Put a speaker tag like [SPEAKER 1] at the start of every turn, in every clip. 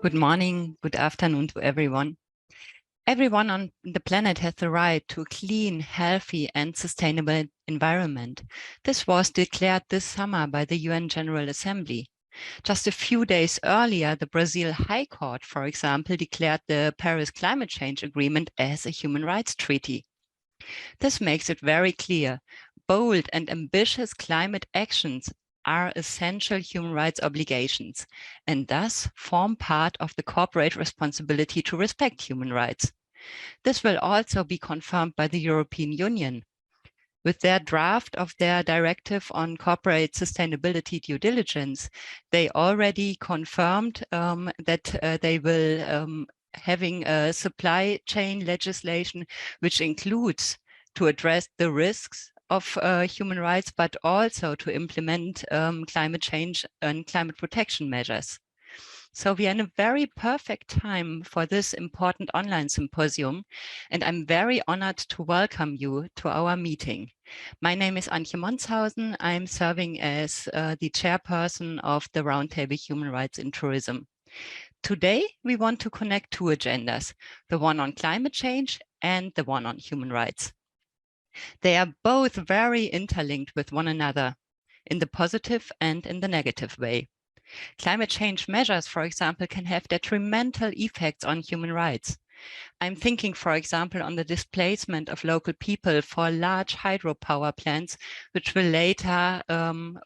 [SPEAKER 1] Good morning, good afternoon to everyone. Everyone on the planet has the right to a clean, healthy and sustainable environment. This was declared this summer by the UN General Assembly. Just a few days earlier, the Brazil High Court, for example, declared the Paris Climate Change Agreement as a human rights treaty. This makes it very clear, bold and ambitious climate actions are essential human rights obligations and thus form part of the corporate responsibility to respect human rights. This will also be confirmed by the European Union. With their draft of their directive on corporate sustainability due diligence, they already confirmed that they will having a supply chain legislation which includes to address the risks of human rights, but also to implement climate change and climate protection measures. So we are in a very perfect time for this important online symposium, and I'm very honored to welcome you to our meeting. My name is Antje Monshausen. I'm serving as the chairperson of the Roundtable Human Rights in Tourism. Today, we want to connect two agendas, the one on climate change and the one on human rights. They are both very interlinked with one another in the positive and in the negative way. Climate change measures, for example, can have detrimental effects on human rights. I'm thinking, for example, on the displacement of local people for large hydropower plants, which will later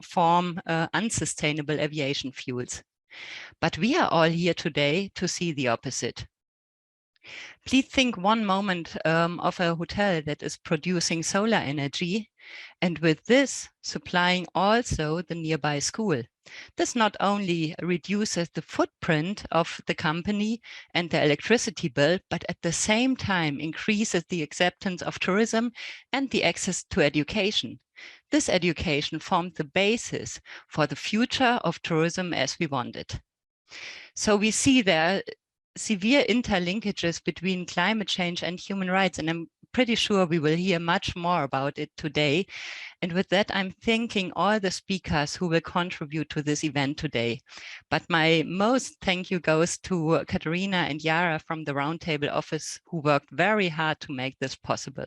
[SPEAKER 1] form unsustainable aviation fuels. But we are all here today to see the opposite. Please think one moment of a hotel that is producing solar energy and with this supplying also the nearby school. This not only reduces the footprint of the company and the electricity bill, but at the same time increases the acceptance of tourism and the access to education. This education formed the basis for the future of tourism as we want it. So we see there severe interlinkages between climate change and human rights, and I'm pretty sure we will hear much more about it today. And with that, I'm thanking all the speakers who will contribute to this event today. But my most thank you goes to Katharina and Jara from the Roundtable office, who worked very hard to make this possible.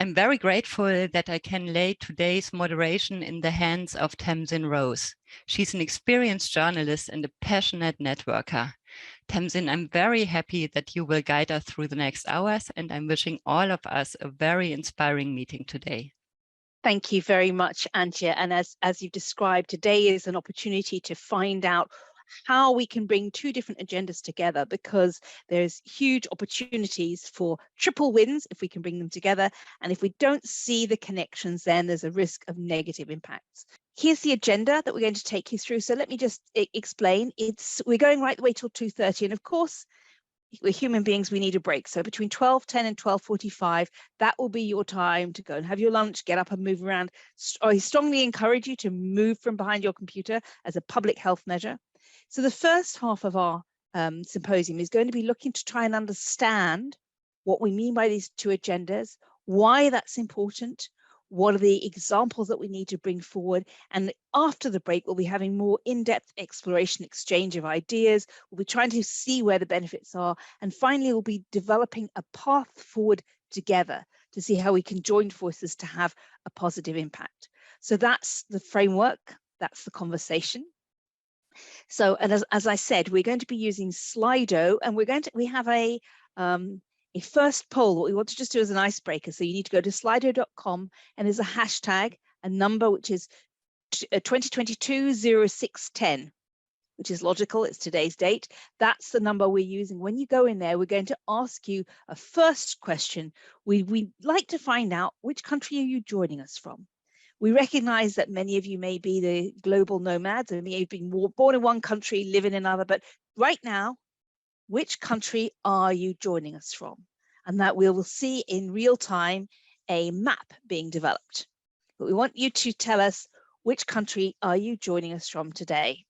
[SPEAKER 1] I'm very grateful that I can lay today's moderation in the hands of Tamsin Rose. She's an experienced journalist and a passionate networker. Tamsin, I'm very happy that you will guide us through the next hours, and I'm wishing all of us a very inspiring meeting today.
[SPEAKER 2] Thank you very much, Antje. And as you've described, today is an opportunity to find out how we can bring two different agendas together, because there's huge opportunities for triple wins if we can bring them together. And if we don't see the connections, then there's a risk of negative impacts. Here's the agenda that we're going to take you through. So let me just explain. We're going right the way till 2:30. And of course, we're human beings, we need a break. So between 12:10 and 12:45, that will be your time to go and have your lunch, get up and move around. I strongly encourage you to move from behind your computer as a public health measure. So the first half of our symposium is going to be looking to try and understand what we mean by these two agendas, why that's important, what are the examples that we need to bring forward. And after the break, we'll be having more in-depth exploration, exchange of ideas. We'll be trying to see where the benefits are. And finally, we'll be developing a path forward together to see how we can join forces to have a positive impact. So that's the framework, that's the conversation. So, and as I said, we're going to be using Slido, and we have a first poll. What we want to just do as an icebreaker. So you need to go to slido.com, and there's a hashtag, a number, which is 2022-0610, which is logical. It's today's date. That's the number we're using. When you go in there, we're going to ask you a first question. We'd like to find out, which country are you joining us from? We recognize that many of you may be the global nomads, and may have been born in one country, live in another, but right now, which country are you joining us from? And that we will see in real time a map being developed. But we want you to tell us, which country are you joining us from today?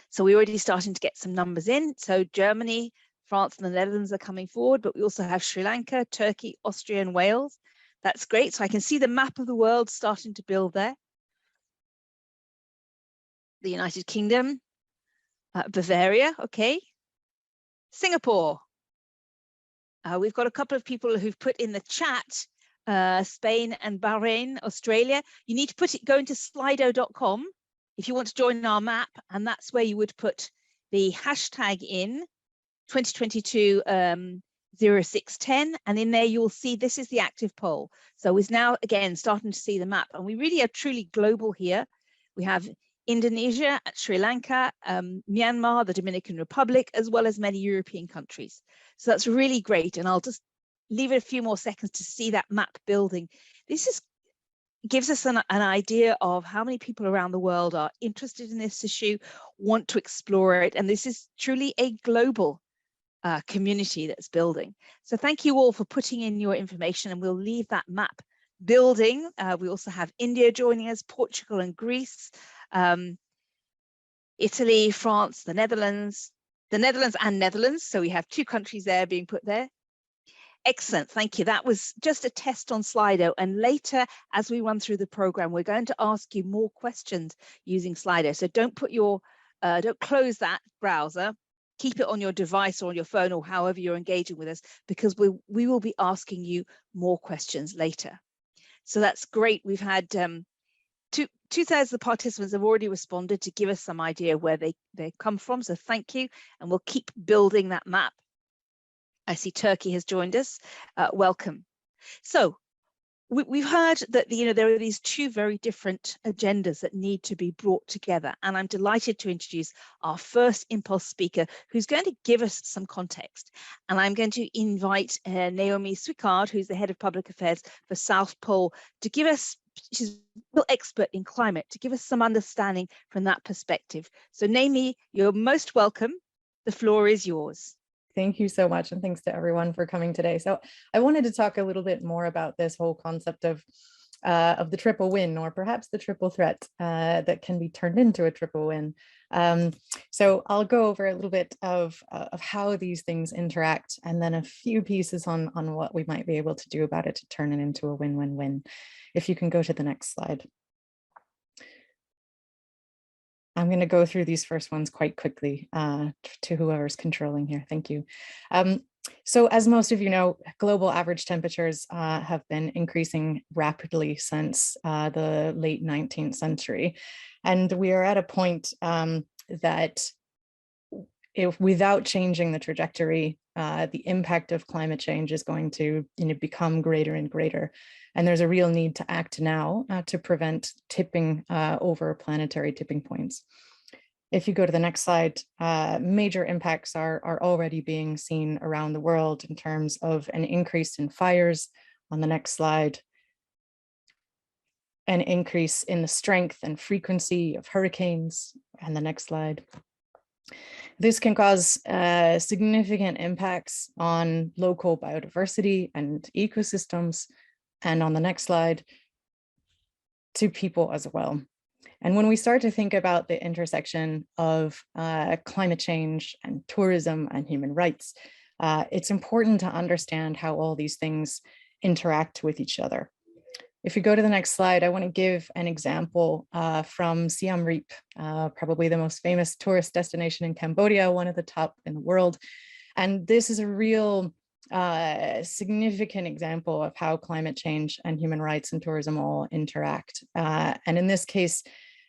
[SPEAKER 2] So we're already starting to get some numbers in. So Germany, France, and the Netherlands are coming forward, but we also have Sri Lanka, Turkey, Austria, and Wales. That's great. So I can see the map of the world starting to build there. The United Kingdom, Bavaria, okay. Singapore. We've got a couple of people who've put in the chat, Spain and Bahrain, Australia. You need to go into slido.com if you want to join our map, and that's where you would put the hashtag in 2022 0610, and in there you'll see this is the active poll. So we're now again starting to see the map, and we really are truly global here. We have Indonesia, Sri Lanka, Myanmar, the Dominican Republic, as well as many European countries. So that's really great, and I'll just leave it a few more seconds to see that map building. This gives us an idea of how many people around the world are interested in this issue, want to explore it, and this is truly a global community that's building. So thank you all for putting in your information, and we'll leave that map building. We also have India joining us, Portugal and Greece, Italy, France, the Netherlands and Netherlands. So we have 2 countries there being put there. Excellent, thank you. That was just a test on Slido, and later as we run through the program, we're going to ask you more questions using Slido. So don't close that browser. Keep it on your device or on your phone or however you're engaging with us, because we will be asking you more questions later. So that's great. We've had 2/3 of the participants have already responded to give us some idea where they come from. So thank you, and we'll keep building that map. I see Turkey has joined us. Welcome. So we've heard that there are these 2 very different agendas that need to be brought together, and I'm delighted to introduce our first Impulse speaker, who's going to give us some context. And I'm going to invite Naomi Swickard, who's the head of public affairs for South Pole, to give us, she's a real expert in climate, to give us some understanding from that perspective. So Naomi, you're most welcome. The floor is yours.
[SPEAKER 3] Thank you so much, and thanks to everyone for coming today. So I wanted to talk a little bit more about this whole concept of the triple win, or perhaps the triple threat that can be turned into a triple win. So I'll go over a little bit of how these things interact, and then a few pieces on what we might be able to do about it to turn it into a win-win-win. If you can go to the next slide. I'm going to go through these first ones quite quickly to whoever's controlling here. Thank you. So as most of you know, global average temperatures have been increasing rapidly since the late 19th century. And we are at a point that without changing the trajectory, the impact of climate change is going to become greater and greater. And there's a real need to act now to prevent tipping over planetary tipping points. If you go to the next slide, major impacts are already being seen around the world in terms of an increase in fires. On the next slide, an increase in the strength and frequency of hurricanes. And the next slide. This can cause significant impacts on local biodiversity and ecosystems. And on the next slide, to people as well. And when we start to think about the intersection of climate change and tourism and human rights, it's important to understand how all these things interact with each other. If you go to the next slide, I want to give an example from Siem Reap, probably the most famous tourist destination in Cambodia, one of the top in the world. And this is a real significant example of how climate change and human rights and tourism all interact. And in this case,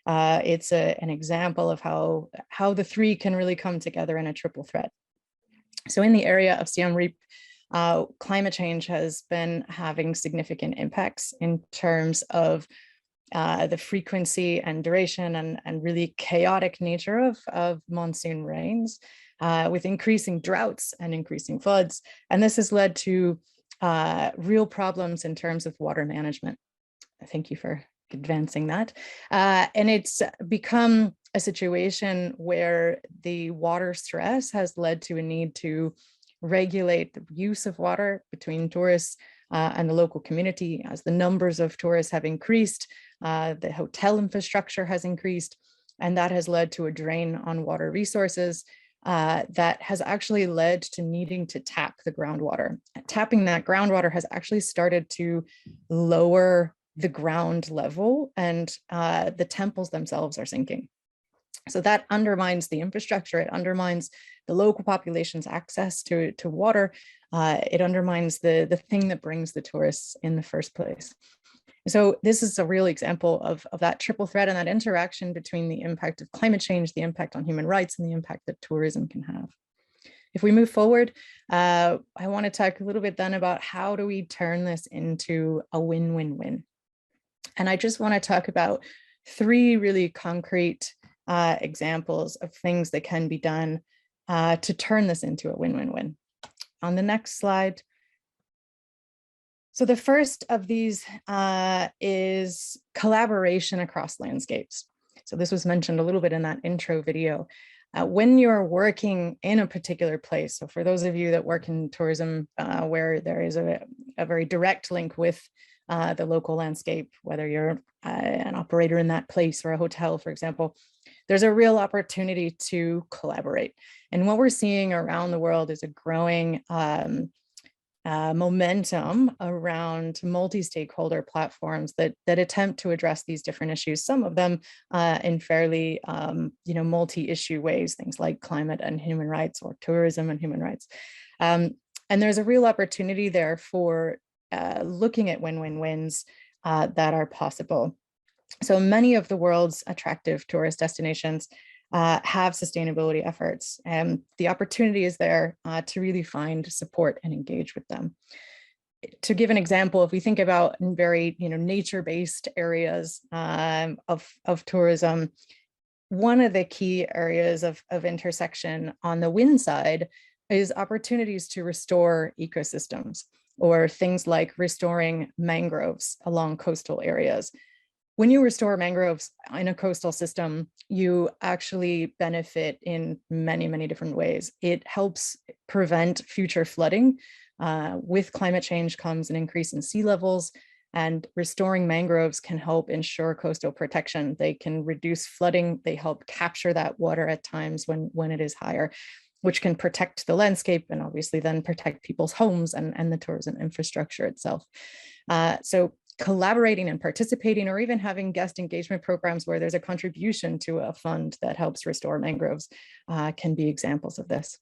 [SPEAKER 3] it's an example of how the 3 can really come together in a triple threat. So in the area of Siem Reap, climate change has been having significant impacts in terms of the frequency and duration and really chaotic nature of monsoon rains, with increasing droughts and increasing floods. And this has led to real problems in terms of water management. Thank you for advancing that. And it's become a situation where the water stress has led to a need to regulate the use of water between tourists and the local community. As the numbers of tourists have increased, the hotel infrastructure has increased, and that has led to a drain on water resources that has actually led to needing to tap the groundwater. Tapping that groundwater has actually started to lower the ground level, and the temples themselves are sinking. So that undermines the infrastructure, it undermines the local population's access to water, it undermines the thing that brings the tourists in the first place. So this is a real example of that triple threat and that interaction between the impact of climate change, the impact on human rights, and the impact that tourism can have. If we move forward, I want to talk a little bit then about how do we turn this into a win-win-win. And I just want to talk about 3 really concrete examples of things that can be done to turn this into a win-win-win. On the next slide. So the first of these is collaboration across landscapes. So this was mentioned a little bit in that intro video. When you're working in a particular place, so for those of you that work in tourism where there is a very direct link with the local landscape, whether you're an operator in that place or a hotel, for example, there's a real opportunity to collaborate. And what we're seeing around the world is a growing momentum around multi-stakeholder platforms that attempt to address these different issues, some of them in fairly multi-issue ways, things like climate and human rights or tourism and human rights. And there's a real opportunity there for looking at win-win-wins that are possible. So many of the world's attractive tourist destinations have sustainability efforts, and the opportunity is there to really find support and engage with them. To give an example, if we think about very nature-based areas of tourism, one of the key areas of intersection on the wind side is opportunities to restore ecosystems, or things like restoring mangroves along coastal areas. When you restore mangroves in a coastal system, you actually benefit in many, many different ways. It helps prevent future flooding. With climate change comes an increase in sea levels, and restoring mangroves can help ensure coastal protection. They can reduce flooding. They help capture that water at times when it is higher, which can protect the landscape and obviously then protect people's homes and the tourism infrastructure itself. So collaborating and participating, or even having guest engagement programs where there's a contribution to a fund that helps restore mangroves can be examples of this.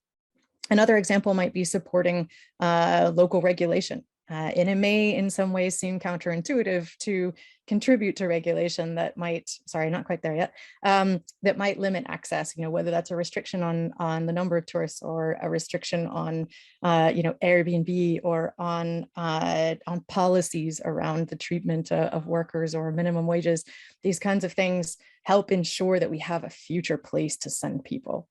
[SPEAKER 3] Another example might be supporting local regulation. And it may in some ways seem counterintuitive to contribute to regulation that might, sorry, not quite there yet, that might limit access, whether that's a restriction on the number of tourists, or a restriction on, Airbnb, or on policies around the treatment of workers or minimum wages. These kinds of things help ensure that we have a future place to send people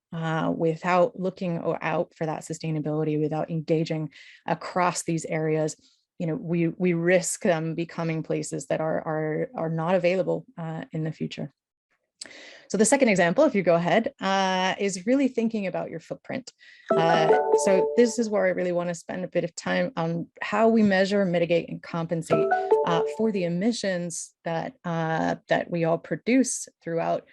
[SPEAKER 3] without looking out for that sustainability, without engaging across these areas. We risk them becoming places that are not available in the future. So the second example, if you go ahead, is really thinking about your footprint. So this is where I really want to spend a bit of time on how we measure, mitigate, and compensate for the emissions that we all produce throughout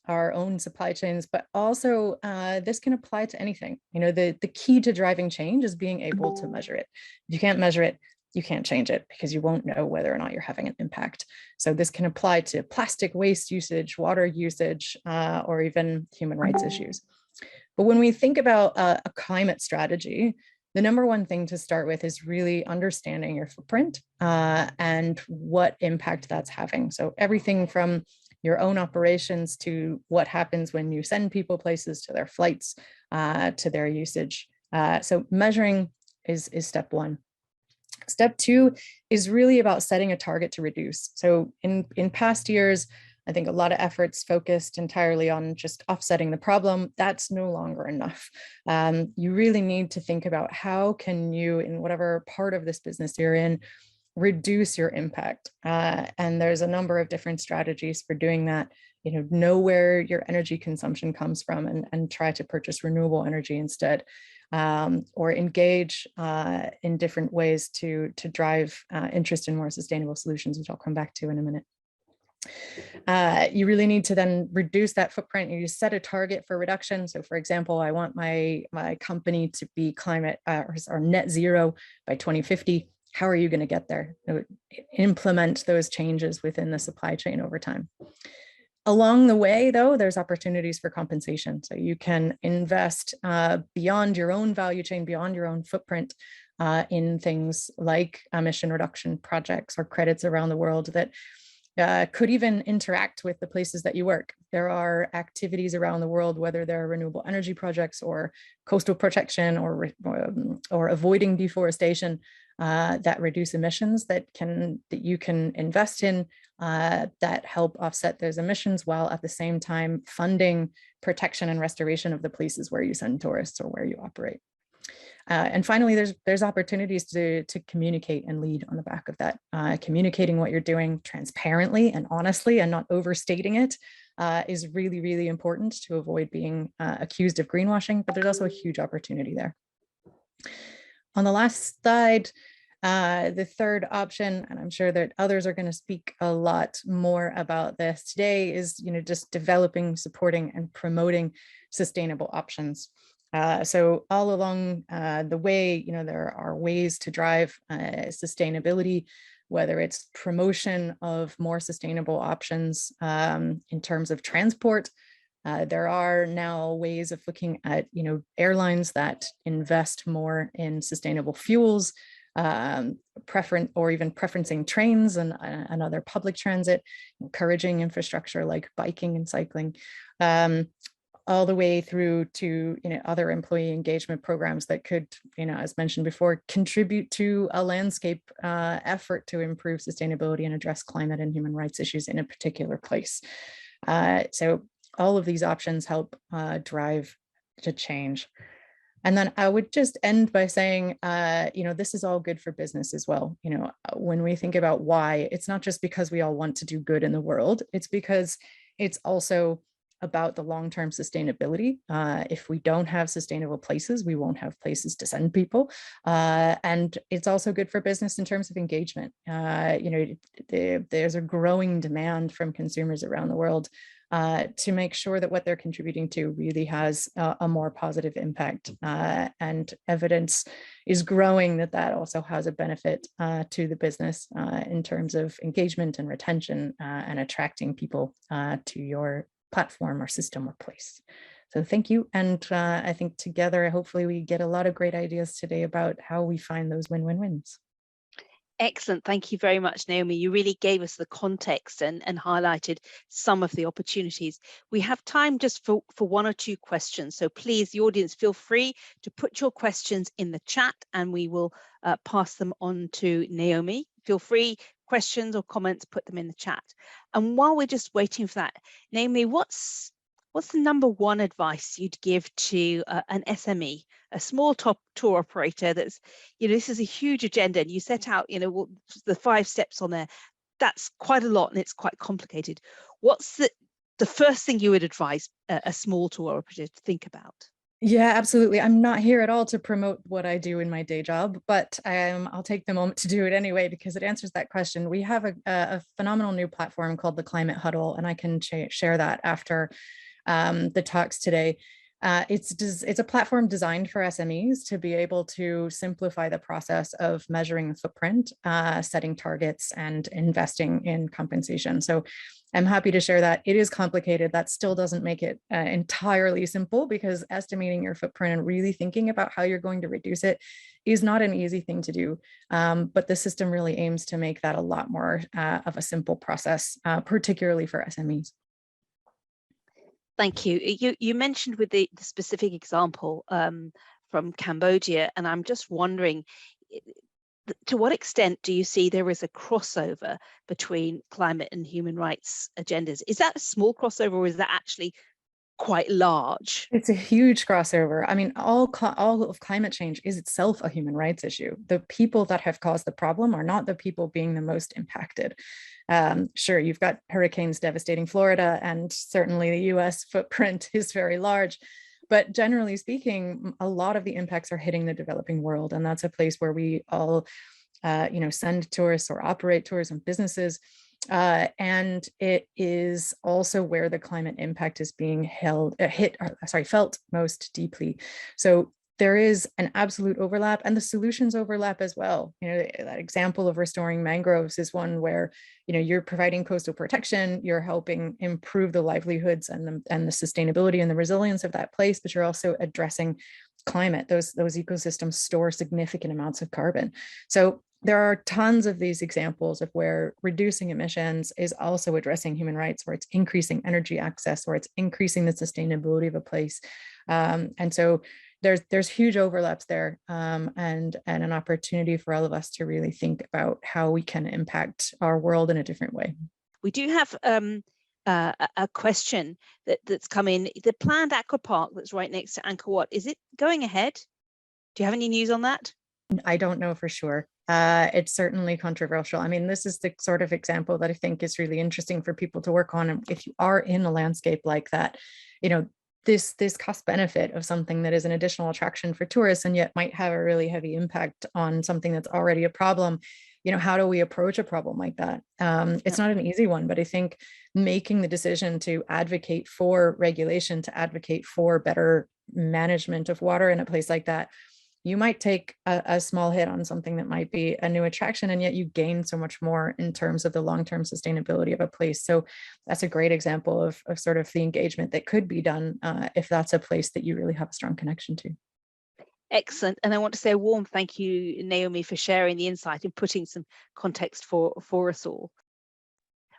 [SPEAKER 3] our own supply chains, but also this can apply to anything. The key to driving change is being able to measure it. If you can't measure it, you can't change it, because you won't know whether or not you're having an impact. So this can apply to plastic waste usage, water usage, or even human rights issues. But when we think about a climate strategy, the number one thing to start with is really understanding your footprint and what impact that's having. So everything from your own operations to what happens when you send people places, to their flights, to their usage. So measuring is step one. Step two is really about setting a target to reduce. So in past years, I think a lot of efforts focused entirely on just offsetting the problem. That's no longer enough. You really need to think about how can you, in whatever part of this business you're in, reduce your impact. And there's a number of different strategies for doing that. Know where your energy consumption comes from and try to purchase renewable energy instead. Or engage in different ways to drive interest in more sustainable solutions, which I'll come back to in a minute. You really need to then reduce that footprint. You set a target for reduction. So for example, I want my company to be climate or net zero by 2050. How are you going to get there? Implement those changes within the supply chain over time. Along the way, though, there's opportunities for compensation. So you can invest beyond your own value chain, beyond your own footprint, in things like emission reduction projects or credits around the world that could even interact with the places that you work. There are activities around the world, whether they're renewable energy projects or coastal protection or avoiding deforestation, that reduce emissions that you can invest in, that help offset those emissions while at the same time funding protection and restoration of the places where you send tourists or where you operate. And finally, there's opportunities to communicate and lead on the back of that. Communicating what you're doing transparently and honestly and not overstating it is really, really important to avoid being accused of greenwashing, but there's also a huge opportunity there. On the last slide, the third option, and I'm sure that others are going to speak a lot more about this today, is just developing, supporting, and promoting sustainable options. So all along the way, there are ways to drive sustainability, whether it's promotion of more sustainable options in terms of transport. There are now ways of looking at, airlines that invest more in sustainable fuels, preferencing trains and other public transit, encouraging infrastructure like biking and cycling, all the way through to other employee engagement programs that could, as mentioned before, contribute to a landscape effort to improve sustainability and address climate and human rights issues in a particular place. So all of these options help drive to change. And then I would just end by saying, this is all good for business as well. When we think about why, it's not just because we all want to do good in the world, it's because it's also about the long-term sustainability. If we don't have sustainable places, we won't have places to send people. And it's also good for business in terms of engagement. There's a growing demand from consumers around the world to make sure that what they're contributing to really has a more positive impact. And evidence is growing that also has a benefit to the business in terms of engagement and retention and attracting people to your platform or system or place. So thank you. And I think together, hopefully we get a lot of great ideas today about how we find those win-win-wins.
[SPEAKER 2] Excellent. Thank you very much, Naomi. You really gave us the context and highlighted some of the opportunities. We have time just for one or two questions. So please, the audience, feel free to put your questions in the chat and we will pass them on to Naomi. Feel free, questions or comments, put them in the chat. And while we're just waiting for that, Naomi, what's the number one advice you'd give to an SME, a small tour operator that's, this is a huge agenda and you set out, the 5 steps on there. That's quite a lot and it's quite complicated. What's the first thing you would advise a small tour operator to think about?
[SPEAKER 3] Yeah, absolutely. I'm not here at all to promote what I do in my day job, but I'll take the moment to do it anyway, because it answers that question. We have a phenomenal new platform called the Climate Huddle, and I can share that after the talks today. It's a platform designed for SMEs to be able to simplify the process of measuring the footprint, setting targets, and investing in compensation. So I'm happy to share that. It is complicated. That still doesn't make it entirely simple, because estimating your footprint and really thinking about how you're going to reduce it is not an easy thing to do. But the system really aims to make that a lot more of a simple process, particularly for SMEs.
[SPEAKER 2] Thank you. You mentioned with the specific example from Cambodia, and I'm just wondering, to what extent do you see there is a crossover between climate and human rights agendas? Is that a small crossover, or is that actually quite large?
[SPEAKER 3] It's a huge crossover. I mean, all of climate change is itself a human rights issue. The people that have caused the problem are not the people being the most impacted. Sure, you've got hurricanes devastating Florida, and certainly the US footprint is very large. But generally speaking, a lot of the impacts are hitting the developing world. And that's a place where we all, send tourists or operate tourism businesses. And it is also where the climate impact is being felt most deeply. So there is an absolute overlap, and the solutions overlap as well. That example of restoring mangroves is one where, you're providing coastal protection, you're helping improve the livelihoods and the sustainability and the resilience of that place, but you're also addressing climate. Those ecosystems store significant amounts of carbon. So there are tons of these examples of where reducing emissions is also addressing human rights, where it's increasing energy access, where it's increasing the sustainability of a place. And so there's huge overlaps there, and an opportunity for all of us to really think about how we can impact our world in a different way.
[SPEAKER 2] We do have a question that's come in. The planned aqua park that's right next to Angkor Wat, is it going ahead? Do you have any news on that?
[SPEAKER 3] I don't know for sure. It's certainly controversial. I mean, this is the sort of example that I think is really interesting for people to work on. And if you are in a landscape like that, this cost benefit of something that is an additional attraction for tourists and yet might have a really heavy impact on something that's already a problem. How do we approach a problem like that? It's not an easy one, but I think making the decision to advocate for regulation, to advocate for better management of water in a place like that, you might take a small hit on something that might be a new attraction, and yet you gain so much more in terms of the long-term sustainability of a place. So that's a great example of sort of the engagement that could be done if that's a place that you really have a strong connection to.
[SPEAKER 2] Excellent. And I want to say a warm thank you, Naomi, for sharing the insight and putting some context for us all.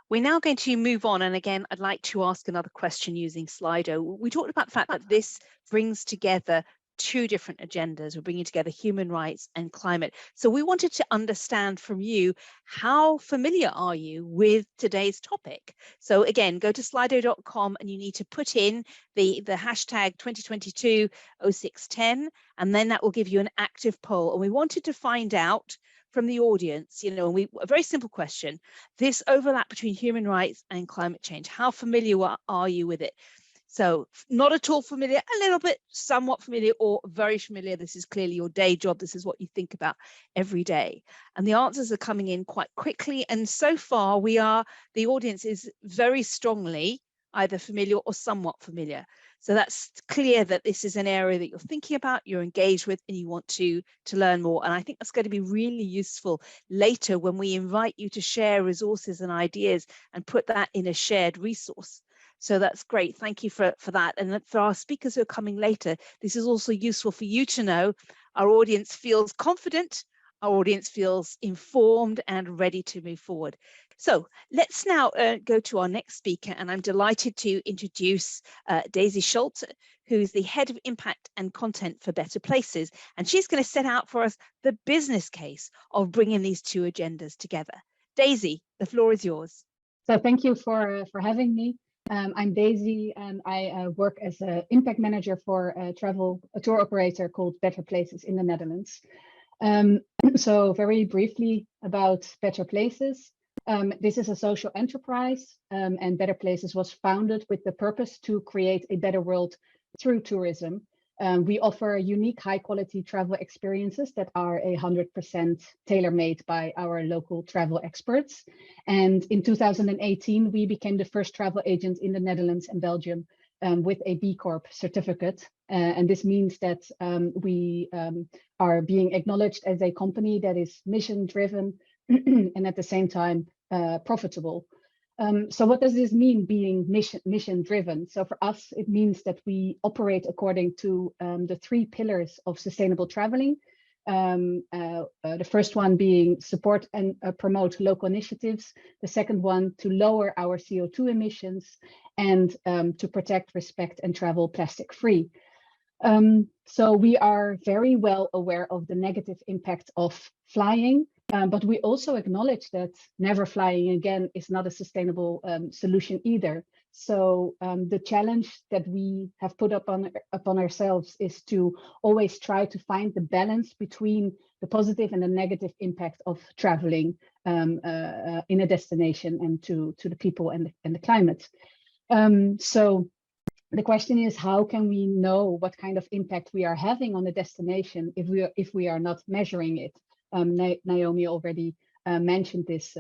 [SPEAKER 2] We're now going to move on. And again, I'd like to ask another question using Slido. We talked about the fact that this brings together two different agendas. We're bringing together human rights and climate. So we wanted to understand from you, how familiar are you with today's topic? So again, go to slido.com and you need to put in the hashtag 2022-0610, and then that will give you an active poll. And we wanted to find out from the audience, a very simple question, this overlap between human rights and climate change, how familiar are you with it? So not at all familiar, a little bit, somewhat familiar, or very familiar. This is clearly your day job. This is what you think about every day. And the answers are coming in quite quickly. And so far, the audience is very strongly either familiar or somewhat familiar. So that's clear that this is an area that you're thinking about, you're engaged with, and you want to learn more. And I think that's going to be really useful later when we invite you to share resources and ideas and put that in a shared resource. So that's great. Thank you for that. And for our speakers who are coming later, this is also useful for you to know our audience feels confident, our audience feels informed and ready to move forward. So let's now go to our next speaker, and I'm delighted to introduce Daisy Scholte, who's the Head of Impact and Content for Better Places, and she's going to set out for us the business case of bringing these two agendas together. Daisy, the floor is yours.
[SPEAKER 4] So thank you for having me. I'm Daisy, and I work as an impact manager for a tour operator called Better Places in the Netherlands. So very briefly about Better Places. This is a social enterprise, and Better Places was founded with the purpose to create a better world through tourism. We offer unique, high-quality travel experiences that are 100% tailor-made by our local travel experts. And in 2018, we became the first travel agent in the Netherlands and Belgium with a B Corp certificate. And this means that we are being acknowledged as a company that is mission-driven and at the same time profitable. So what does this mean, being mission driven? So for us, it means that we operate according to the 3 pillars of sustainable traveling. The first one being support and promote local initiatives. The second one, to lower our CO2 emissions, and to protect, respect, and travel plastic free. So we are very well aware of the negative impact of flying. But we also acknowledge that never flying again is not a sustainable solution either. So the challenge that we have put upon ourselves is to always try to find the balance between the positive and the negative impact of traveling in a destination and to the people and the climate. So the question is, how can we know what kind of impact we are having on the destination if we are not measuring it? Naomi already mentioned this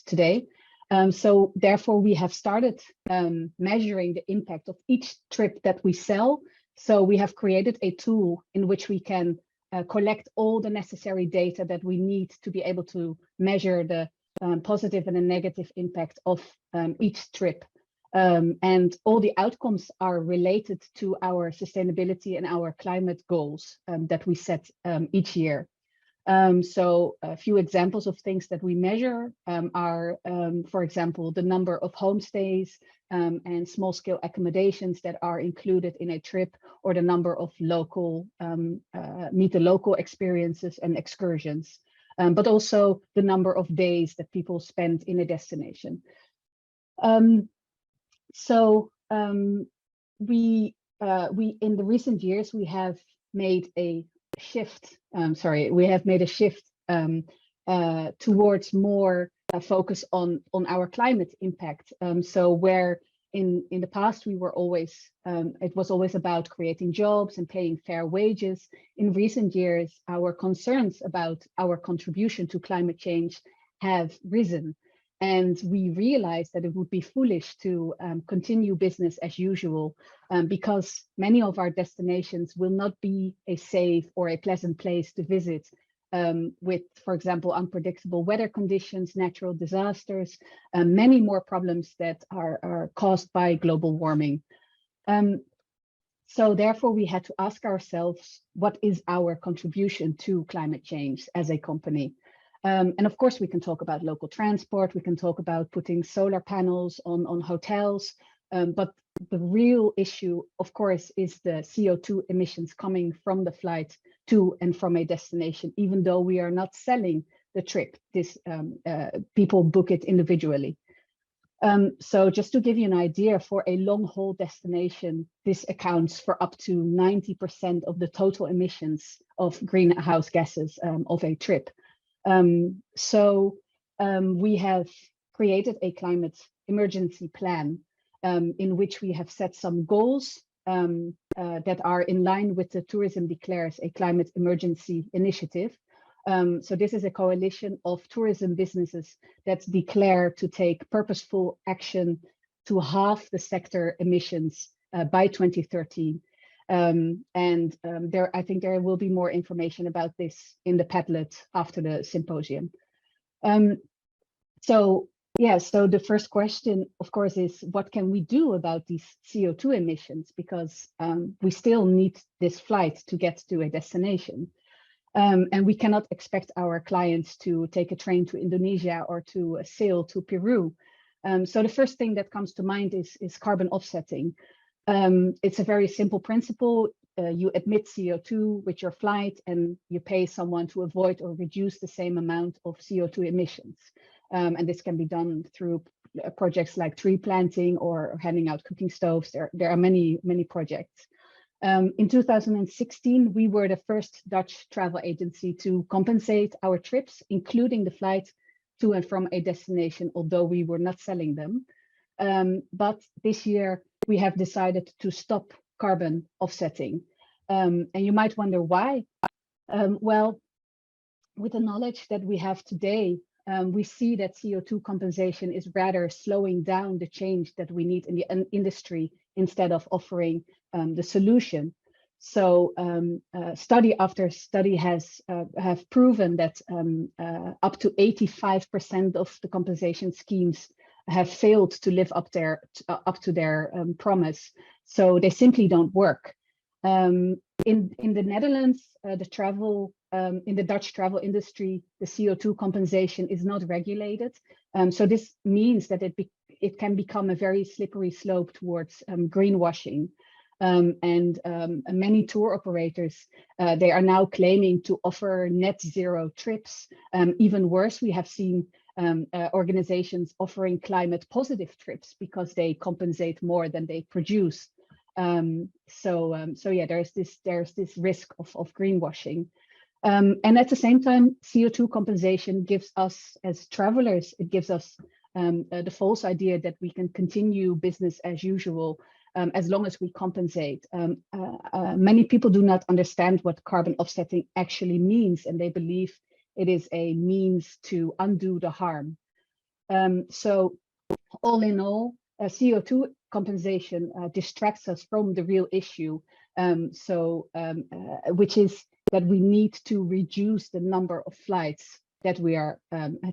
[SPEAKER 4] today. So therefore, we have started measuring the impact of each trip that we sell So we have created a tool in which we can collect all the necessary data that we need to be able to measure the positive and the negative impact of each trip. And all the outcomes are related to our sustainability and our climate goals that we set each year. So a few examples of things that we measure are, for example, the number of homestays and small-scale accommodations that are included in a trip, or the number of local meet the local experiences and excursions, but also the number of days that people spend in a destination. We in the recent years we have made a shift. We have made a shift towards more focus on our climate impact. So where in the past we were always it was always about creating jobs and paying fair wages. In recent years, our concerns about our contribution to climate change have risen. And we realized that it would be foolish to continue business as usual because many of our destinations will not be a safe or a pleasant place to visit with, for example, unpredictable weather conditions, natural disasters, many more problems that are caused by global warming. So therefore, we had to ask ourselves, what is our contribution to climate change as a company? And of course, we can talk about local transport, we can talk about putting solar panels on hotels, but the real issue, of course, is the CO2 emissions coming from the flight to and from a destination, even though we are not selling the trip. This people book it individually. So just to give you an idea, for a long-haul destination, this accounts for up to 90% of the total emissions of greenhouse gases of a trip. We have created a climate emergency plan in which we have set some goals that are in line with the Tourism Declares a Climate Emergency initiative. So this is a coalition of tourism businesses that declare to take purposeful action to halve the sector emissions by 2030. I think there will be more information about this in the Padlet after the symposium. So the first question, of course, is what can we do about these CO2 emissions? Because we still need this flight to get to a destination. And we cannot expect our clients to take a train to Indonesia or to sail to Peru. So the first thing that comes to mind is carbon offsetting. It's a very simple principle. You emit CO2 with your flight and you pay someone to avoid or reduce the same amount of CO2 emissions. And this can be done through projects like tree planting or handing out cooking stoves. There are many, many projects. In 2016, we were the first Dutch travel agency to compensate our trips, including the flight to and from a destination, although we were not selling them. But this year, we have decided to stop carbon offsetting. And you might wonder why. Well, with the knowledge that we have today, we see that CO2 compensation is rather slowing down the change that we need in the industry instead of offering the solution. So study after study have proven that up to 85% of the compensation schemes have failed to live up to their promise. So they simply don't work. In the Netherlands, in the Dutch travel industry, the CO2 compensation is not regulated. So this means that it can become a very slippery slope towards greenwashing. Many tour operators, they are now claiming to offer net zero trips. Even worse, we have seen organizations offering climate positive trips because they compensate more than they produce. There's this risk of greenwashing. And at the same time, CO2 compensation gives us as travelers, it gives us the false idea that we can continue business as usual as long as we compensate. Many people do not understand what carbon offsetting actually means, and they believe it is a means to undo the harm. So all in all, CO2 compensation distracts us from the real issue Which is that we need to reduce the number of flights that we are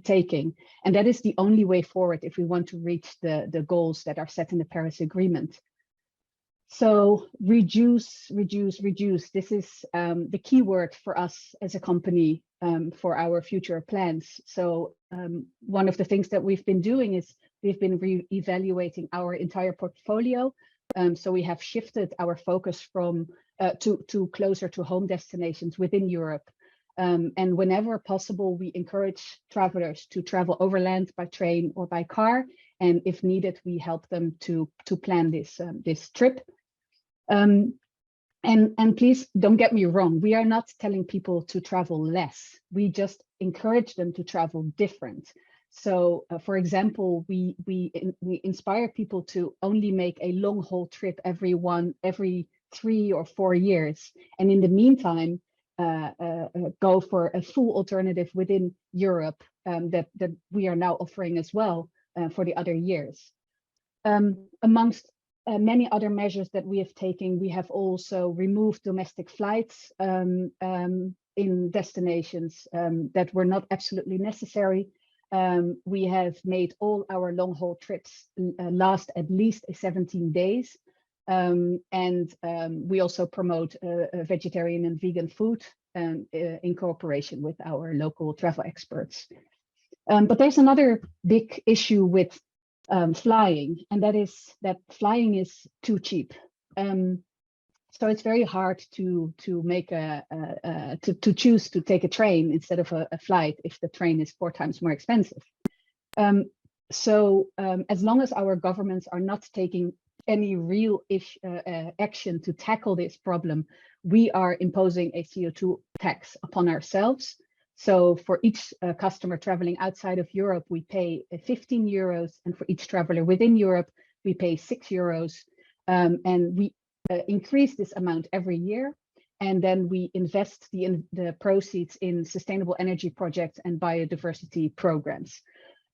[SPEAKER 4] taking. And that is the only way forward if we want to reach the goals that are set in the Paris Agreement. So reduce. This is the key word for us as a company for our future plans. So one of the things that we've been doing is we've been re-evaluating our entire portfolio. So we have shifted our focus from to closer to home destinations within Europe. And whenever possible, we encourage travelers to travel overland by train or by car. And if needed, we help them to plan this trip. And please don't get me wrong, we are not telling people to travel less. We just encourage them to travel different. So, for example, we inspire people to only make a long haul trip every 3 or 4 years, and in the meantime, go for a full alternative within Europe that we are now offering as well for the other years. Amongst many other measures that we have taken, we have also removed domestic flights in destinations that were not absolutely necessary. We have made all our long haul trips last at least 17 days. And we also promote vegetarian and vegan food in cooperation with our local travel experts. But there's another big issue with flying, and that is that flying is too cheap. So it's very hard to make to choose to take a train instead of a flight if the train is 4 times more expensive. So as long as our governments are not taking any real action to tackle this problem, we are imposing a CO2 tax upon ourselves. So for each customer traveling outside of Europe, we pay 15 euros, and for each traveler within Europe, we pay 6 euros. And we increase this amount every year, and then we invest the proceeds in sustainable energy projects and biodiversity programs.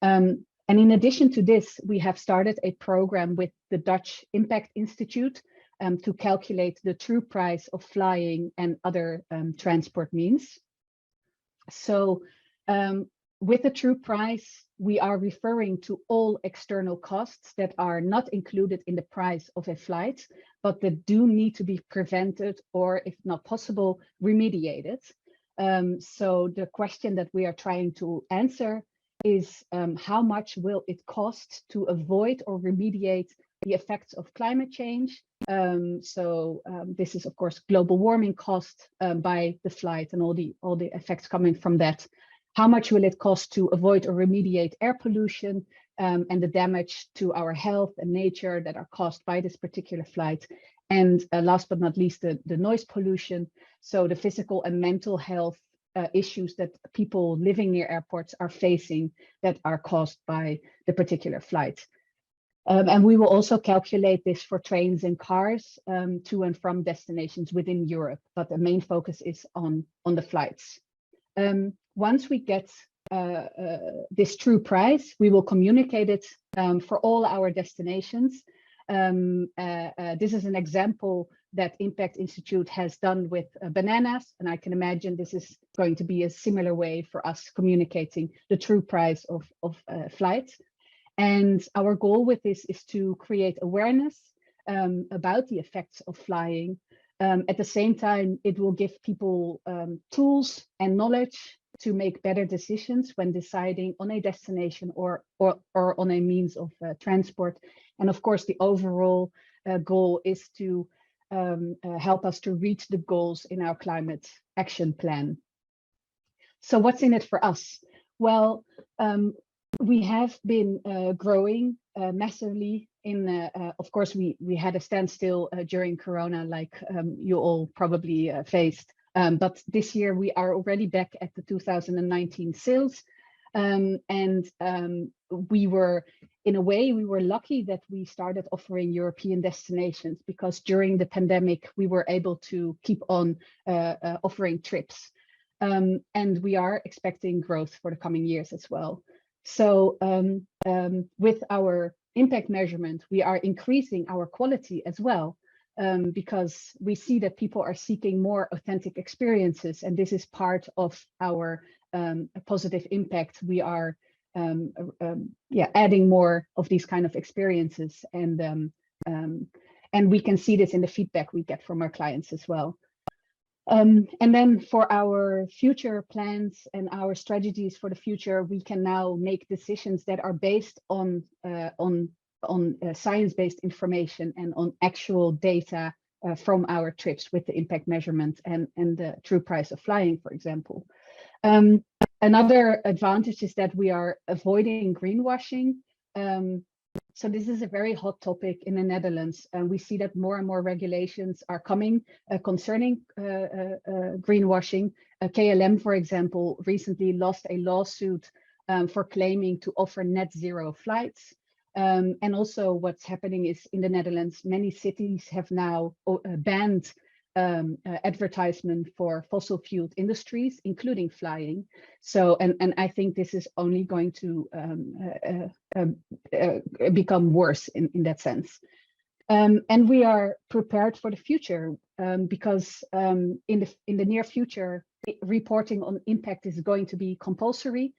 [SPEAKER 4] And in addition to this, we have started a program with the Dutch Impact Institute to calculate the true price of flying and other transport means. So with the true price, we are referring to all external costs that are not included in the price of a flight, but that do need to be prevented or, if not possible, remediated. So the question that we are trying to answer is how much will it cost to avoid or remediate the effects of climate change? This is, of course, global warming cost by the flight and all the effects coming from that. How much will it cost to avoid or remediate air pollution and the damage to our health and nature that are caused by this particular flight? And last but not least, the noise pollution. So the physical and mental health issues that people living near airports are facing that are caused by the particular flight. And we will also calculate this for trains and cars to and from destinations within Europe, but the main focus is on the flights. Once we get this true price, we will communicate it for all our destinations. This is an example that Impact Institute has done with bananas, and I can imagine this is going to be a similar way for us communicating the true price of flights. And our goal with this is to create awareness about the effects of flying. At the same time, it will give people tools and knowledge to make better decisions when deciding on a destination or on a means of transport. And of course, the overall goal is to help us to reach the goals in our climate action plan. So what's in it for us? Well, we have been growing massively. Of course, we had a standstill during Corona, like you all probably faced. But this year we are already back at the 2019 sales. We were, in a way, we were lucky that we started offering European destinations, because during the pandemic, we were able to keep on offering trips. And we are expecting growth for the coming years as well. So with our impact measurement, we are increasing our quality as well. because we see that people are seeking more authentic experiences, and this is part of our positive impact. We are adding more of these kind of experiences, and we can see this in the feedback we get from our clients as well. And then for our future plans and our strategies for the future, we can now make decisions that are based on science-based information and on actual data from our trips with the impact measurement and the true price of flying, for example. Another advantage is that we are avoiding greenwashing. So this is a very hot topic in the Netherlands, and we see that more and more regulations are coming concerning greenwashing. KLM, for example, recently lost a lawsuit for claiming to offer net zero flights. And also what's happening is in the Netherlands, many cities have now banned advertisement for fossil fueled industries, including flying. So, and I think this is only going to become worse in that sense. And we are prepared for the future because in the near future, reporting on impact is going to be compulsory.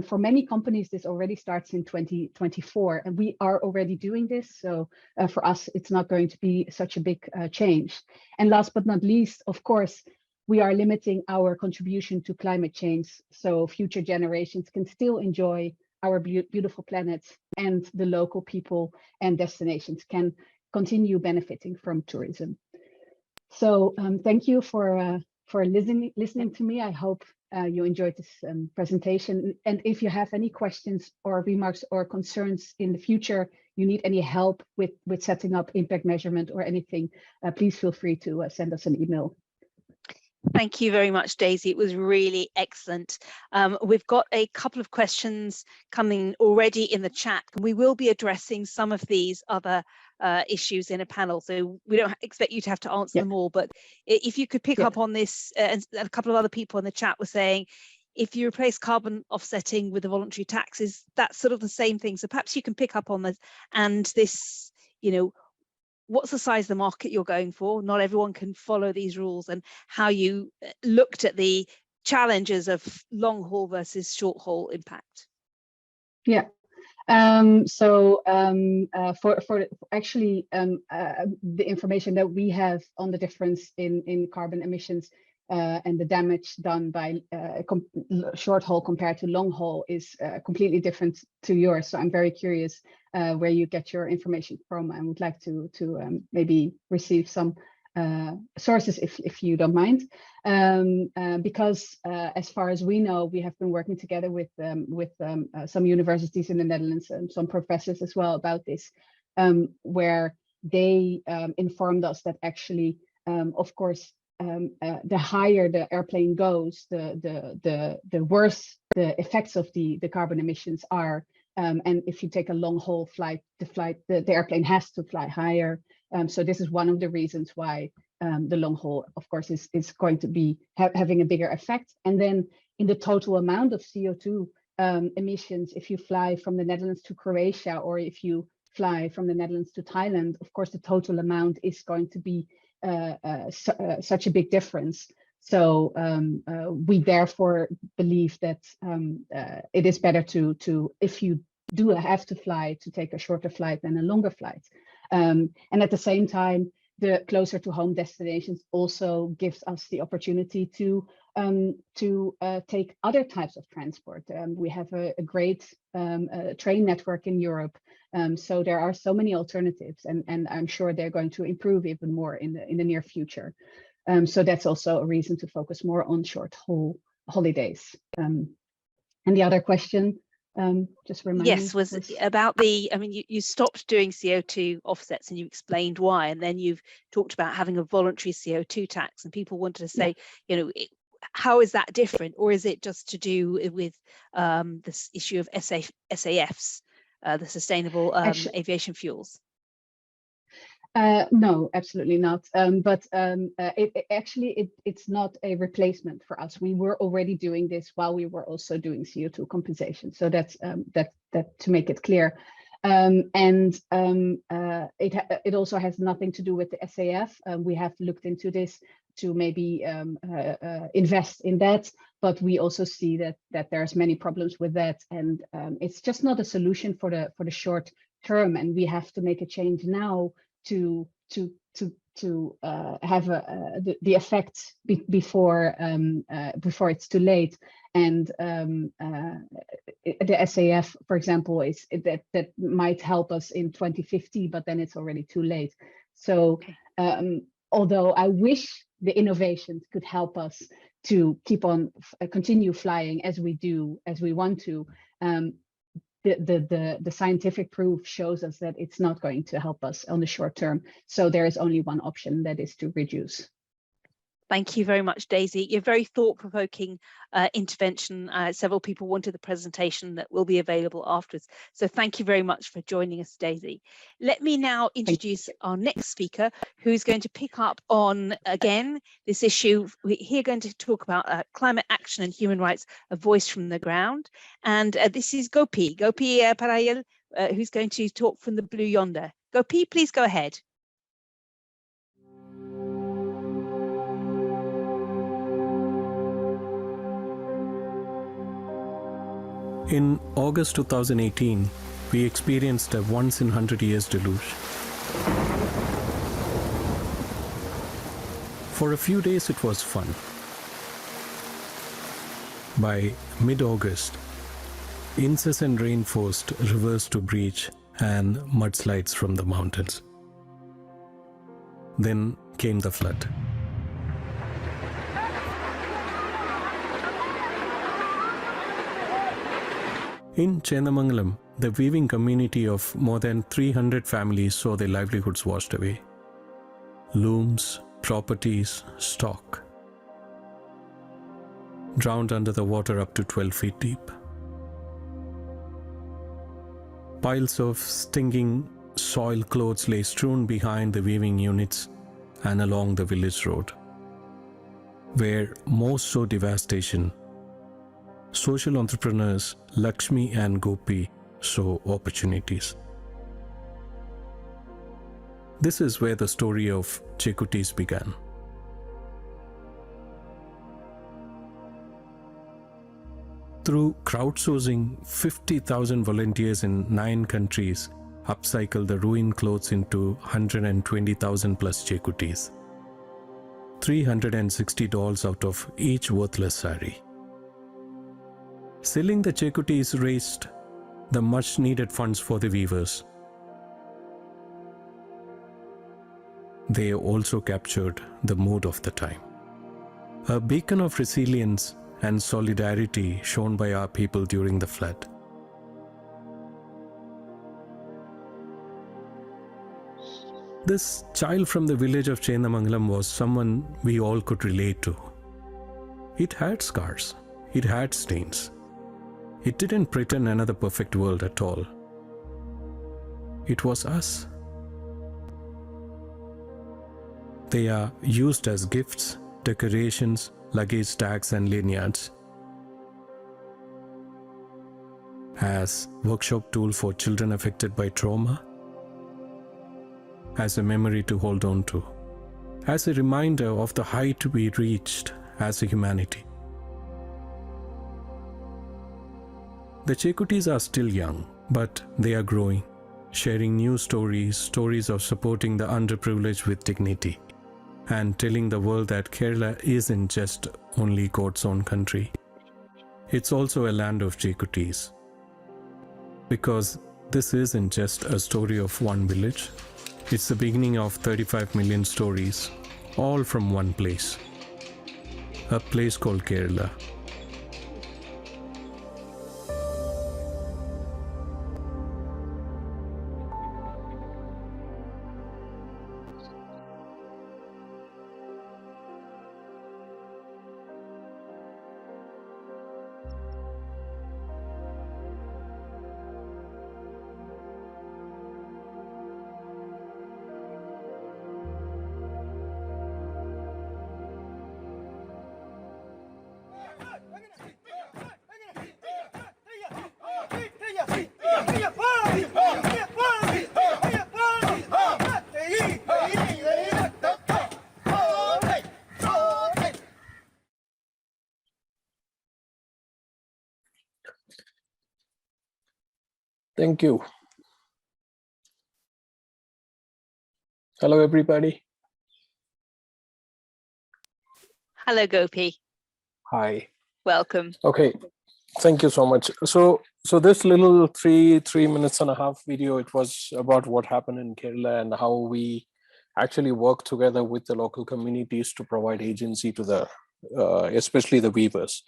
[SPEAKER 4] For many companies, this already starts in 2024, and we are already doing this. So for us, it's not going to be such a big change. And last but not least, of course, we are limiting our contribution to climate change, so future generations can still enjoy our beautiful planet, and the local people and destinations can continue benefiting from tourism. So thank you for listening to me. I hope you enjoyed this presentation. And if you have any questions or remarks or concerns in the future, you need any help with setting up impact measurement or anything, please feel free to send us an email.
[SPEAKER 2] Thank you very much, Daisy. It was really excellent. We've got a couple of questions coming already in the chat. We will be addressing some of these other issues in a panel, so we don't expect you to have to answer them all, but if you could pick up on this, and a couple of other people in the chat were saying, if you replace carbon offsetting with the voluntary taxes, that's sort of the same thing. So perhaps you can pick up on this, and this, you know, what's the size of the market you're going for? Not everyone can follow these rules, and how you looked at the challenges of long haul versus short haul impact.
[SPEAKER 4] Yeah. For actually the information that we have on the difference in carbon emissions and the damage done by short haul compared to long haul is completely different to yours. So I'm very curious where you get your information from. I would like to maybe receive some sources if you don't mind, because as far as we know, we have been working together with some universities in the Netherlands and some professors as well about this, where they informed us that actually, of course, the higher the airplane goes, the worse the effects of the carbon emissions are. And if you take a long haul flight, the airplane has to fly higher. So this is one of the reasons why the long haul, of course, is going to be having a bigger effect. And then in the total amount of CO2 emissions, if you fly from the Netherlands to Croatia, or if you fly from the Netherlands to Thailand, of course, the total amount is going to be such a big difference. So we therefore believe that it is better to if you do have to fly, to take a shorter flight than a longer flight. And at the same time, the closer to home destinations also gives us the opportunity to take other types of transport. We have a great train network in Europe. So there are so many alternatives, and I'm sure they're going to improve even more in the near future. So that's also a reason to focus more on short haul holidays. And the other question, just remind me.
[SPEAKER 2] Yes, was about the, I mean, you stopped doing CO2 offsets and you explained why, and then you've talked about having a voluntary CO2 tax, and people wanted to say, you know, how is that different, or is it just to do with this issue of SAFs, the sustainable aviation fuels?
[SPEAKER 4] No, absolutely not. But it's not a replacement for us. We were already doing this while we were also doing CO2 compensation. So that's that to make it clear. It also has nothing to do with the SAF. We have looked into this to maybe invest in that, but we also see that there's many problems with that, and it's just not a solution for the short term, and we have to make a change now to have the effect before it's too late. And the SAF, for example, is that might help us in 2050, but then it's already too late. So although I wish the innovations could help us to keep on continue flying as we want to, the scientific proof shows us that it's not going to help us on the short term. So there is only one option, that is to reduce.
[SPEAKER 2] Thank you very much, Daisy. You're very thought-provoking intervention. Several people wanted the presentation that will be available afterwards. So thank you very much for joining us, Daisy. Let me now introduce our next speaker, who's going to pick up on, again, this issue. We're going to talk about climate action and human rights, a voice from the ground. And this is Gopi Parayil, who's going to talk from the Blue Yonder. Gopi, please go ahead.
[SPEAKER 5] In August 2018, we experienced a once-in-100 years deluge. For a few days it was fun. By mid-August, incessant rain forced rivers to breach and mudslides from the mountains. Then came the flood. In Chenamangalam, the weaving community of more than 300 families saw their livelihoods washed away. Looms, properties, stock, drowned under the water up to 12 feet deep. Piles of stinking soil clothes lay strewn behind the weaving units and along the village road. Where most saw devastation, social entrepreneurs Lakshmi and Gopi saw opportunities. This is where the story of Chekutis began. Through crowdsourcing, 50,000 volunteers in 9 countries upcycled the ruined clothes into 120,000 plus Chekutis. 360 dolls out of each worthless sari. Selling the Chekutis raised the much needed funds for the weavers. They also captured the mood of the time. A beacon of resilience and solidarity shown by our people during the flood. This child from the village of Chenamangalam was someone we all could relate to. It had scars, it had stains. It didn't pretend another perfect world at all. It was us. They are used as gifts, decorations, luggage tags and lanyards, as workshop tool for children affected by trauma, as a memory to hold on to, as a reminder of the height we reached as a humanity. The Chekutis are still young, but they are growing, sharing new stories of supporting the underprivileged with dignity, and telling the world that Kerala isn't just only God's own country. It's also a land of Chekutis. Because this isn't just a story of one village, it's the beginning of 35 million stories, all from one place. A place called Kerala.
[SPEAKER 6] Thank you. Hello, everybody.
[SPEAKER 2] Hello, Gopi.
[SPEAKER 6] Hi.
[SPEAKER 2] Welcome.
[SPEAKER 6] Okay, thank you so much. So this little three minutes and a half video, it was about what happened in Kerala and how we actually work together with the local communities to provide agency to the, especially the weavers.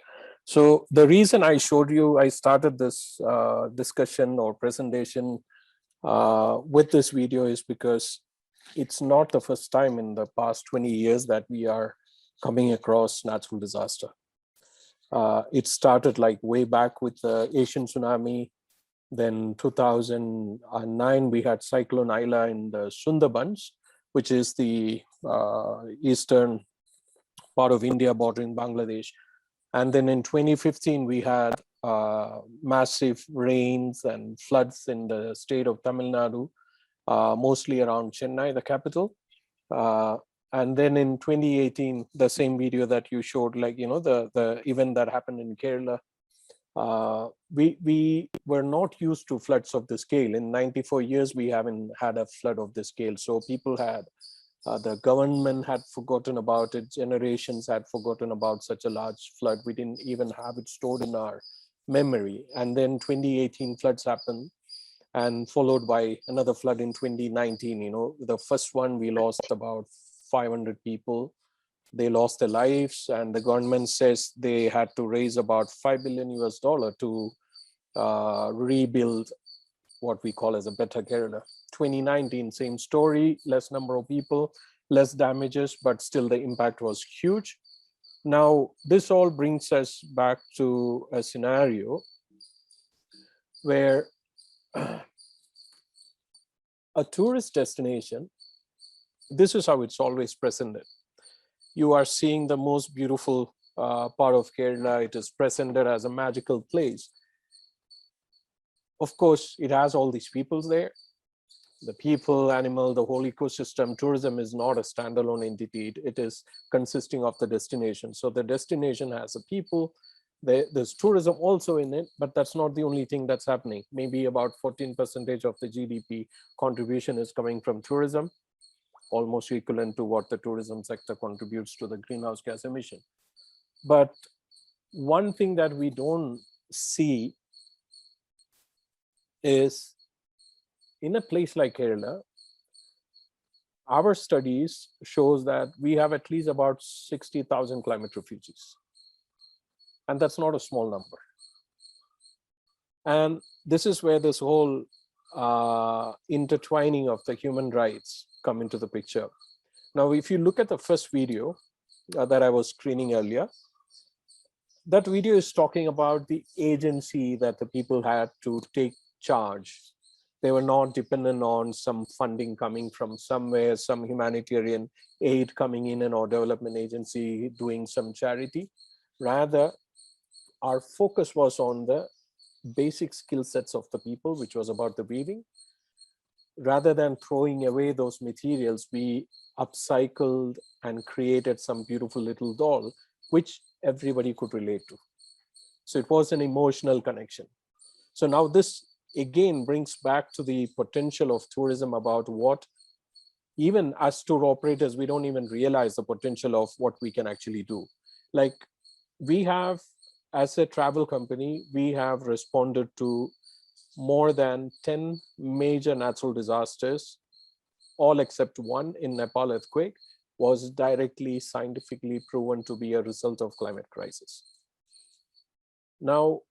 [SPEAKER 6] So the reason I showed you, I started this discussion or presentation with this video is because it's not the first time in the past 20 years that we are coming across natural disaster. It started like way back with the Asian tsunami. Then 2009, we had Cyclone Aila in the Sundarbans, which is the eastern part of India bordering Bangladesh. And then in 2015, we had massive rains and floods in the state of Tamil Nadu, mostly around Chennai, the capital. And then in 2018, the same video that you showed, like, you know, the event that happened in Kerala, we were not used to floods of this scale. In 94 years, we haven't had a flood of this scale. So people had, the government had forgotten about it. Generations had forgotten about such a large flood. We didn't even have it stored in our memory. And then 2018 floods happened, and followed by another flood in 2019. You know, the first one, we lost about 500 people. They lost their lives, and the government says they had to raise about $5 billion to rebuild what we call as a better Kerala. 2019, same story, less number of people, less damages, but still the impact was huge. Now, this all brings us back to a scenario where a tourist destination, this is how it's always presented. You are seeing the most beautiful part of Kerala. It is presented as a magical place. Of course, it has all these peoples there. The people, animal, the whole ecosystem. Tourism is not a standalone entity. It is consisting of the destination. So the destination has a people. There's tourism also in it, but that's not the only thing that's happening. Maybe about 14% of the GDP contribution is coming from tourism, almost equivalent to what the tourism sector contributes to the greenhouse gas emission. But one thing that we don't see is, in a place like Kerala, our studies shows that we have at least about 60,000 climate refugees. And that's not a small number. And this is where this whole intertwining of the human rights come into the picture. Now, if you look at the first video that I was screening earlier, that video is talking about the agency that the people had to take charge. They were not dependent on some funding coming from somewhere, some humanitarian aid coming in, or development agency doing some charity. Rather, our focus was on the basic skill sets of the people, which was about the weaving. Rather than throwing away those materials, we upcycled and created some beautiful little doll, which everybody could relate to. So it was an emotional connection. So now this again brings back to the potential of tourism, about what, even as tour operators, we don't even realize the potential of what we can actually do. Like, we have, as a travel company, we have responded to more than 10 major natural disasters, all except one in Nepal earthquake was directly scientifically proven to be a result of climate crisis. Now,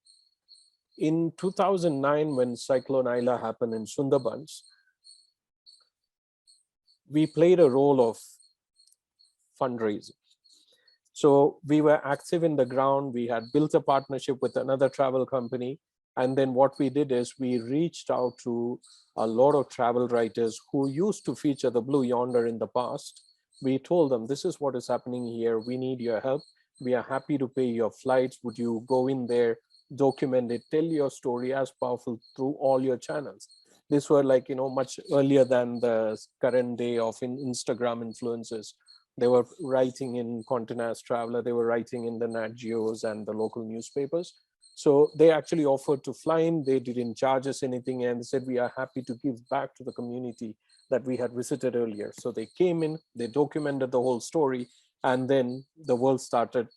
[SPEAKER 6] in 2009, when Cyclone Aila happened in Sundarbans, we played a role of fundraising. So we were active in the ground. We had built a partnership with another travel company. And then what we did is we reached out to a lot of travel writers who used to feature the blue Yonder in the past. We told them, this is what is happening here. We need your help. We are happy to pay your flights. Would you go in there, document it, tell your story as powerful through all your channels? These were like, much earlier than the current day of Instagram influencers. They were writing in Continental Traveler. They were writing in the Nat Geos and the local newspapers. So they actually offered to fly in. They didn't charge us anything, and they said, we are happy to give back to the community that we had visited earlier. So they came in, they documented the whole story, and then the world started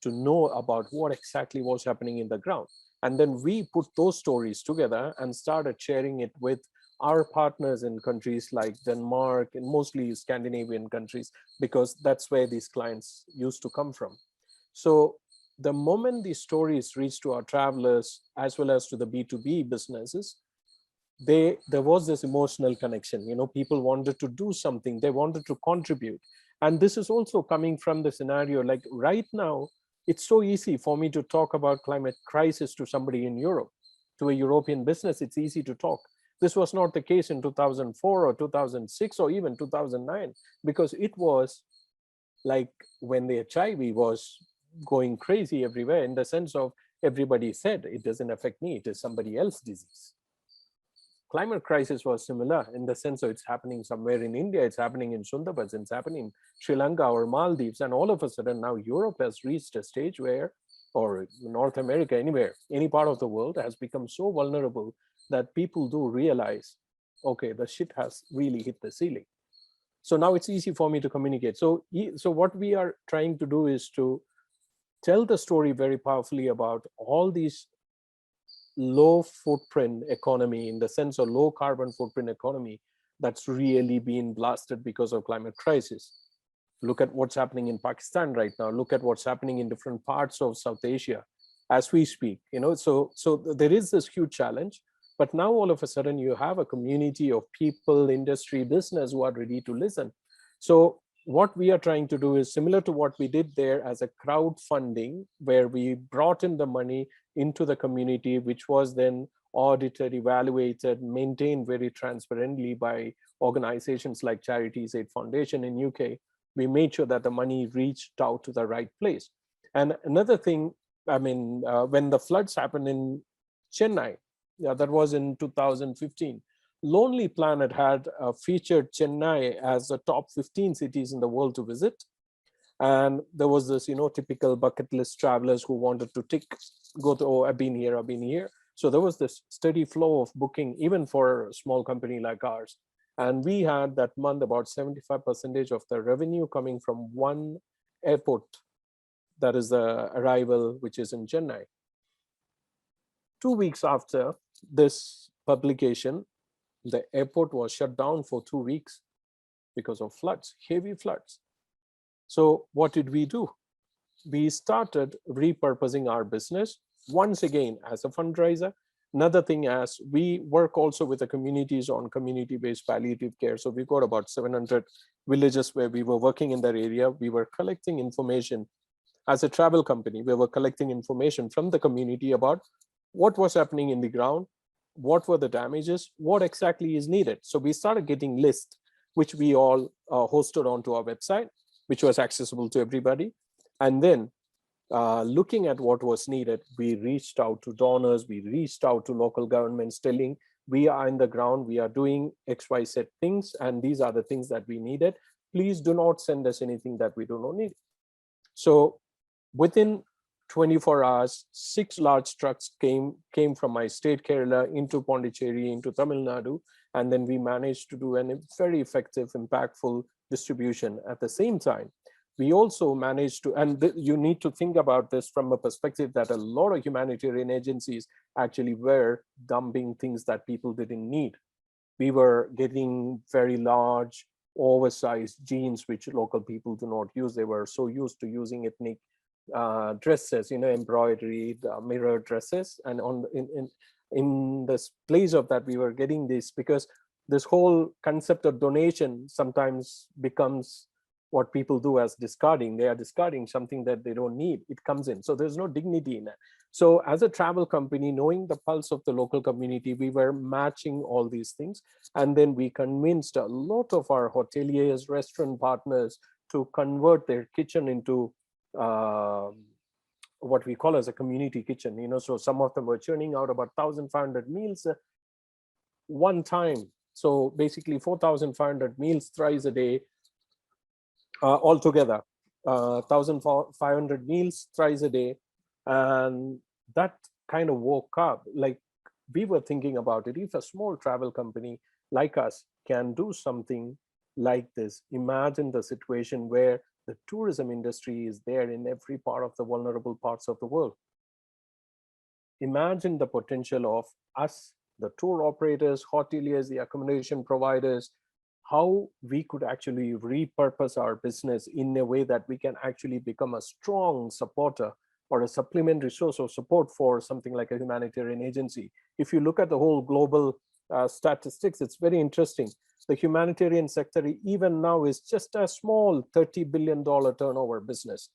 [SPEAKER 6] to know about what exactly was happening in the ground. And then we put those stories together and started sharing it with our partners in countries like Denmark and mostly Scandinavian countries, because that's where these clients used to come from. So the moment these stories reached to our travelers as well as to the B2B businesses, there was this emotional connection. People wanted to do something, they wanted to contribute. And this is also coming from the scenario, like right now, it's so easy for me to talk about climate crisis to somebody in Europe. To a European business, it's easy to talk. This was not the case in 2004 or 2006 or even 2009, because it was like when the HIV was going crazy everywhere, in the sense of everybody said, it doesn't affect me, it is somebody else's disease. Climate crisis was similar in the sense of it's happening somewhere in India, it's happening in Sundarbans, it's happening in Sri Lanka or Maldives, and all of a sudden now Europe has reached a stage where, or North America, anywhere, any part of the world has become so vulnerable that people do realize, okay, the shit has really hit the ceiling. So now it's easy for me to communicate. So what we are trying to do is to tell the story very powerfully about all these low footprint economy, in the sense of low carbon footprint economy, that's really been blasted because of climate crisis. Look at what's happening in Pakistan right now. Look at what's happening in different parts of South Asia as we speak. So there is this huge challenge. But now all of a sudden you have a community of people, industry, business who are ready to listen. So what we are trying to do is similar to what we did there as a crowdfunding, where we brought in the money into the community, which was then audited, evaluated, maintained very transparently by organizations like Charities Aid Foundation in UK. We made sure that the money reached out to the right place. And another thing, when the floods happened in Chennai, that was in 2015. Lonely Planet had featured Chennai as the top 15 cities in the world to visit. And there was this, typical bucket list travelers who wanted to go to, oh, I've been here. So there was this steady flow of booking, even for a small company like ours. And we had that month about 75% of the revenue coming from one airport, that is the Arrival, which is in Chennai. 2 weeks after this publication, the airport was shut down for 2 weeks because of floods, heavy floods. So what did we do? We started repurposing our business once again as a fundraiser. Another thing, as we work also with the communities on community-based palliative care. So we got about 700 villages where we were working in that area. We were collecting information as a travel company. We were collecting information from the community about what was happening in the ground, what were the damages, what exactly is needed. So we started getting lists, which we all hosted onto our website, which was accessible to everybody. And then looking at what was needed, we reached out to donors, we reached out to local governments telling, we are in the ground, we are doing XYZ things, and these are the things that we needed. Please do not send us anything that we do not need. So within 24 hours, 6 large trucks came from my state, Kerala, into Pondicherry, into Tamil Nadu, and then we managed to do a very effective, impactful distribution. At the same time, we also managed to, and you need to think about this from a perspective that a lot of humanitarian agencies actually were dumping things that people didn't need. We were getting very large, oversized jeans, which local people do not use. They were so used to using ethnic dresses, embroidery, mirror dresses, and in this place of that, we were getting this, because this whole concept of donation sometimes becomes what people do as discarding. They are discarding something that they don't need. It comes in, so there's no dignity in it. So as a travel company, knowing the pulse of the local community, we were matching all these things, and then we convinced a lot of our hoteliers, restaurant partners to convert their kitchen into what we call as a community kitchen. So some of them were churning out about 1,500 meals one time. So basically 4,500 meals thrice a day altogether, 1,500 meals thrice a day. And that kind of woke up, like we were thinking about it. If a small travel company like us can do something like this, imagine the situation where the tourism industry is there in every part of the vulnerable parts of the world. Imagine the potential of us, the tour operators, hoteliers, the accommodation providers, how we could actually repurpose our business in a way that we can actually become a strong supporter or a supplementary source of support for something like a humanitarian agency. If you look at the whole global statistics, it's very interesting. The humanitarian sector even now is just a small $30 billion turnover business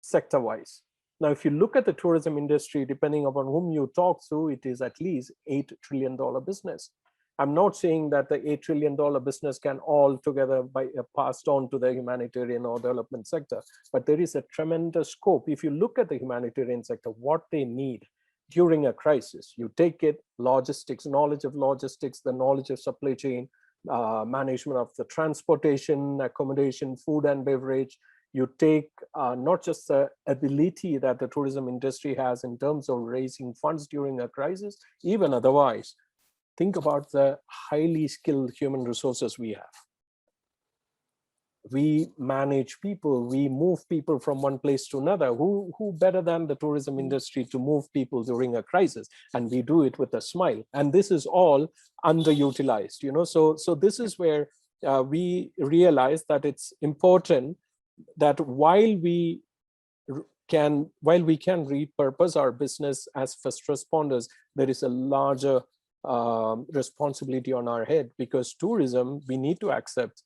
[SPEAKER 6] sector-wise. Now, if you look at the tourism industry, depending upon whom you talk to, it is at least $8 trillion business. I'm not saying that the $8 trillion business can all together be passed on to the humanitarian or development sector, but there is a tremendous scope. If you look at the humanitarian sector, what they need during a crisis, you take it, logistics, knowledge of logistics, the knowledge of supply chain, management of the transportation, accommodation, food and beverage. You take not just the ability that the tourism industry has in terms of raising funds during a crisis, even otherwise. Think about the highly skilled human resources we have. We manage people, we move people from one place to another. Who better than the tourism industry to move people during a crisis? And we do it with a smile. And this is all underutilized, you know. So this is where we realize that it's important that while we can repurpose our business as first responders, there is a larger responsibility on our head, because tourism, we need to accept,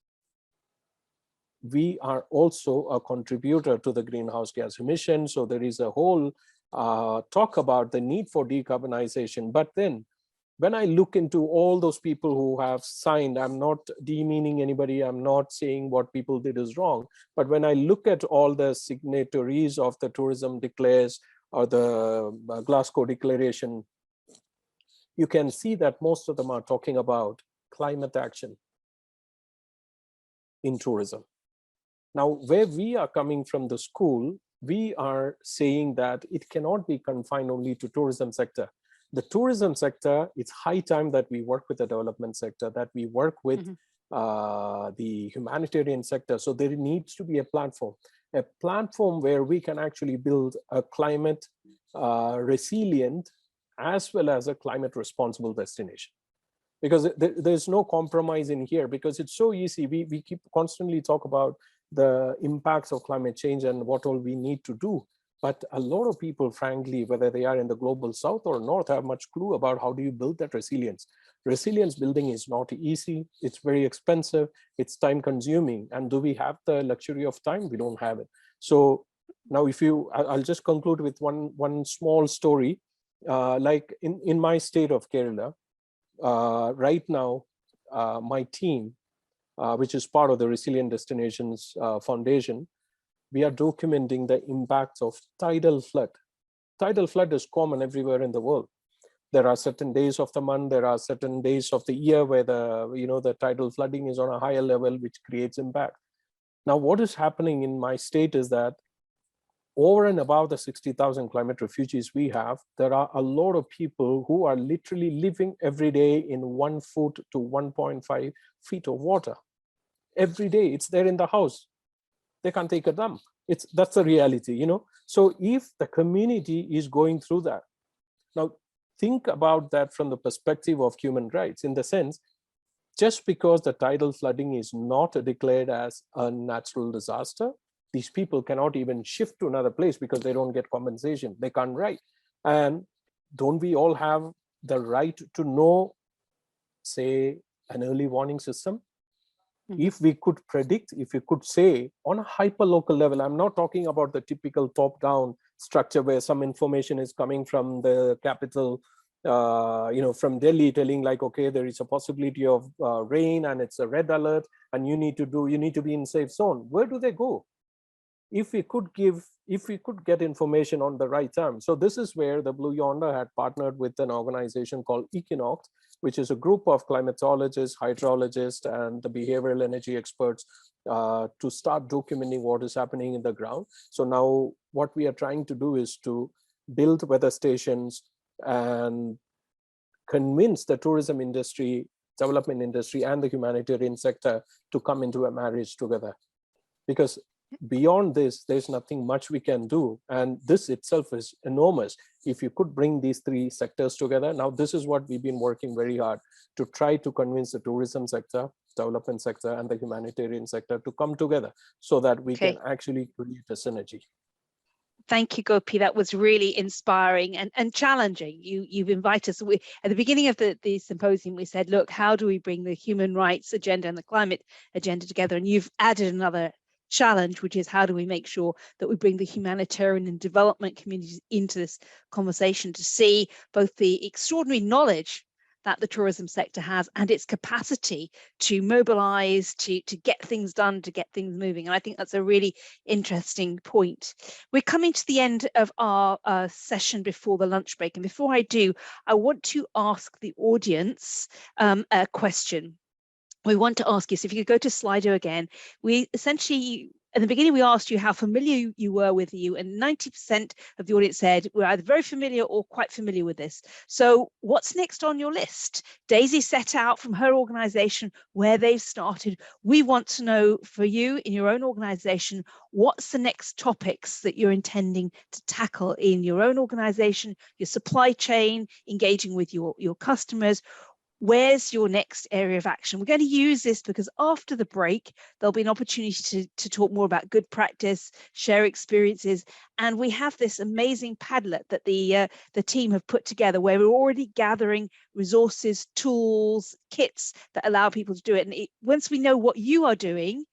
[SPEAKER 6] we are also a contributor to the greenhouse gas emissions. So there is a whole talk about the need for decarbonization. But then when I look into all those people who have signed, I'm not demeaning anybody, I'm not saying what people did is wrong, but when I look at all the signatories of the Tourism Declares or the Glasgow Declaration, you can see that most of them are talking about climate action in tourism. Now, where we are coming from the school, we are saying that it cannot be confined only to tourism sector. The tourism sector, it's high time that we work with the development sector, that we work with the humanitarian sector. So there needs to be a platform where we can actually build a climate resilient as well as a climate responsible destination. Because there's no compromise in here, because it's so easy. We keep constantly talk about the impacts of climate change and what all we need to do. But a lot of people, frankly, whether they are in the global south or north, have much clue about how do you build that resilience. Resilience building is not easy. It's very expensive. It's time consuming. And do we have the luxury of time? We don't have it. So now I'll just conclude with one small story. Like in my state of Kerala, right now, my team, which is part of the Resilient Destinations Foundation, we are documenting the impacts of tidal flood. Tidal flood is common everywhere in the world. There are certain days of the month, there are certain days of the year where the tidal flooding is on a higher level, which creates impact. Now, what is happening in my state is that over and above the 60,000 climate refugees we have, there are a lot of people who are literally living every day in 1 foot to 1.5 feet of water. Every day, it's there in the house. They can't take a dump. That's the reality, you know. So if the community is going through that, now think about that from the perspective of human rights, in the sense, just because the tidal flooding is not declared as a natural disaster, these people cannot even shift to another place because they don't get compensation. They can't write. And don't we all have the right to know, say, an early warning system? If we could predict, if we could say on a hyper-local level, I'm not talking about the typical top-down structure where some information is coming from the capital, from Delhi, telling like, okay, there is a possibility of rain and it's a red alert and you need to be in safe zone. Where do they go? If we could get information on the right time. So this is where the Blue Yonder had partnered with an organization called Equinox, which is a group of climatologists, hydrologists, and the behavioral energy experts to start documenting what is happening in the ground. So now what we are trying to do is to build weather stations, and convince the tourism industry, development industry, and the humanitarian sector to come into a marriage together. Because beyond this, there's nothing much we can do. And this itself is enormous. If you could bring these three sectors together, now this is what we've been working very hard to try to convince the tourism sector, development sector, and the humanitarian sector to come together so that we can actually create a synergy.
[SPEAKER 2] Thank you, Gopi. That was really inspiring and challenging. You've invited us. At the beginning of the symposium, we said, look, how do we bring the human rights agenda and the climate agenda together? And you've added another challenge, which is how do we make sure that we bring the humanitarian and development communities into this conversation to see both the extraordinary knowledge that the tourism sector has and its capacity to mobilize, to get things done, to get things moving. And I think that's a really interesting point. We're coming to the end of our session before the lunch break. And before I do, I want to ask the audience a question. We want to ask you, so if you could go to Slido again, we essentially, in the beginning, we asked you how familiar you were with you, and 90% of the audience said we're either very familiar or quite familiar with this. So what's next on your list? Daisy set out from her organization where they've started. We want to know for you in your own organization, what's the next topics that you're intending to tackle in your own organization, your supply chain, engaging with your customers. Where's your next area of action? We're going to use this because after the break, there'll be an opportunity to talk more about good practice, share experiences. And we have this amazing Padlet that the team have put together where we're already gathering resources, tools, kits that allow people to do it. And once we know what you are doing,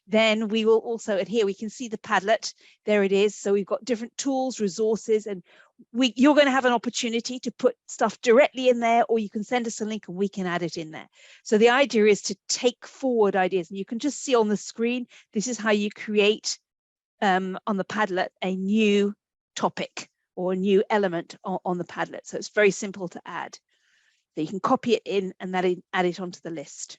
[SPEAKER 2] then we will also adhere. We can see the Padlet. There it is. So we've got different tools, resources, and you're going to have an opportunity to put stuff directly in there, or you can send us a link and we can add it in there. So the idea is to take forward ideas, and you can just see on the screen, this is how you create on the Padlet a new topic or a new element on the Padlet. So it's very simple to add. So you can copy it in and add it onto the list.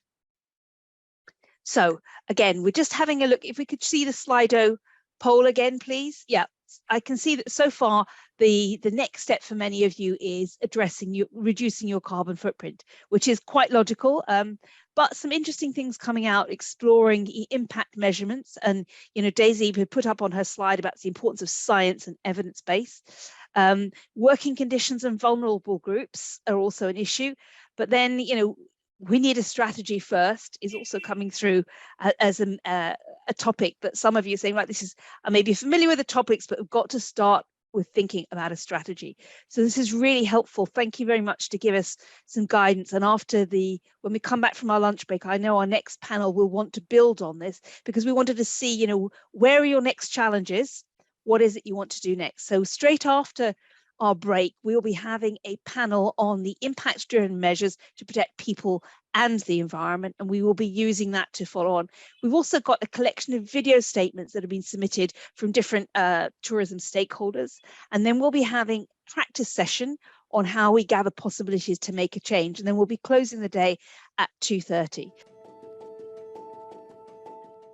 [SPEAKER 2] So again, we're just having a look. If we could see the Slido poll again, please. Yeah, I can see that so far the next step for many of you is reducing your carbon footprint, which is quite logical. But some interesting things coming out, exploring impact measurements. And, you know, Daisy put up on her slide about the importance of science and evidence base. Working conditions and vulnerable groups are also an issue. But then, you know, we need a strategy first is also coming through as a topic that some of you are saying, like, this is, I may be familiar with the topics, but we've got to start with thinking about a strategy. So this is really helpful. Thank you very much to give us some guidance. And after when we come back from our lunch break, I know our next panel will want to build on this because we wanted to see, you know, where are your next challenges? What is it you want to do next? So straight after our break, we'll be having a panel on the impact-driven measures to protect people and the environment, and we will be using that to follow on. We've also got a collection of video statements that have been submitted from different tourism stakeholders, and then we'll be having a practice session on how we gather possibilities to make a change, and then we'll be closing the day at 2:30.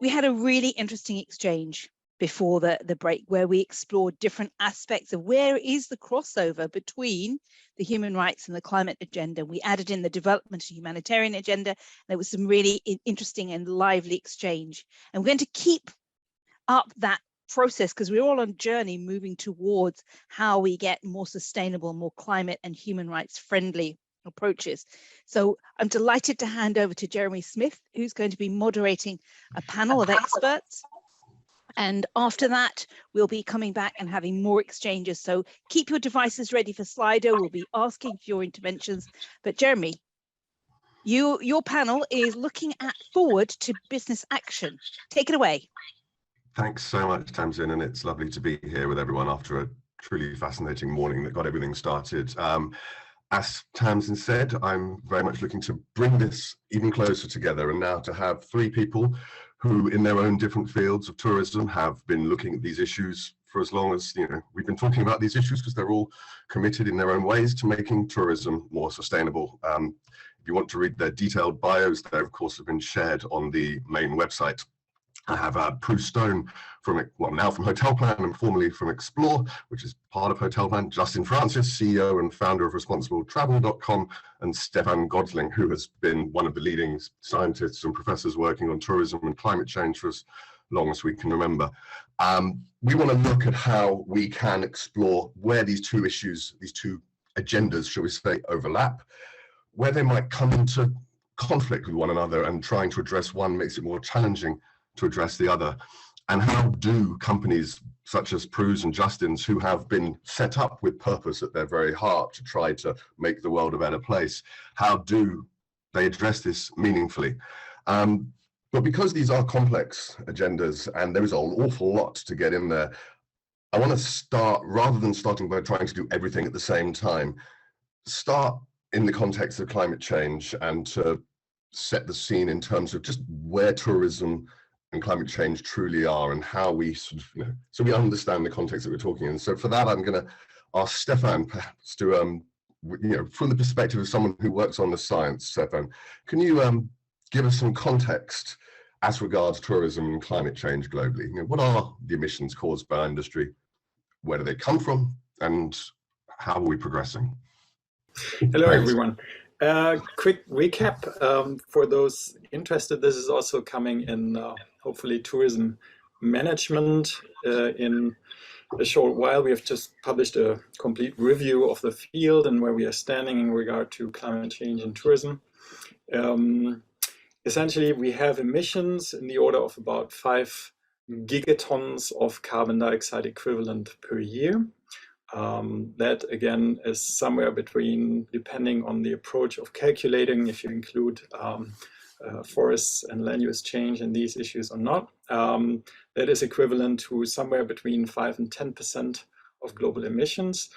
[SPEAKER 2] We had a really interesting exchange before the break, where we explored different aspects of where is the crossover between the human rights and the climate agenda. We added in the development and humanitarian agenda. There was some really interesting and lively exchange. And we're going to keep up that process because we're all on a journey moving towards how we get more sustainable, more climate and human rights friendly approaches. So I'm delighted to hand over to Jeremy Smith, who's going to be moderating a panel of experts. And after that, we'll be coming back and having more exchanges. So keep your devices ready for Slido. We'll be asking for your interventions. But Jeremy, your panel is looking forward to business action. Take it away.
[SPEAKER 7] Thanks so much, Tamsin. And it's lovely to be here with everyone after a truly fascinating morning that got everything started. As Tamsin said, I'm very much looking to bring this even closer together, and now to have three people who in their own different fields of tourism have been looking at these issues for as long as, you know, we've been talking about these issues, because they're all committed in their own ways to making tourism more sustainable. If you want to read their detailed bios, they of course have been shared on the main website. I have Prue Stone from, well, now from Hotel Plan and formerly from Explore, which is part of Hotel Plan, Justin Francis, CEO and founder of ResponsibleTravel.com, and Stefan Godsling, who has been one of the leading scientists and professors working on tourism and climate change for as long as we can remember. We want to look at how we can explore where these two issues, these two agendas, shall we say, overlap, where they might come into conflict with one another, and trying to address one makes it more challenging to address the other. And how do companies such as Prue's and Justin's, who have been set up with purpose at their very heart to try to make the world a better place, how do they address this meaningfully? But because these are complex agendas and there is an awful lot to get in there, I want to start, rather than starting by trying to do everything at the same time, start in the context of climate change and to set the scene in terms of just where tourism and climate change truly are, and how we sort of, so we understand the context that we're talking in. So for that, I'm going to ask Stefan perhaps to, from the perspective of someone who works on the science. Stefan, can you give us some context as regards tourism and climate change globally? What are the emissions caused by industry? Where do they come from? And how are we progressing?
[SPEAKER 8] Hello, everyone. Quick recap for those interested. This is also coming in hopefully tourism management in a short while. We have just published a complete review of the field and where we are standing in regard to climate change and tourism. Essentially, we have emissions in the order of about 5 gigatons of carbon dioxide equivalent per year. That again is somewhere between, depending on the approach of calculating, if you include forests and land use change in these issues or not, that is equivalent to somewhere between 5 and 10% of global emissions,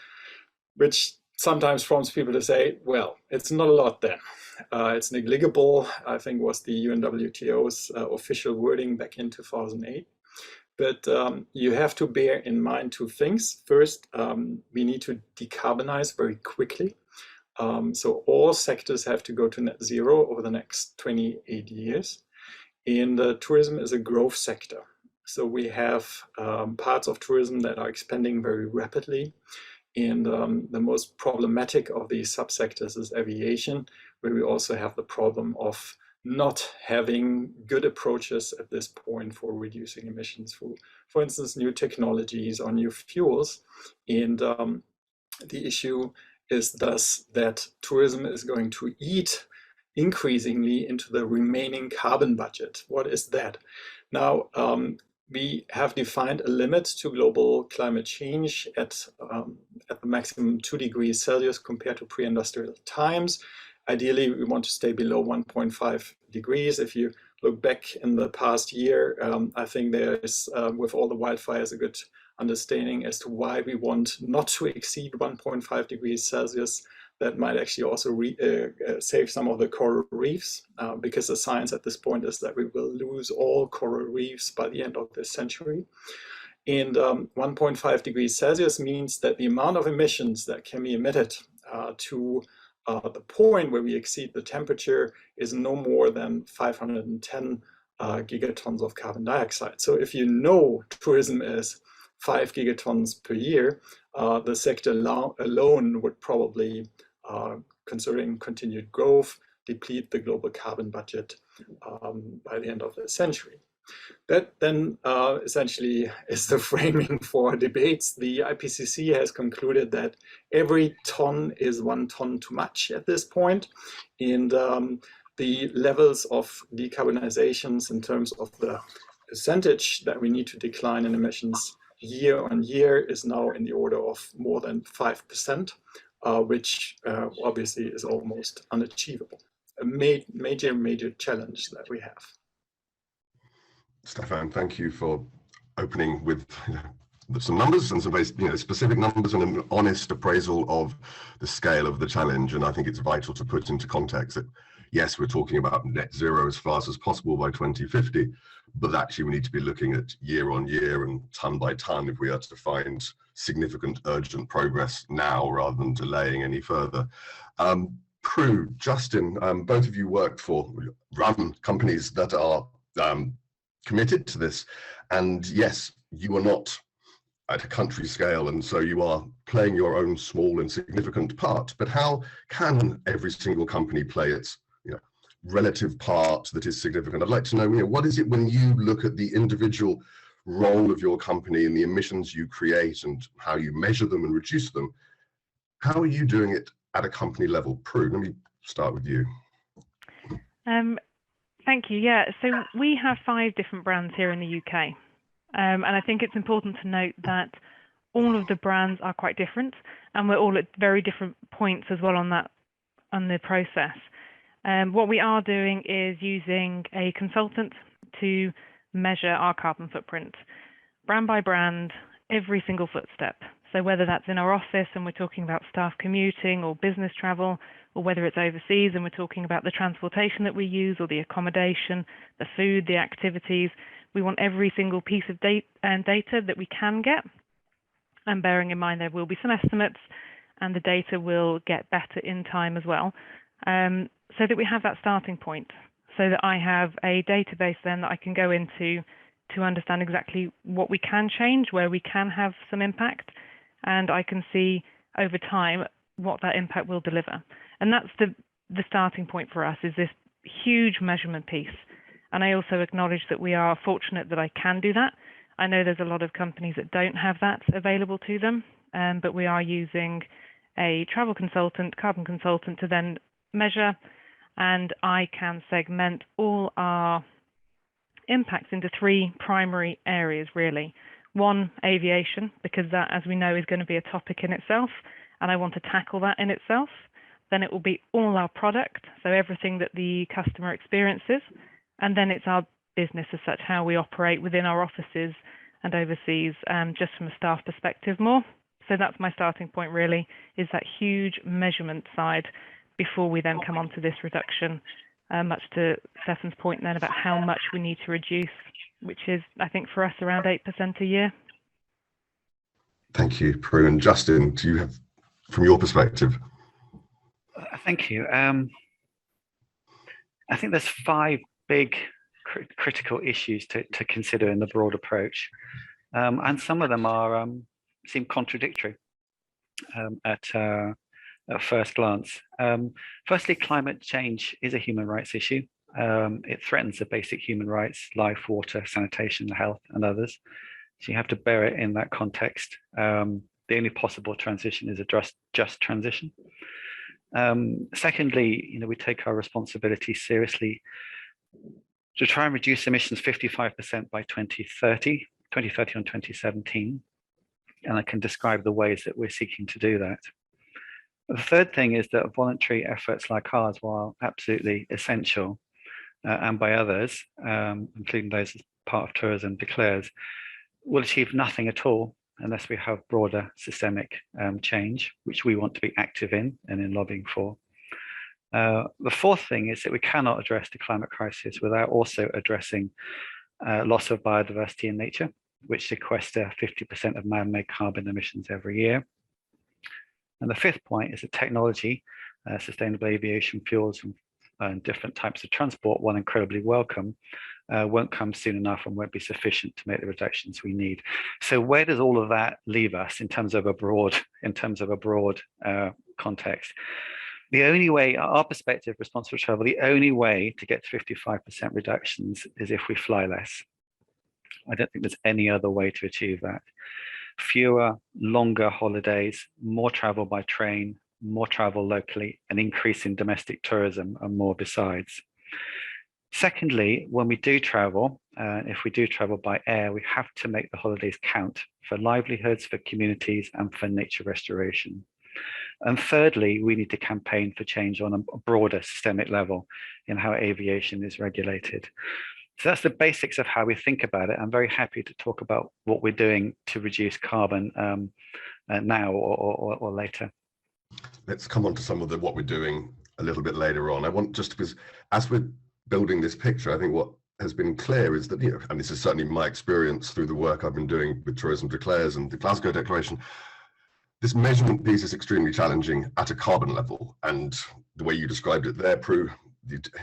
[SPEAKER 8] which sometimes prompts people to say, well, it's not a lot then. It's negligible, I think was the UNWTO's official wording back in 2008. But you have to bear in mind two things. First, we need to decarbonize very quickly. So all sectors have to go to net zero over the next 28 years. And tourism is a growth sector. So we have parts of tourism that are expanding very rapidly. And the most problematic of these subsectors is aviation, where we also have the problem of not having good approaches at this point for reducing emissions for instance, new technologies or new fuels. And the issue is thus that tourism is going to eat increasingly into the remaining carbon budget. What is that? Now, we have defined a limit to global climate change at the maximum 2 degrees Celsius compared to pre-industrial times. Ideally, we want to stay below 1.5 degrees. If you look back in the past year, I think there is, with all the wildfires, a good understanding as to why we want not to exceed 1.5 degrees Celsius. That might actually also save some of the coral reefs, because the science at this point is that we will lose all coral reefs by the end of this century. And 1.5 degrees Celsius means that the amount of emissions that can be emitted to the point where we exceed the temperature is no more than 510 gigatons of carbon dioxide. So if you know tourism is 5 gigatons per year, the sector alone would probably, considering continued growth, deplete the global carbon budget by the end of the century. That then essentially is the framing for debates. The IPCC has concluded that every ton is 1 ton too much at this point, and the levels of decarbonizations in terms of the percentage that we need to decline in emissions year on year is now in the order of more than 5%, which obviously is almost unachievable. A major challenge that we have.
[SPEAKER 7] Stefan, thank you for opening with some numbers and some very specific numbers and an honest appraisal of the scale of the challenge. And I think it's vital to put into context that, yes, we're talking about net zero as fast as possible by 2050, but actually we need to be looking at year on year and ton by ton if we are to find significant urgent progress now rather than delaying any further. Prue, Justin, both of you run companies that are committed to this. And yes, you are not at a country scale, and so you are playing your own small and significant part. But how can every single company play its relative part that is significant? I'd like to know, what is it when you look at the individual role of your company and the emissions you create and how you measure them and reduce them? How are you doing it at a company level? Prue, let me start with you.
[SPEAKER 9] Thank you. Yeah, so we have 5 different brands here in the UK. And I think it's important to note that all of the brands are quite different, and we're all at very different points as well on the process. What we are doing is using a consultant to measure our carbon footprint, brand by brand, every single footstep. So whether that's in our office and we're talking about staff commuting or business travel, or whether it's overseas and we're talking about the transportation that we use or the accommodation, the food, the activities, we want every single piece of data that we can get. And bearing in mind there will be some estimates, and the data will get better in time as well, so that we have that starting point, so that I have a database then that I can go into to understand exactly what we can change, where we can have some impact, and I can see over time what that impact will deliver. And that's the starting point for us, is this huge measurement piece. And I also acknowledge that we are fortunate that I can do that. I know there's a lot of companies that don't have that available to them, but we are using a travel consultant, carbon consultant, to then measure, and I can segment all our impacts into 3 primary areas, really. 1, aviation, because that, as we know, is going to be a topic in itself, and I want to tackle that in itself. Then it will be all our product, so everything that the customer experiences, and then it's our business as such, how we operate within our offices and overseas, just from a staff perspective more. So that's my starting point, really, is that huge measurement side before we then come on to this reduction, much to Stefan's point then about how much we need to reduce, which is, I think, for us around 8% a year.
[SPEAKER 7] Thank you, Prue. And Justin, do you have, from your perspective?
[SPEAKER 10] Thank you. I think there's 5 big critical issues to consider in the broad approach, and some of them are seem contradictory at first glance. Firstly, climate change is a human rights issue. It threatens the basic human rights: life, water, sanitation, health, and others. So you have to bear it in that context. The only possible transition is a just transition. Secondly, we take our responsibility seriously to try and reduce emissions 55% by 2030 on 2017. And I can describe the ways that we're seeking to do that. The third thing is that voluntary efforts like ours, while absolutely essential, and by others, including those as part of tourism declares, will achieve nothing at all unless we have broader systemic change, which we want to be active in and in lobbying for. The fourth thing is that we cannot address the climate crisis without also addressing loss of biodiversity in nature, which sequester 50% of man-made carbon emissions every year. And the fifth point is that technology, sustainable aviation fuels and different types of transport, while incredibly welcome, won't come soon enough and won't be sufficient to make the reductions we need. So where does all of that leave us in terms of a broad context? The only way, our perspective, responsible travel, the only way to get to 55% reductions is if we fly less. I don't think there's any other way to achieve that. Fewer, longer holidays, more travel by train, more travel locally, an increase in domestic tourism, and more besides. Secondly, when we do travel, if we do travel by air, we have to make the holidays count for livelihoods, for communities, and for nature restoration. And thirdly, we need to campaign for change on a broader systemic level in how aviation is regulated. So that's the basics of how we think about it. I'm very happy to talk about what we're doing to reduce carbon now or later.
[SPEAKER 7] Let's come on to some of what we're doing a little bit later on. I want, just because as we're building this picture, I think what has been clear is that, and this is certainly my experience through the work I've been doing with Tourism Declares and the Glasgow Declaration, this measurement piece is extremely challenging at a carbon level. And the way you described it there, Prue,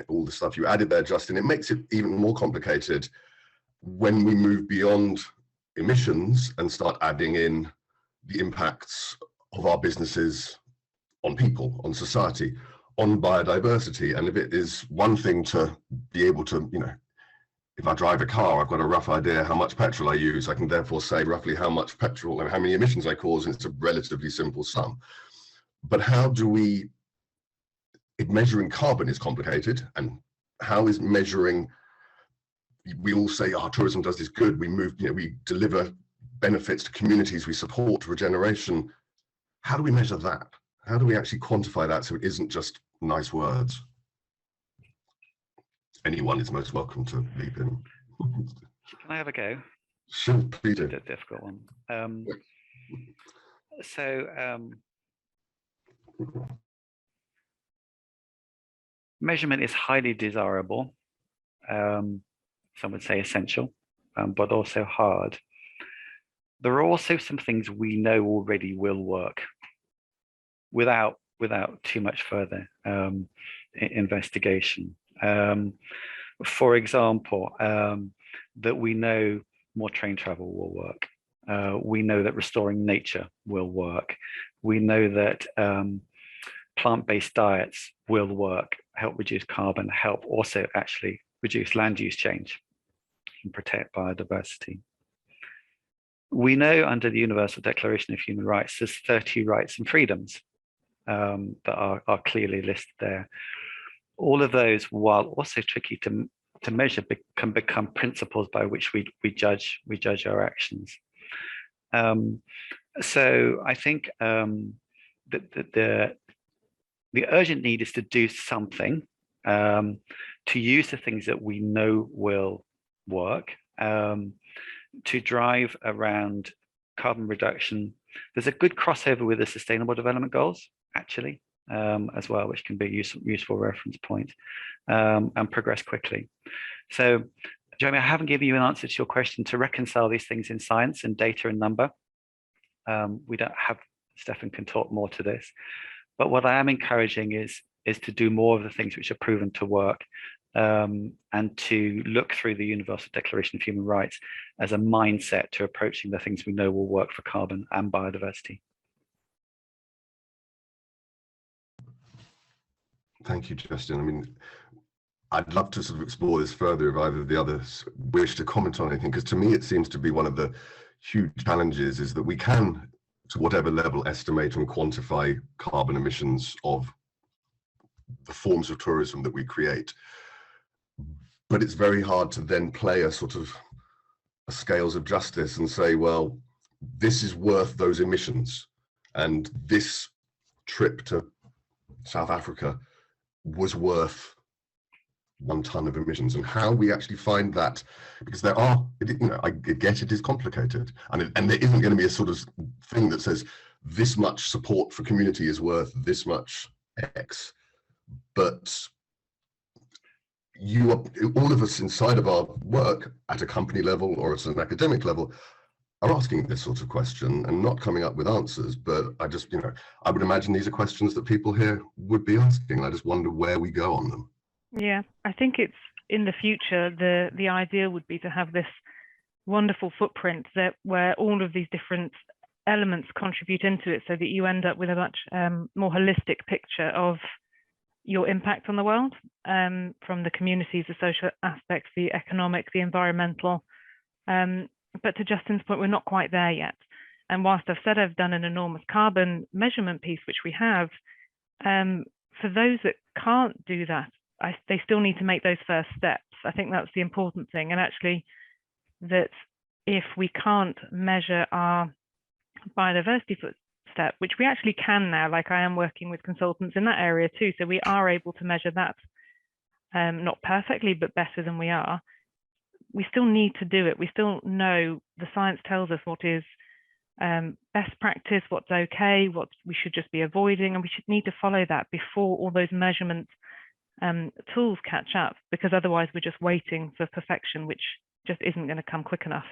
[SPEAKER 7] all the stuff you added there, Justin, it makes it even more complicated when we move beyond emissions and start adding in the impacts of our businesses on people, on society, on biodiversity. And if it is one thing to be able to, if I drive a car, I've got a rough idea how much petrol I use. I can therefore say roughly how much petrol and how many emissions I cause, and it's a relatively simple sum. But how do we, if measuring carbon is complicated, and how is measuring, we all say, tourism does this good, we move, we deliver benefits to communities, we support regeneration. How do we measure that? How do we actually quantify that so it isn't just nice words? Anyone is most welcome to leap in.
[SPEAKER 10] Can I have a go?
[SPEAKER 7] Sure, please do.
[SPEAKER 10] It's a difficult one. Measurement is highly desirable. Some would say essential, but also hard. There are also some things we know already will work without too much further investigation. For example, that we know more train travel will work. We know that restoring nature will work. We know that plant-based diets will work, help reduce carbon, help also actually reduce land use change and protect biodiversity. We know under the Universal Declaration of Human Rights, there's 30 rights and freedoms that are clearly listed there. All of those, while also tricky to measure, can become principles by which we judge our actions. So I think that the urgent need is to do something, to use the things that we know will work, to drive around carbon reduction. There's a good crossover with the Sustainable Development Goals, actually, as well, which can be a useful reference point, and progress quickly. So, Jeremy, I haven't given you an answer to your question to reconcile these things in science and data and number. We don't have, Stefan can talk more to this, but what I am encouraging is to do more of the things which are proven to work, and to look through the Universal Declaration of Human Rights as a mindset to approaching the things we know will work for carbon and biodiversity.
[SPEAKER 7] Thank you, Justin. I mean, I'd love to sort of explore this further if either of the others wish to comment on anything, because to me it seems to be one of the huge challenges is that we can, to whatever level, estimate and quantify carbon emissions of the forms of tourism that we create. But it's very hard to then play a sort of a scales of justice and say, well, this is worth those emissions, and this trip to South Africa was worth 1 ton of emissions. And how we actually find that, because there are, I get it is complicated, and there isn't going to be a sort of thing that says this much support for community is worth this much X, but all of us inside of our work at a company level or at an academic level are asking this sort of question and not coming up with answers. But I just, I would imagine these are questions that people here would be asking. I just wonder where we go on them.
[SPEAKER 9] Yeah, I think it's in the future, the idea would be to have this wonderful footprint where all of these different elements contribute into it, so that you end up with a much more holistic picture of your impact on the world, from the communities, the social aspects, the economic, the environmental. But to Justin's point, we're not quite there yet. And whilst I've said I've done an enormous carbon measurement piece, which we have, for those that can't do that, they still need to make those first steps. I think that's the important thing. And actually, that if we can't measure our biodiversity footstep, which we actually can now, like I am working with consultants in that area too, so we are able to measure that, not perfectly, but better than we are. We still need to do it. We still know the science tells us what is best practice, what's okay, what we should just be avoiding, and we should need to follow that before all those measurement tools catch up, because otherwise we're just waiting for perfection, which just isn't going to come quick enough.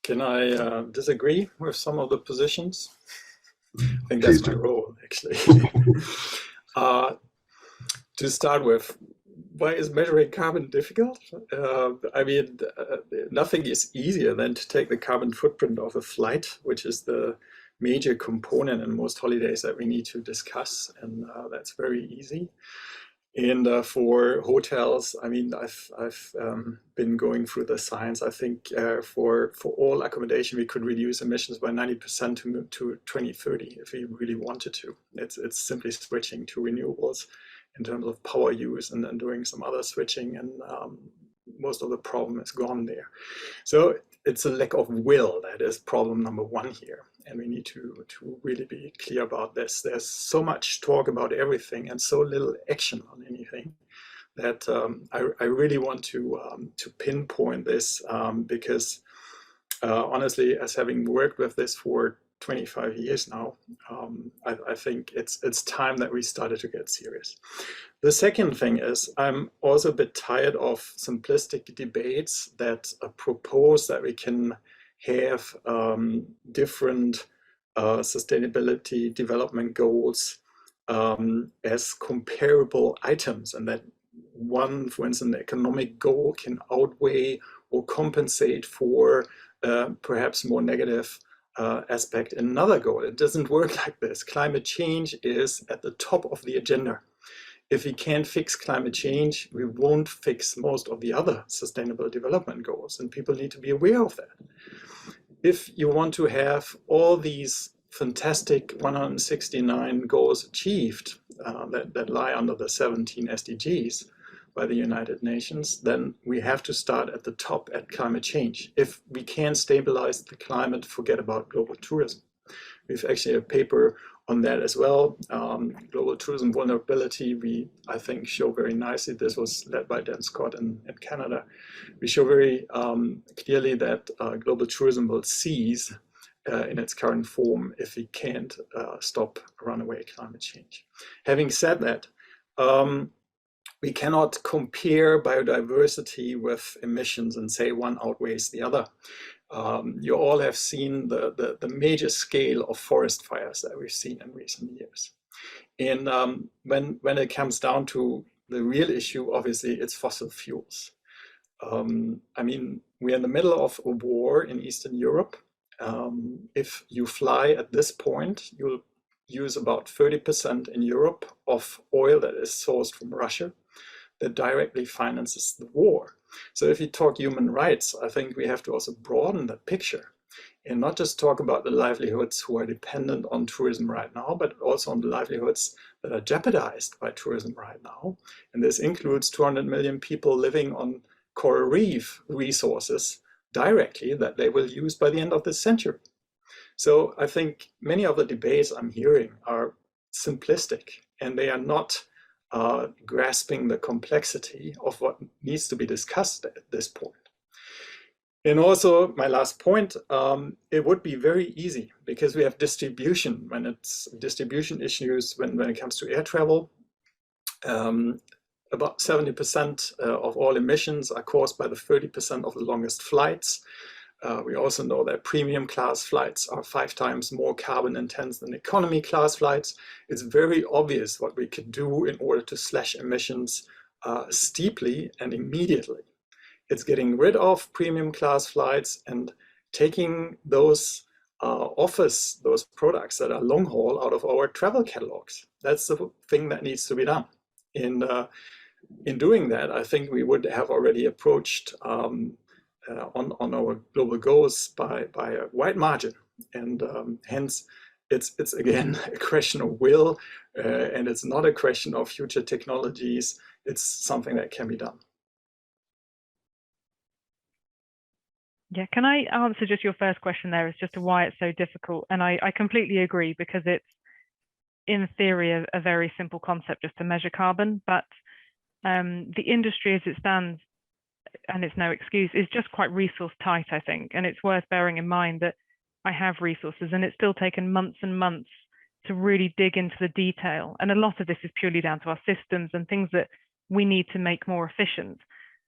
[SPEAKER 8] Can I disagree with some of the positions? I think that's my role, actually. To start with, why is measuring carbon difficult? I mean, nothing is easier than to take the carbon footprint of a flight, which is the major component in most holidays that we need to discuss, and that's very easy. And for hotels, I mean, I've been going through the science. I think for all accommodation, we could reduce emissions by 90% to 2030 if we really wanted to. It's simply switching to renewables in terms of power use and then doing some other switching, and most of the problem is gone there. So it's a lack of will that is problem number one here. And we need to really be clear about this. There's so much talk about everything and so little action on anything that I really want to pinpoint this because honestly, as having worked with this for 25 years now, I think it's time that we started to get serious. The second thing is I'm also a bit tired of simplistic debates that propose that we can have different sustainability development goals as comparable items, and that one, for instance, an economic goal can outweigh or compensate for perhaps more negative aspect in another goal. It doesn't work like this. Climate change is at the top of the agenda. If we can't fix climate change, we won't fix most of the other sustainable development goals, and people need to be aware of that. If you want to have all these fantastic 169 goals achieved that lie under the 17 SDGs by the United Nations, then we have to start at the top at climate change. If we can't stabilize the climate, forget about global tourism. We've actually a paper on that as well. Global tourism vulnerability, we, I think, show very nicely. This was led by Dan Scott in Canada. We show very clearly that global tourism will cease in its current form if we can't stop runaway climate change. Having said that, we cannot compare biodiversity with emissions and say one outweighs the other. You all have seen the major scale of forest fires that we've seen in recent years. And when it comes down to the real issue, obviously, it's fossil fuels. I mean, we're in the middle of a war in Eastern Europe. If you fly at this point, you'll use about 30% in Europe of oil that is sourced from Russia that directly finances the war. So if you talk human rights, I think we have to also broaden the picture and not just talk about the livelihoods who are dependent on tourism right now, but also on the livelihoods that are jeopardized by tourism right now. And this includes 200 million people living on coral reef resources directly that they will use by the end of this century. So I think many of the debates I'm hearing are simplistic, and they are not grasping the complexity of what needs to be discussed at this point. And also, my last point, it would be very easy because we have distribution when it's distribution issues when it comes to air travel. About 70% of all emissions are caused by the 30% of the longest flights. We also know that premium class flights are 5 times more carbon intense than economy class flights. It's very obvious what we could do in order to slash emissions steeply and immediately. It's getting rid of premium class flights and taking those offers, those products that are long haul out of our travel catalogs. That's the thing that needs to be done. And in doing that, I think we would have already approached on our global goals by a wide margin, and hence it's again a question of will, and it's not a question of future technologies. It's something that can be done.
[SPEAKER 9] Yeah, can I answer just your first question there as just to why it's so difficult? And I completely agree, because it's in theory a very simple concept just to measure carbon, but the industry as it stands, and it's no excuse, is just quite resource tight, I think. And it's worth bearing in mind that I have resources, and it's still taken months and months to really dig into the detail. And a lot of this is purely down to our systems and things that we need to make more efficient.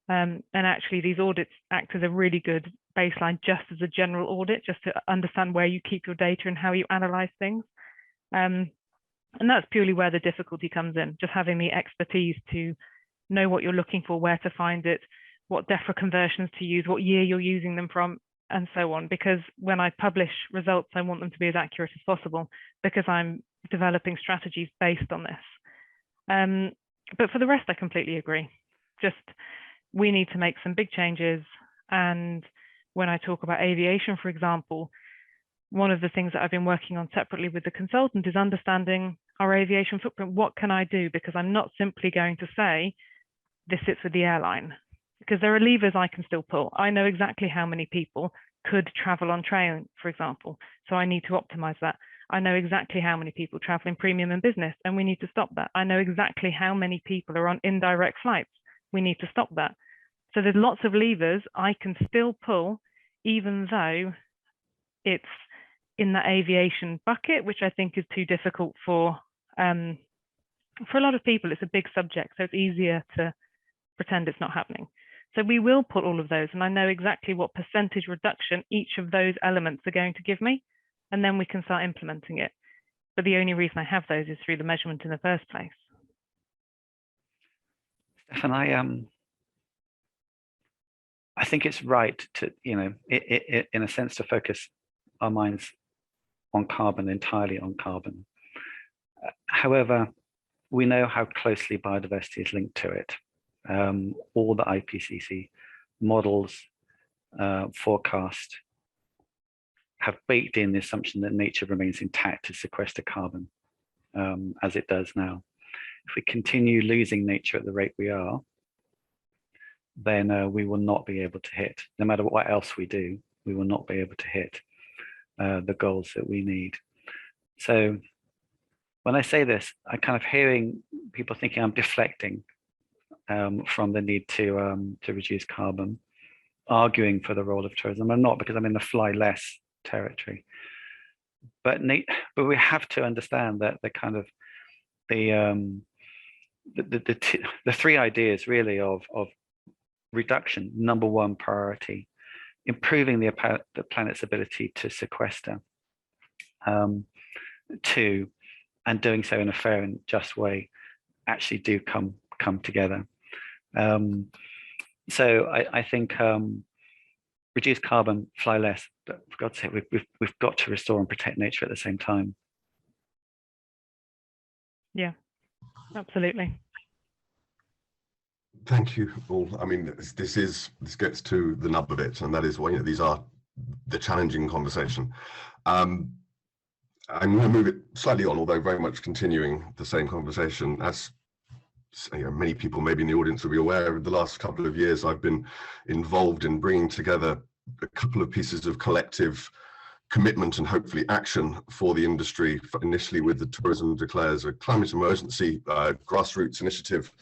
[SPEAKER 9] And actually these audits act as a really good baseline just as a general audit, just to understand where you keep your data and how you analyze things. And that's purely where the difficulty comes in, just having the expertise to know what you're looking for, where to find it, what DEFRA conversions to use, what year you're using them from, and so on. Because when I publish results, I want them to be as accurate as possible, because I'm developing strategies based on this. But for the rest, I completely agree. Just, we need to make some big changes. And when I talk about aviation, for example, one of the things that I've been working on separately with the consultant is understanding our aviation footprint. What can I do? Because I'm not simply going to say, this sits with the airline, because there are levers I can still pull. I know exactly how many people could travel on train, for example, so I need to optimize that. I know exactly how many people travel in premium and business, and we need to stop that. I know exactly how many people are on indirect flights. We need to stop that. So there's lots of levers I can still pull, even though it's in that aviation bucket, which I think is too difficult for a lot of people. It's a big subject, so it's easier to pretend it's not happening. So we will put all of those, and I know exactly what percentage reduction each of those elements are going to give me, and then we can start implementing it. But the only reason I have those is through the measurement in the first place.
[SPEAKER 10] Stefan, I think it's right to, in a sense, to focus our minds on carbon, entirely on carbon. However, we know how closely biodiversity is linked to it. All the IPCC models, forecast, have baked in the assumption that nature remains intact to sequester carbon, as it does now. If we continue losing nature at the rate we are, then we will not be able to hit, no matter what else we do, we will not be able to hit the goals that we need. So when I say this, I'm kind of hearing people thinking I'm deflecting from the need to reduce carbon, arguing for the role of tourism. I'm not, because I'm in the fly less territory. But we have to understand that the three ideas really of reduction, number one priority, improving the planet's ability to sequester, two, and doing so in a fair and just way, actually do come together. So I think reduce carbon, fly less, but for God's sake, we've got to restore and protect nature at the same time.
[SPEAKER 9] Yeah, absolutely.
[SPEAKER 7] Thank you all. I mean, this gets to the nub of it, and that is why these are the challenging conversation. I'm going to move it slightly on, although very much continuing the same conversation. As many people maybe in the audience will be aware, over the last couple of years, I've been involved in bringing together a couple of pieces of collective commitment and hopefully action for the industry, initially with the Tourism Declares a Climate Emergency grassroots initiative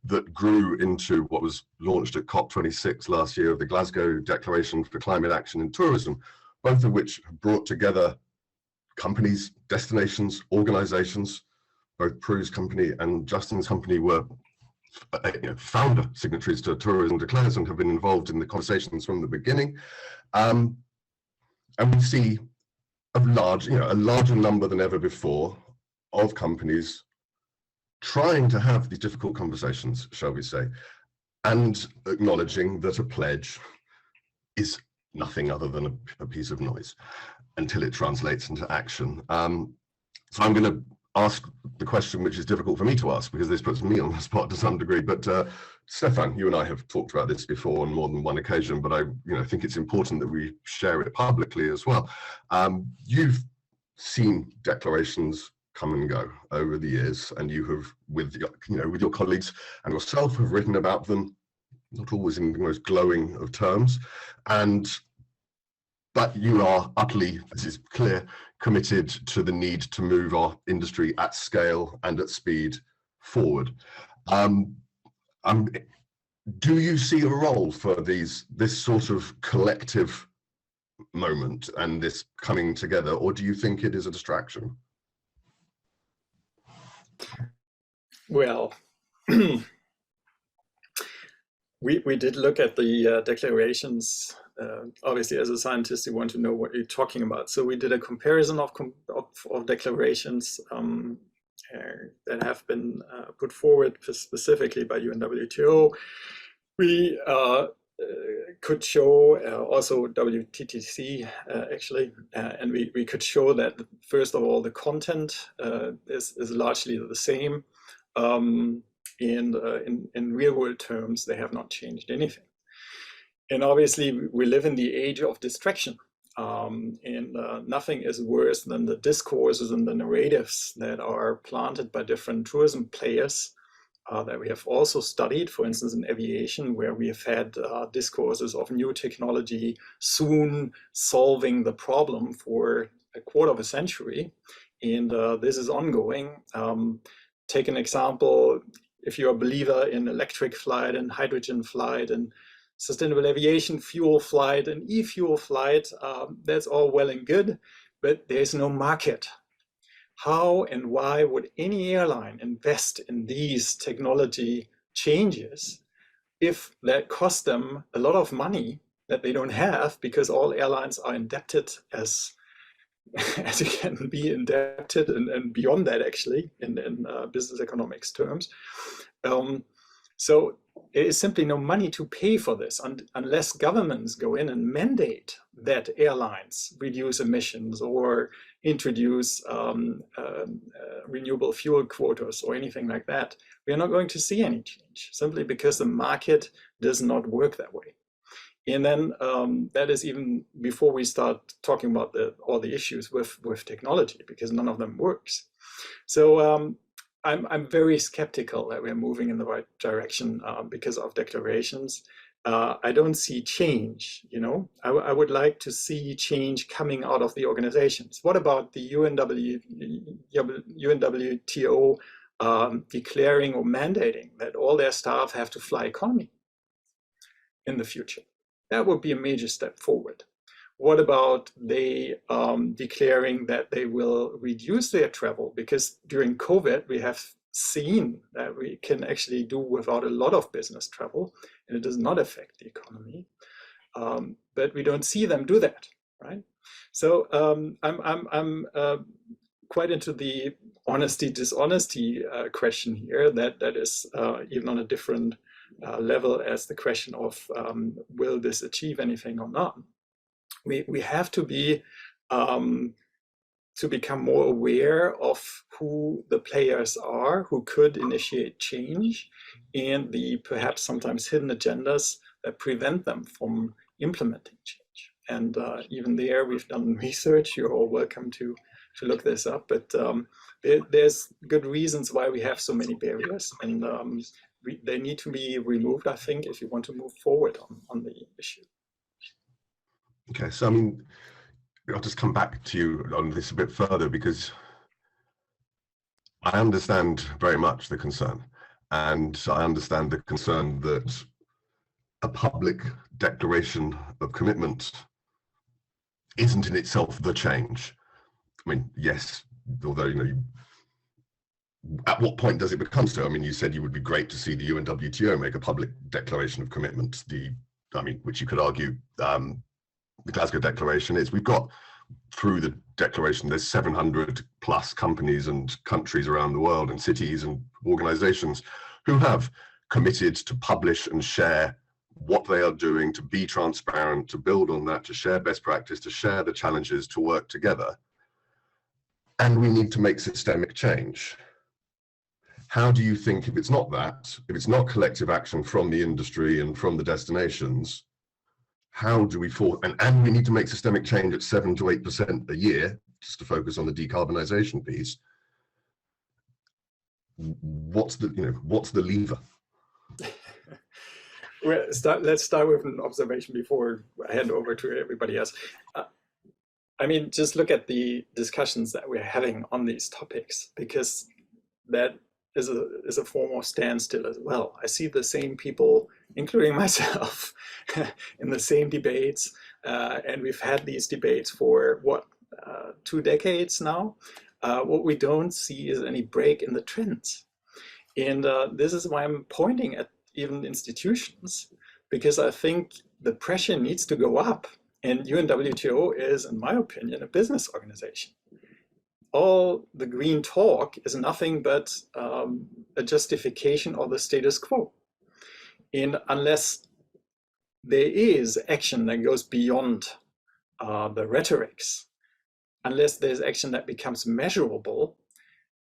[SPEAKER 7] that grew into what was launched at COP26 last year of the Glasgow Declaration for Climate Action in Tourism, both of which brought together companies, destinations, organizations. Both Prue's company and Justin's company were founder signatories to Tourism Declares and have been involved in the conversations from the beginning. And we see a larger number than ever before of companies trying to have these difficult conversations, shall we say, and acknowledging that a pledge is nothing other than a piece of noise until it translates into action. So I'm going to ask the question which is difficult for me to ask, because this puts me on the spot to some degree, but Stefan, you and I have talked about this before on more than one occasion, but I think it's important that we share it publicly as well. You've seen declarations come and go over the years, and you have, with your colleagues and yourself, have written about them, not always in the most glowing of terms, but you are utterly, this is clear, committed to the need to move our industry at scale and at speed forward. Do you see a role for this sort of collective moment and this coming together, or do you think it is a distraction?
[SPEAKER 8] Well, we did look at the declarations. Obviously, as a scientist, you want to know what you're talking about. So we did a comparison of declarations that have been put forward specifically by UNWTO. We could show also WTTC actually, and we could show that first of all the content is largely the same, and in real world terms they have not changed anything. And obviously we live in the age of distraction, and nothing is worse than the discourses and the narratives that are planted by different tourism players that we have also studied, for instance, in aviation, where we have had discourses of new technology soon solving the problem for a quarter of a century. And this is ongoing. Take an example, if you're a believer in electric flight and hydrogen flight and sustainable aviation fuel flight and e-fuel flight, that's all well and good, but there's no market. How and why would any airline invest in these technology changes if that costs them a lot of money that they don't have, because all airlines are indebted as you can be indebted and beyond that actually in business economics terms. So there is simply no money to pay for this unless governments go in and mandate that airlines reduce emissions or introduce renewable fuel quotas or anything like that. We are not going to see any change, simply because the market does not work that way. And then that is even before we start talking about all the issues with technology, because none of them works. So I'm very skeptical that we're moving in the right direction because of declarations. I don't see change, you know. I would like to see change coming out of the organizations. What about the UNWTO declaring or mandating that all their staff have to fly economy in the future? That would be a major step forward. What about they declaring that they will reduce their travel? Because during COVID, we have seen that we can actually do without a lot of business travel, and it does not affect the economy. But we don't see them do that, right? So I'm quite into the honesty-dishonesty question here. That is even on a different level as the question of will this achieve anything or not? We have to be to become more aware of who the players are who could initiate change, and the perhaps sometimes hidden agendas that prevent them from implementing change. And even there, we've done research. You're all welcome to look this up. But there's good reasons why we have so many barriers, and they need to be removed, I think, if you want to move forward on the issue.
[SPEAKER 7] Okay, so I mean, I'll just come back to you on this a bit further, because I understand very much the concern, and I understand the concern that a public declaration of commitment isn't in itself the change. I mean, yes, although, you know, at what point does it become so? I mean, you said you would be great to see the UNWTO make a public declaration of commitment, which you could argue the Glasgow Declaration is. We've got, through the declaration, there's 700 plus companies and countries around the world, and cities and organizations who have committed to publish and share what they are doing, to be transparent, to build on that, to share best practice, to share the challenges, to work together. And we need to make systemic change. How do you think, if it's not that, if it's not collective action from the industry and from the destinations, how do we and we need to make systemic change at 7 to 8% a year, just to focus on the decarbonisation piece. What's the lever?
[SPEAKER 8] Well, let's start with an observation before I hand over to everybody else. I mean, just look at the discussions that we're having on these topics, because that is a form of standstill as well. I see the same people, including myself, in the same debates, and we've had these debates for what, 2 decades now. What we don't see is any break in the trends, and this is why I'm pointing at even institutions, because I think the pressure needs to go up, and UNWTO is, in my opinion, a business organization. all the green talk is nothing but a justification of the status quo. And unless there is action that goes beyond the rhetorics, unless there's action that becomes measurable,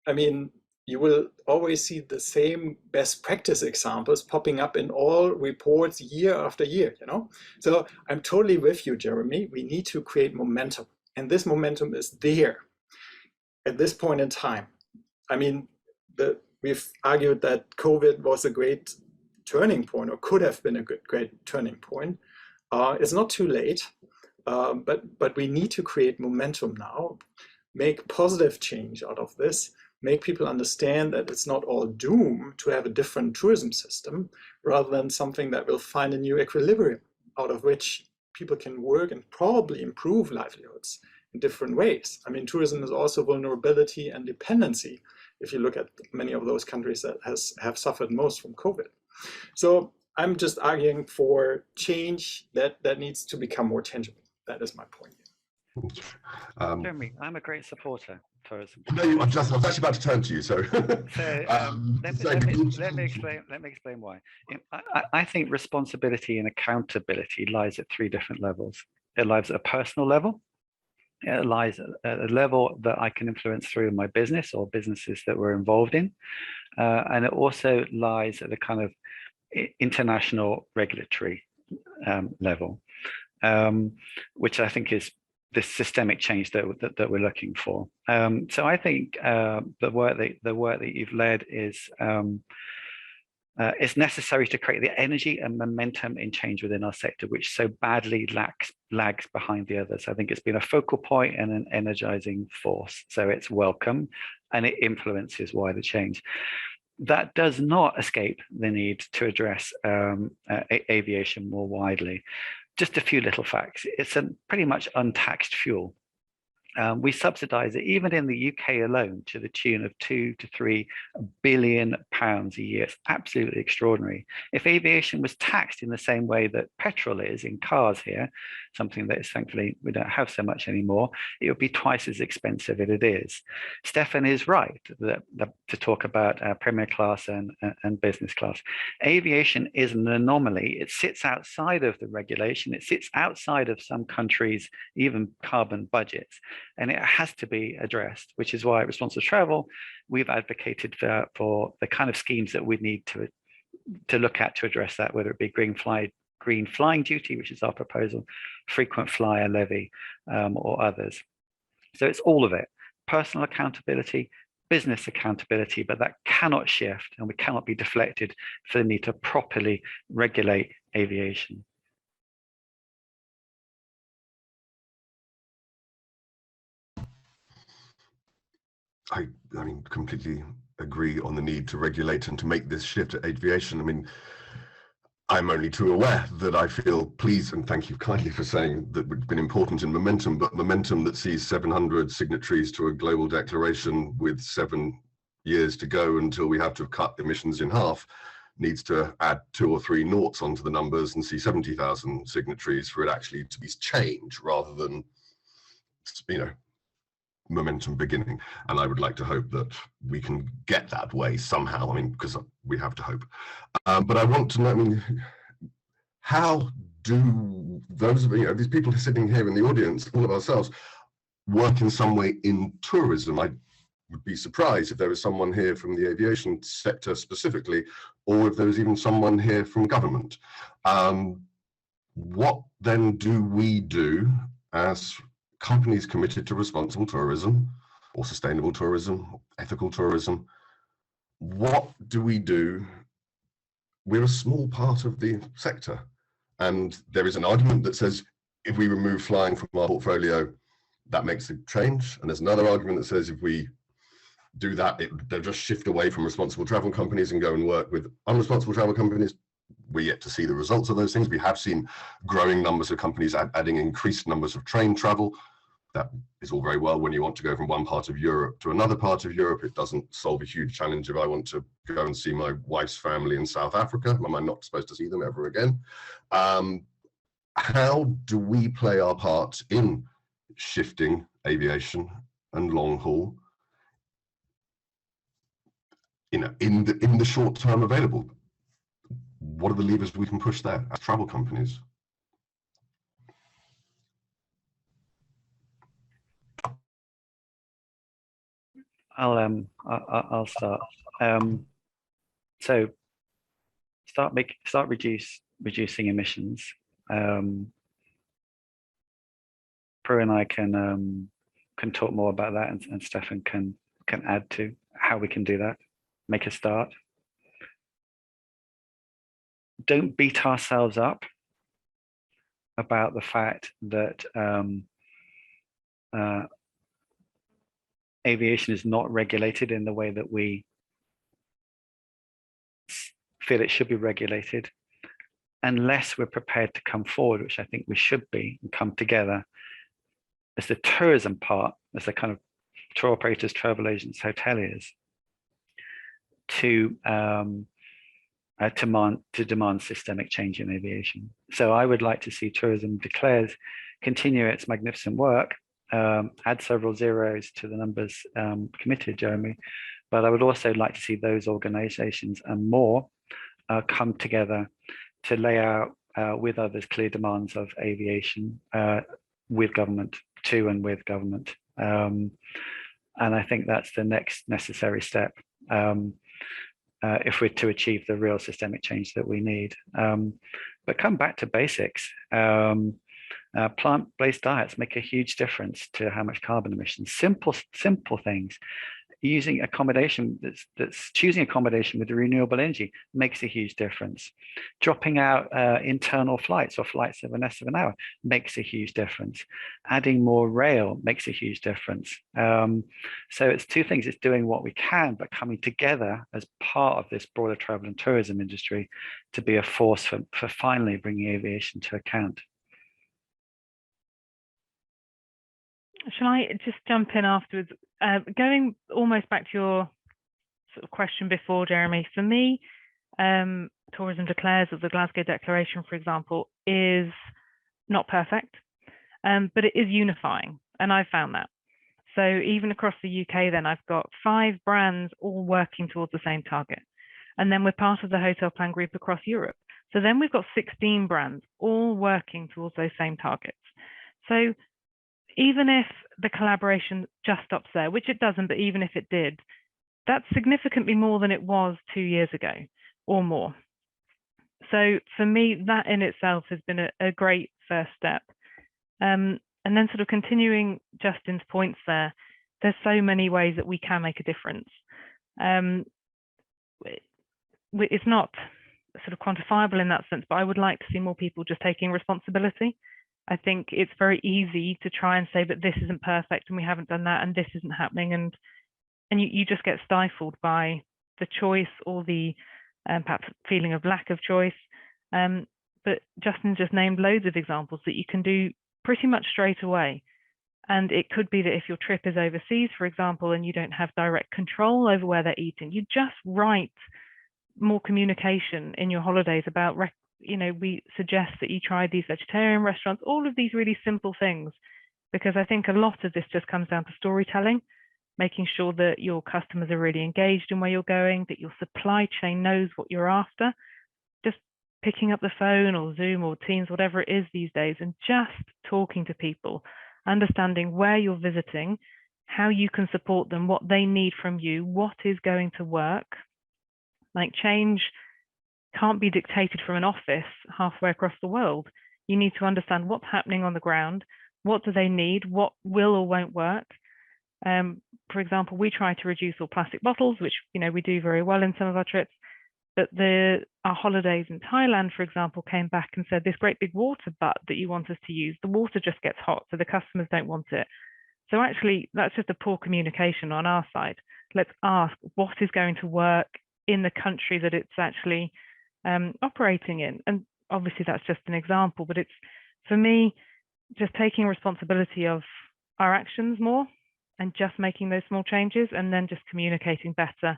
[SPEAKER 8] I mean, you will always see the same best practice examples popping up in all reports year after year, you know? So I'm totally with you, Jeremy. We need to create momentum. And this momentum is there at this point in time. I mean, we've argued that COVID was a great turning point, or could have been a great turning point. It's not too late, but we need to create momentum now, make positive change out of this, make people understand that it's not all doom to have a different tourism system, rather than something that will find a new equilibrium out of which people can work and probably improve livelihoods in different ways. I mean, tourism is also vulnerability and dependency, if you look at many of those countries that have suffered most from COVID. So I'm just arguing for change that needs to become more tangible. That is my point.
[SPEAKER 10] Jeremy, I'm a great supporter of tourism.
[SPEAKER 7] No, I was actually about to turn to you. So,
[SPEAKER 10] let me explain why. I think responsibility and accountability lies at three different levels. It lies at a personal level. It lies at a level that I can influence through my business or businesses that we're involved in, and it also lies at the kind of international regulatory level, which I think is this systemic change that we're looking for. So I think the work that you've led is it's necessary to create the energy and momentum in change within our sector, which so badly lags behind the others. I think it's been a focal point and an energizing force. So it's welcome and it influences wider change. That does not escape the need to address aviation more widely. Just a few little facts. It's a pretty much untaxed fuel. We subsidize it, even in the UK alone, to the tune of £2 to £3 billion a year. It's absolutely extraordinary. If aviation was taxed in the same way that petrol is in cars here, something that is thankfully we don't have so much anymore, it would be twice as expensive as it is. Stefan is right to talk about premier class and business class. Aviation is an anomaly. It sits outside of the regulation. It sits outside of some countries' even carbon budgets. And it has to be addressed, which is why at Responsible Travel, we've advocated for the kind of schemes that we need to look at to address that, whether it be green flying duty, which is our proposal, frequent flyer levy, or others. So it's all of it, personal accountability, business accountability, but that cannot shift and we cannot be deflected for the need to properly regulate aviation.
[SPEAKER 7] I mean, completely agree on the need to regulate and to make this shift at aviation. I mean, I'm only too aware that I feel pleased, and thank you kindly for saying that we've been important in momentum, but momentum that sees 700 signatories to a global declaration with 7 years to go until we have to cut emissions in half needs to add 2 or 3 noughts onto the numbers and see 70,000 signatories for it actually to be change rather than, you know, momentum beginning. And I would like to hope that we can get that way somehow. I mean, because we have to hope. But I want to know, I mean, how do those, you know, these people sitting here in the audience, all of ourselves, work in some way in tourism? I would be surprised if there was someone here from the aviation sector specifically, or if there was even someone here from government. What then do we do as companies committed to responsible tourism or sustainable tourism, ethical tourism? What do we do? We're a small part of the sector. And there is an argument that says, if we remove flying from our portfolio, that makes a change. And there's another argument that says, if we do that, they'll just shift away from responsible travel companies and go and work with unresponsible travel companies. We're yet to see the results of those things. We have seen growing numbers of companies adding increased numbers of train travel. That is all very well when you want to go from one part of Europe to another part of Europe. It doesn't solve a huge challenge if I want to go and see my wife's family in South Africa. Am I not supposed to see them ever again? How do we play our part in shifting aviation and long haul in the short term available? What are the levers we can push there as travel companies?
[SPEAKER 10] I'll start. So start reducing emissions. Prue and I can talk more about that, and Stefan can add to how we can do that. Make a start. Don't beat ourselves up about the fact that aviation is not regulated in the way that we feel it should be regulated, unless we're prepared to come forward, which I think we should be, and come together as the tourism part, as the kind of tour operators, travel agents, hoteliers, to demand systemic change in aviation. So I would like to see tourism continue its magnificent work, add several zeros to the numbers committed, Jeremy, but I would also like to see those organizations and more come together to lay out with others clear demands of aviation with government, to and with government. And I think that's the next necessary step if we're to achieve the real systemic change that we need. But come back to basics. Plant-based diets make a huge difference to how much carbon emissions. Simple things. Using accommodation choosing accommodation with renewable energy makes a huge difference. Dropping out internal flights or flights of less of an hour makes a huge difference. Adding more rail makes a huge difference. So it's two things. It's doing what we can, but coming together as part of this broader travel and tourism industry to be a force for finally bringing aviation to account.
[SPEAKER 9] Shall I just jump in afterwards? Going almost back to your sort of question before, Jeremy, for me, Tourism Declares, or the Glasgow Declaration, for example, is not perfect, but it is unifying, and I found that. So even across the UK, then I've got 5 brands all working towards the same target. And then we're part of the Hotel Plan Group across Europe. So then we've got 16 brands all working towards those same targets. So even if the collaboration just stops there, which it doesn't, but even if it did, that's significantly more than it was 2 years ago or more. So for me, that in itself has been a great first step. And then sort of continuing Justin's points there, there's so many ways that we can make a difference. It's not sort of quantifiable in that sense, but I would like to see more people just taking responsibility. I think it's very easy to try and say, but this isn't perfect and we haven't done that and this isn't happening. And you just get stifled by the choice or the perhaps feeling of lack of choice. But Justin just named loads of examples that you can do pretty much straight away. And it could be that if your trip is overseas, for example, and you don't have direct control over where they're eating, you just write more communication in your holidays about we suggest that you try these vegetarian restaurants, all of these really simple things, because I think a lot of this just comes down to storytelling, making sure that your customers are really engaged in where you're going, that your supply chain knows what you're after, just picking up the phone or Zoom or Teams, whatever it is these days, and just talking to people, understanding where you're visiting, how you can support them, what they need from you, what is going to work. Like change can't be dictated from an office halfway across the world. You need to understand what's happening on the ground, what do they need, what will or won't work. For example, we try to reduce all plastic bottles, which we do very well in some of our trips, but our holidays in Thailand, for example, came back and said, this great big water butt that you want us to use, the water just gets hot, so the customers don't want it. So actually, that's just a poor communication on our side. Let's ask what is going to work in the country that it's actually operating in. And obviously that's just an example, but it's, for me, just taking responsibility of our actions more and just making those small changes, and then just communicating better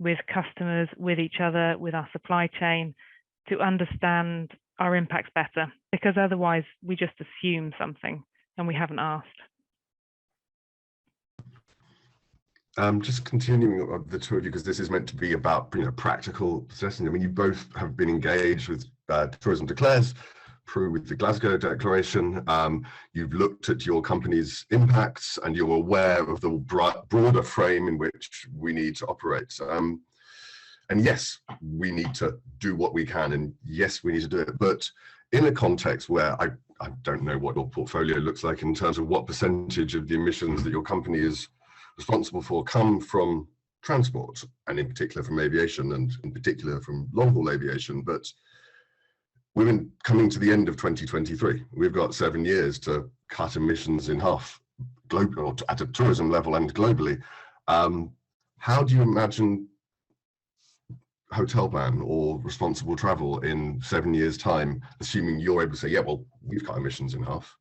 [SPEAKER 9] with customers, with each other, with our supply chain, to understand our impacts better, because otherwise we just assume something and we haven't asked.
[SPEAKER 7] Just continuing of the two of you, because this is meant to be about practical suggestions. I mean, you both have been engaged with Tourism Declares, Prue with the Glasgow Declaration. You've looked at your company's impacts, and you're aware of the broader frame in which we need to operate. And yes, we need to do what we can, and yes, we need to do it. But in a context where I don't know what your portfolio looks like in terms of what percentage of the emissions that your company is responsible for come from transport, and in particular from aviation, and in particular from long-haul aviation. But we're coming to the end of 2023. We've got 7 years to cut emissions in half, global, at a tourism level and globally. How do you imagine hotel ban or responsible travel in 7 years' time, assuming you're able to say, yeah, well, we've cut emissions in half?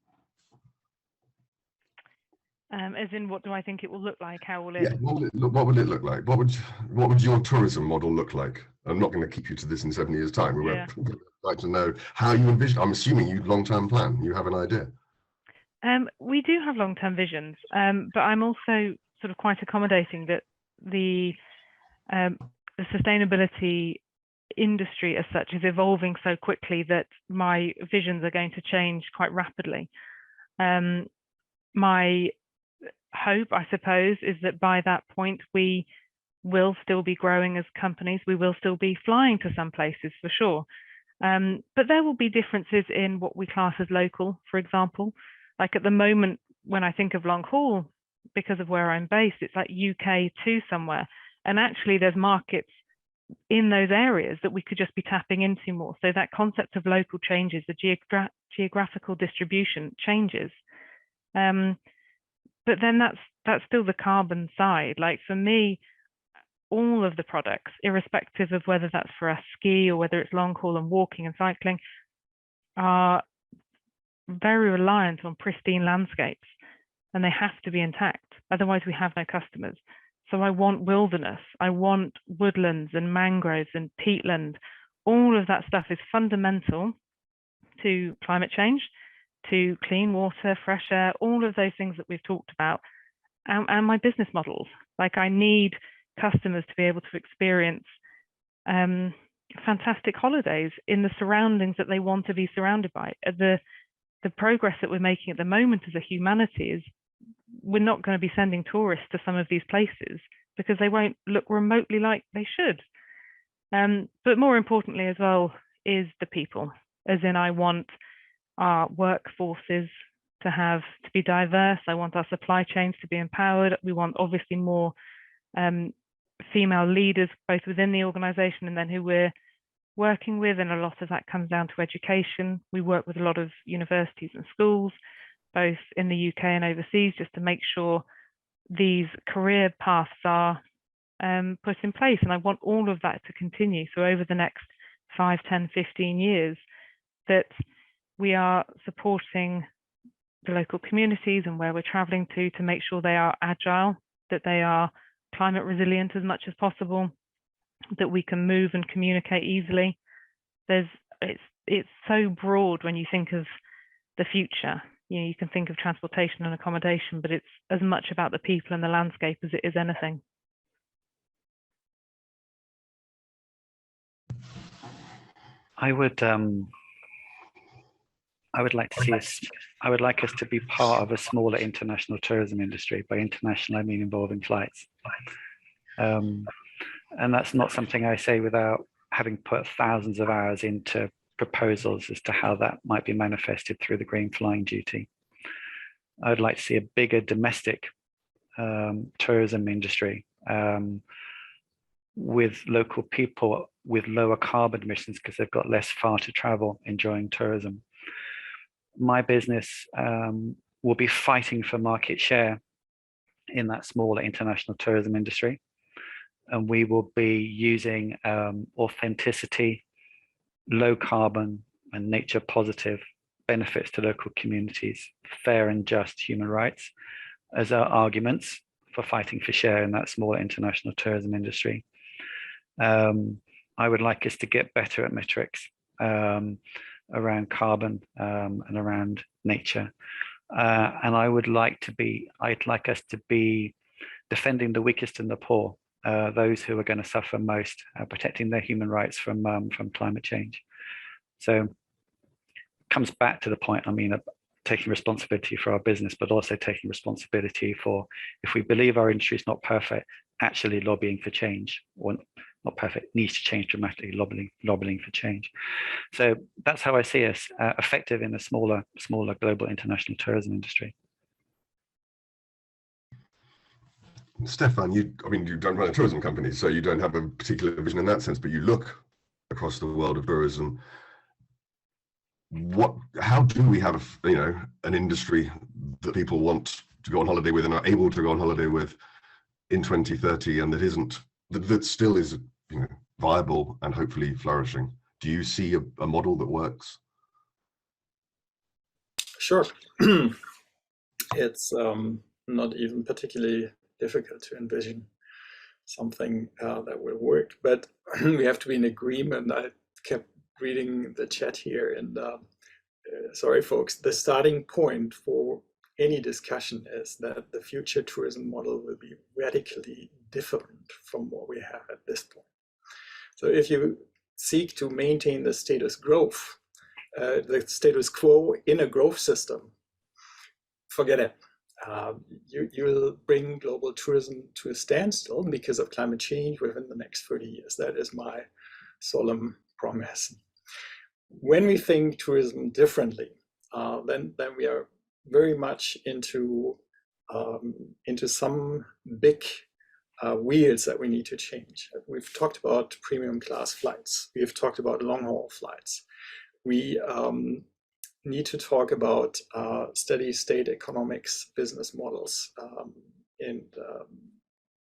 [SPEAKER 9] As in, what do I think it will look like? How will it?
[SPEAKER 7] Yeah, what would it look like? What would your tourism model look like? I'm not going to keep you to this in 7 years' time. We'd like to know how you envision. I'm assuming you long-term plan. You have an idea.
[SPEAKER 9] We do have long-term visions, but I'm also sort of quite accommodating that the sustainability industry as such is evolving so quickly that my visions are going to change quite rapidly. My hope, I suppose, is that by that point we will still be growing as companies. We will still be flying to some places for sure, but there will be differences in what we class as local. For example, like at the moment when I think of long haul, because of where I'm based, it's like UK to somewhere, and actually there's markets in those areas that we could just be tapping into more. So that concept of local changes, the geographical distribution changes. But then that's still the carbon side. Like for me, all of the products, irrespective of whether that's for a ski or whether it's long haul and walking and cycling, are very reliant on pristine landscapes, and they have to be intact. Otherwise we have no customers. So I want wilderness, I want woodlands and mangroves and peatland. All of that stuff is fundamental to climate change, to clean water, fresh air, all of those things that we've talked about, and my business models. Like I need customers to be able to experience fantastic holidays in the surroundings that they want to be surrounded by. The progress that we're making at the moment as a humanity is we're not going to be sending tourists to some of these places because they won't look remotely like they should. But more importantly as well is the people, as in I want our workforces to be diverse. I want our supply chains to be empowered. We want obviously more female leaders, both within the organization and then who we're working with. And a lot of that comes down to education. We work with a lot of universities and schools, both in the UK and overseas, just to make sure these career paths are put in place. And I want all of that to continue. So over the next 5, 10, 15 years, that we are supporting the local communities and where we're traveling to make sure they are agile, that they are climate resilient as much as possible, that we can move and communicate easily. It's so broad when you think of the future. You can think of transportation and accommodation, but it's as much about the people and the landscape as it is anything.
[SPEAKER 10] I would like to see us. I would like us to be part of a smaller international tourism industry. By international, I mean involving flights. And that's not something I say without having put thousands of hours into proposals as to how that might be manifested through the green flying duty. I would like to see a bigger domestic tourism industry with local people with lower carbon emissions because they've got less far to travel enjoying tourism. My business will be fighting for market share in that smaller international tourism industry. And we will be using authenticity, low carbon and nature positive benefits to local communities, fair and just human rights as our arguments for fighting for share in that smaller international tourism industry. I would like us to get better at metrics around carbon and around nature. And I'd like us to be defending the weakest and the poor, those who are going to suffer most, protecting their human rights from climate change. So it comes back to the point, I mean, taking responsibility for our business, but also taking responsibility for, if we believe our industry is not perfect, actually lobbying for change, or not perfect, needs to change dramatically, lobbying for change. So that's how I see us effective in a smaller global international tourism industry.
[SPEAKER 7] Stefan, I mean, you don't run a tourism company, so you don't have a particular vision in that sense, but you look across the world of tourism. How do we have, an industry that people want to go on holiday with and are able to go on holiday with in 2030, and that still is, viable and hopefully flourishing? Do you see a model that works?
[SPEAKER 8] Sure. It's not even particularly difficult to envision something that will work, but we have to be in agreement. I kept reading the chat here, and sorry folks, the starting point for any discussion is that the future tourism model will be radically different from what we have at this point. So if you seek to maintain the status quo in a growth system, forget it. You'll bring global tourism to a standstill because of climate change within the next 30 years. That is my solemn promise. When we think tourism differently, then we are very much into some big wheels that we need to change. We've talked about premium class flights. We've talked about long haul flights. We need to talk about steady state economics business models. And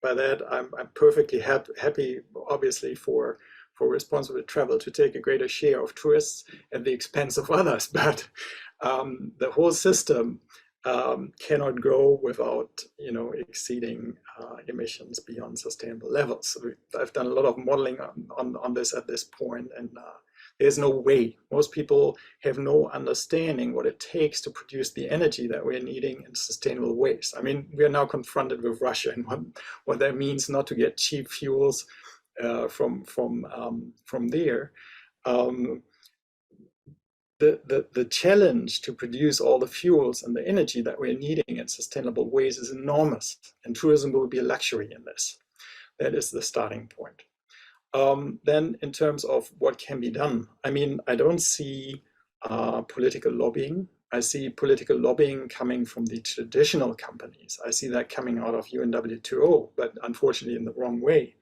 [SPEAKER 8] by that, I'm perfectly happy, obviously, for responsible travel to take a greater share of tourists at the expense of others. But the whole system cannot grow without, exceeding emissions beyond sustainable levels. I've done a lot of modeling on this at this point, and there's no way. Most people have no understanding what it takes to produce the energy that we're needing in sustainable ways. I mean, we are now confronted with Russia and what that means not to get cheap fuels from there. The challenge to produce all the fuels and the energy that we're needing in sustainable ways is enormous, and tourism will be a luxury in this. That is the starting point. Then in terms of what can be done, I mean, I don't see political lobbying. I see political lobbying coming from the traditional companies. I see that coming out of UNWTO, but unfortunately in the wrong way.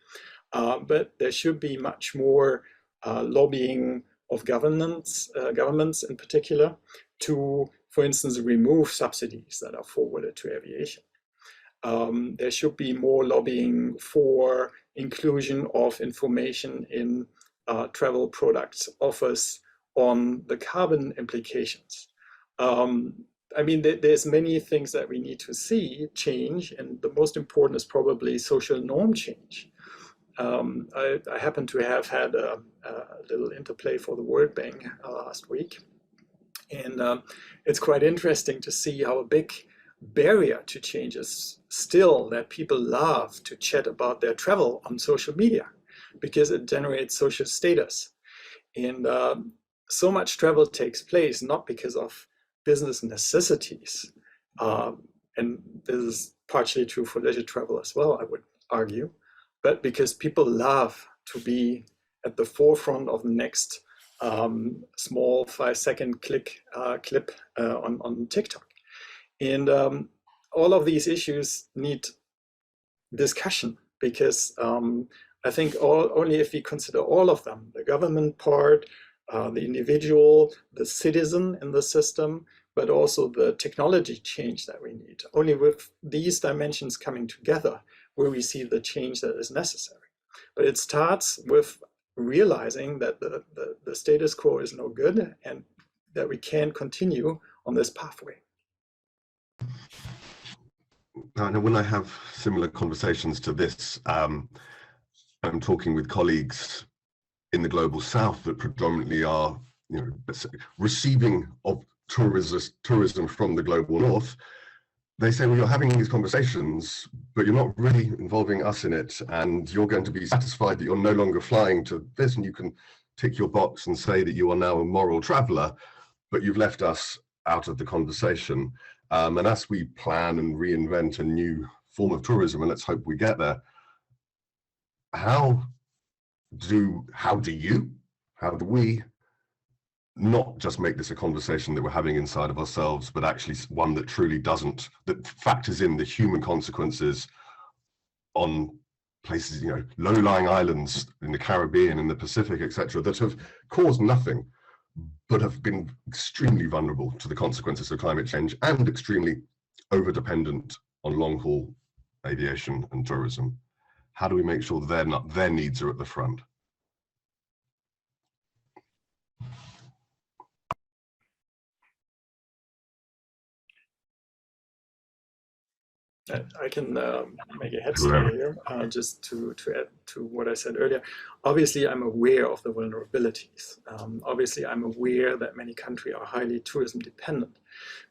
[SPEAKER 8] But there should be much more lobbying of governments in particular to, for instance, remove subsidies that are forwarded to aviation. There should be more lobbying for inclusion of information in travel products offers on the carbon implications. I mean, there's many things that we need to see change, and the most important is probably social norm change. I happen to have had a little interplay for the World Bank last week, and it's quite interesting to see how a big barrier to change is still that people love to chat about their travel on social media because it generates social status. And so much travel takes place not because of business necessities, and this is partially true for leisure travel as well, I would argue, but because people love to be at the forefront of the next small 5-second clip on TikTok. And all of these issues need discussion because I think only if we consider all of them, the government part, the individual, the citizen in the system, but also the technology change that we need. Only with these dimensions coming together will we see the change that is necessary. But it starts with realizing that the status quo is no good and that we can't continue on this pathway.
[SPEAKER 7] Now, when I have similar conversations to this, I'm talking with colleagues in the global south that predominantly are, receiving of tourism from the global north. they say, well, you're having these conversations, but you're not really involving us in it. And you're going to be satisfied that you're no longer flying to this, and you can tick your box and say that you are now a moral traveler, but you've left us out of the conversation. And as we plan and reinvent a new form of tourism, and let's hope we get there, how do we not just make this a conversation that we're having inside of ourselves, but actually one that truly doesn't, that factors in the human consequences on places, you know, low-lying islands in the Caribbean, in the Pacific, etc., that have caused nothing, but have been extremely vulnerable to the consequences of climate change and extremely over-dependent on long-haul aviation and tourism. How do we make sure that their needs are at the front?
[SPEAKER 8] I can make a head start here, just to add to what I said earlier. Obviously, I'm aware of the vulnerabilities. Obviously, I'm aware that many countries are highly tourism dependent,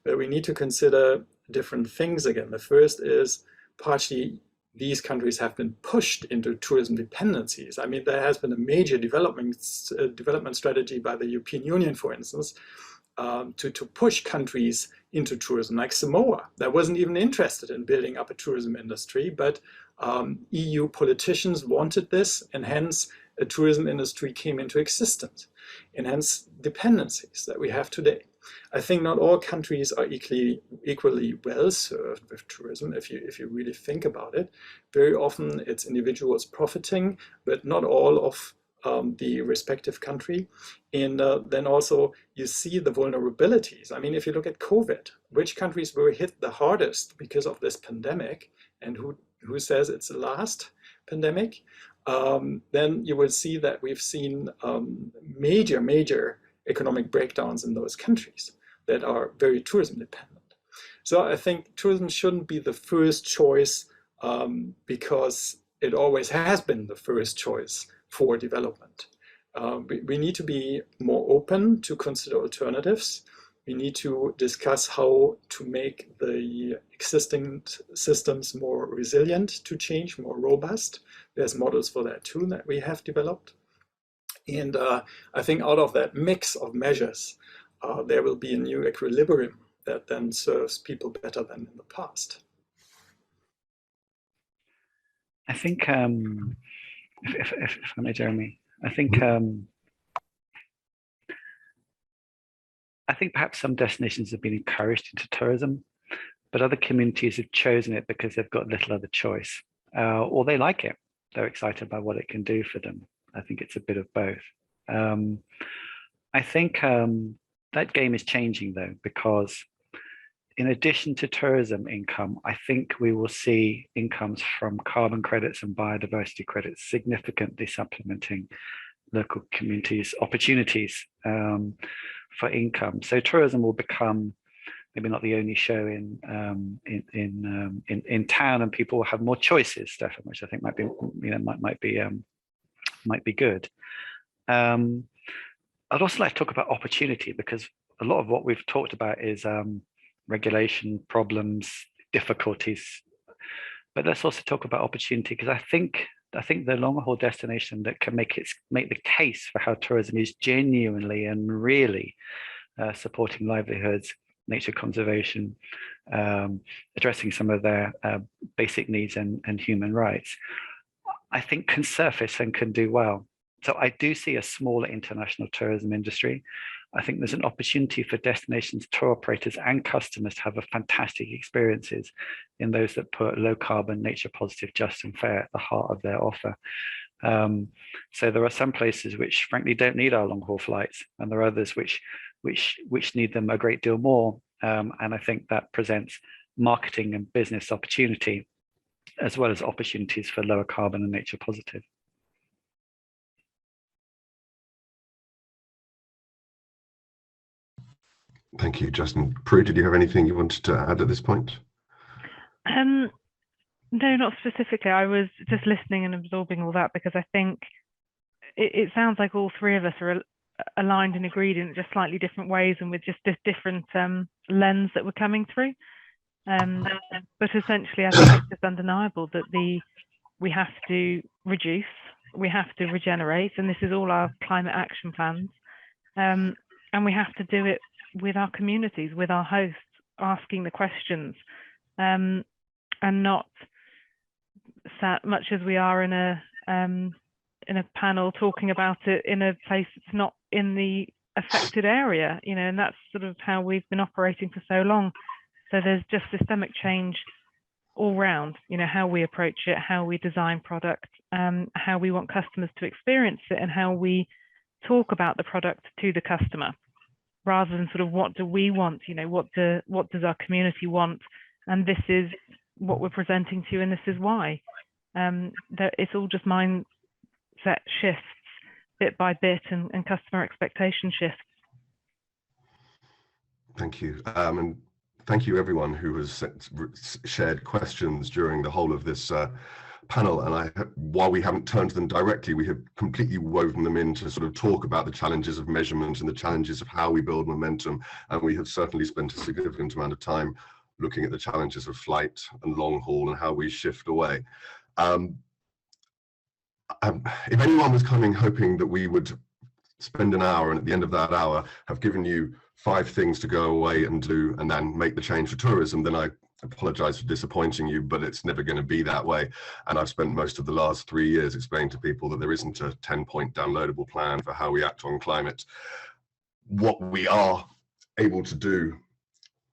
[SPEAKER 8] but we need to consider different things again. The first is partially these countries have been pushed into tourism dependencies. I mean, there has been a major development strategy by the European Union, for instance, to push countries into tourism, like Samoa, that wasn't even interested in building up a tourism industry, but EU politicians wanted this, and hence a tourism industry came into existence, and hence dependencies that we have today. I think not all countries are equally well served with tourism, if you really think about it. Very often it's individuals profiting, but not all of the respective country. And then also you see the vulnerabilities. I mean, if you look at COVID, which countries were hit the hardest because of this pandemic, and who says it's the last pandemic, then you will see that we've seen major economic breakdowns in those countries that are very tourism dependent. So I think tourism shouldn't be the first choice, because it always has been the first choice for development. We need to be more open to consider alternatives. We need to discuss how to make the existing systems more resilient to change, more robust. There's models for that too that we have developed. And I think out of that mix of measures, there will be a new equilibrium that then serves people better than in the past.
[SPEAKER 10] I think, if I may, Jeremy, I think perhaps some destinations have been encouraged into tourism, but other communities have chosen it because they've got little other choice, or they like it. They're excited by what it can do for them. I think it's a bit of both. I think that game is changing though, because in addition to tourism income, I think we will see incomes from carbon credits and biodiversity credits significantly supplementing local communities' opportunities for income. So tourism will become maybe not the only show in town, and people will have more choices, Stefan, which I think might be, you know, might be good. I'd also like to talk about opportunity, because a lot of what we've talked about is regulation, problems, difficulties, but let's also talk about opportunity, because I think the long haul destination that can make the case for how tourism is genuinely and really supporting livelihoods, nature conservation, addressing some of their basic needs and human rights, I think can surface and can do well. So I do see a smaller international tourism industry. I think there's an opportunity for destinations, tour operators and customers to have a fantastic experiences in those that put low carbon, nature positive, just and fair at the heart of their offer. So there are some places which frankly don't need our long haul flights, and there are others which need them a great deal more. And I think that presents marketing and business opportunity, as well as opportunities for lower carbon and nature positive.
[SPEAKER 7] Thank you, Justin. Prue, did you have anything you wanted to add at this point?
[SPEAKER 9] No, not specifically. I was just listening and absorbing all that, because I think it sounds like all three of us are aligned and agreed in just slightly different ways, and with just this different lens that we're coming through. But essentially, I think it's just undeniable that we have to reduce, we have to regenerate, and this is all our climate action plans. And we have to do it with our communities, with our hosts, asking the questions, and not sat much as we are in a panel talking about it in a place that's not in the affected area, you know, and that's sort of how we've been operating for so long. So there's just systemic change all round, you know, how we approach it, how we design product, how we want customers to experience it, and how we talk about the product to the customer, rather than sort of what do we want, you know, what does our community want, and this is what we're presenting to you, and this is why. That it's all just mindset shifts bit by bit, and customer expectation shifts.
[SPEAKER 7] Thank you. And thank you everyone who has shared questions during the whole of this panel. And while we haven't turned to them directly, we have completely woven them in to sort of talk about the challenges of measurement and the challenges of how we build momentum. And we have certainly spent a significant amount of time looking at the challenges of flight and long haul and how we shift away. If anyone was coming hoping that we would spend an hour and at the end of that hour have given you 5 things to go away and do and then make the change for tourism, then I apologize for disappointing you, but it's never going to be that way. And I've spent most of the last 3 years explaining to people that there isn't a 10-point downloadable plan for how we act on climate. What we are able to do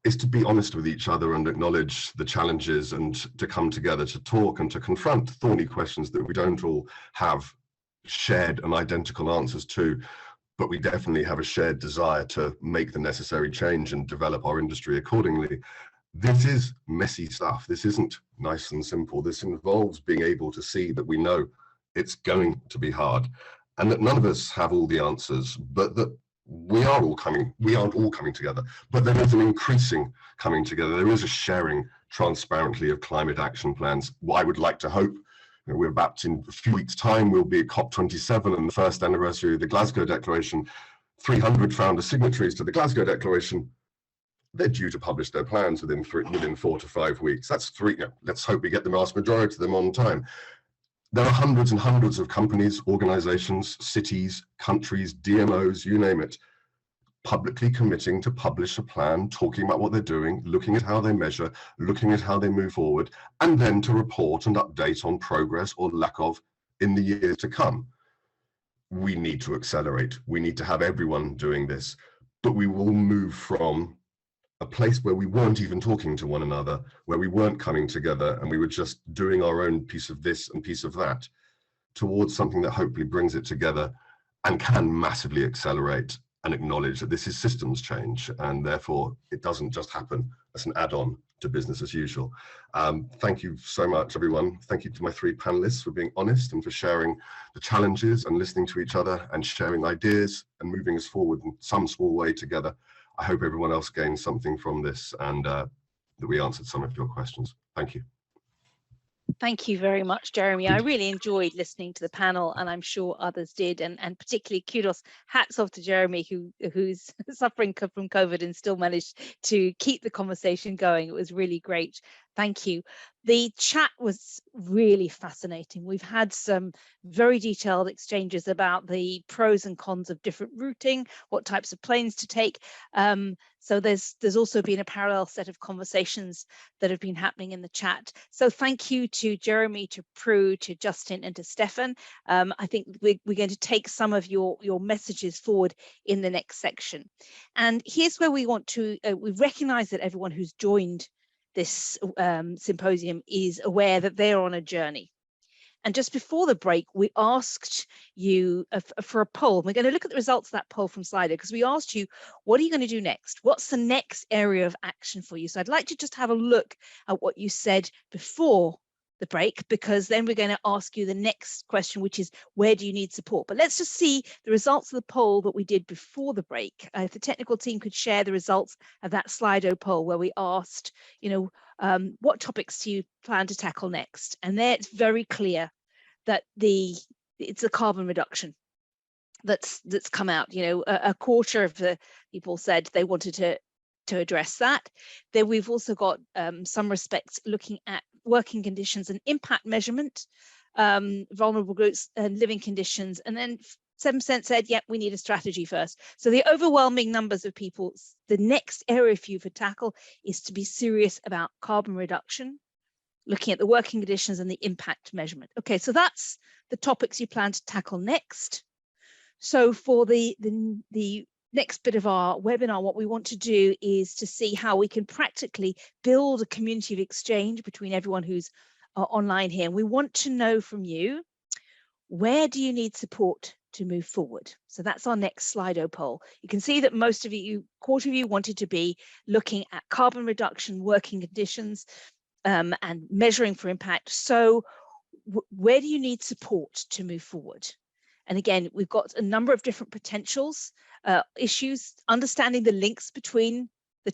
[SPEAKER 7] is to be honest with each other and acknowledge the challenges, and to come together to talk and to confront thorny questions that we don't all have shared and identical answers to, but we definitely have a shared desire to make the necessary change and develop our industry accordingly. This is messy stuff. This isn't nice and simple. This involves being able to see that we know it's going to be hard, and that none of us have all the answers, but that we aren't all coming together, but there is an increasing coming together. There is a sharing transparently of climate action plans. What I would like to hope, you know, we're about in a few weeks' time, we'll be at COP27 and the first anniversary of the Glasgow Declaration. 300 founder signatories to the Glasgow Declaration. They're due to publish their plans within 4 to 5 weeks. That's 3. You know, let's hope we get the vast majority of them on time. There are hundreds and hundreds of companies, organizations, cities, countries, DMOs, you name it, publicly committing to publish a plan, talking about what they're doing, looking at how they measure, looking at how they move forward, and then to report and update on progress or lack of in the years to come. We need to accelerate. We need to have everyone doing this, but we will move from a place where we weren't even talking to one another, where we weren't coming together and we were just doing our own piece of this and piece of that, towards something that hopefully brings it together and can massively accelerate and acknowledge that this is systems change, and therefore it doesn't just happen as an add-on to business as usual. Thank you so much, everyone. Thank you to my 3 panelists for being honest and for sharing the challenges and listening to each other and sharing ideas and moving us forward in some small way together. I hope everyone else gained something from this, and that we answered some of your questions. Thank you.
[SPEAKER 2] Thank you very much, Jeremy. I really enjoyed listening to the panel, and I'm sure others did. And particularly kudos, hats off to Jeremy, who's suffering from COVID and still managed to keep the conversation going. It was really great. Thank you. The chat was really fascinating. We've had some very detailed exchanges about the pros and cons of different routing, what types of planes to take. So there's also been a parallel set of conversations that have been happening in the chat. So thank you to Jeremy, to Prue, to Justin, and to Stefan. I think we're going to take some of your messages forward in the next section. And here's where we want to, we recognize that everyone who's joined this symposium is aware that they're on a journey. And just before the break, we asked you for a poll. We're going to look at the results of that poll from Slido, because we asked you, what are you going to do next? What's the next area of action for you? So I'd like to just have a look at what you said before the break, because then we're going to ask you the next question, which is, where do you need support? But let's just see the results of the poll that we did before the break. If the technical team could share the results of that Slido poll, where we asked, you know, what topics do you plan to tackle next? And there it's very clear that it's a carbon reduction that's come out. You know, a quarter of the people said they wanted to to address that. Then we've also got some respects looking at working conditions and impact measurement, vulnerable groups and living conditions. And then 7% said, yeah, we need a strategy first. So the overwhelming numbers of people, the next area for you to tackle is to be serious about carbon reduction, looking at the working conditions and the impact measurement. Okay, so that's the topics you plan to tackle next. So for the next bit of our webinar, what we want to do is to see how we can practically build a community of exchange between everyone who's online here. And we want to know from you, where do you need support to move forward? So that's our next Slido poll. You can see that most of you, quarter of you wanted to be looking at carbon reduction, working conditions, and measuring for impact. So where do you need support to move forward? And again, we've got a number of different potentials, issues, understanding the links between the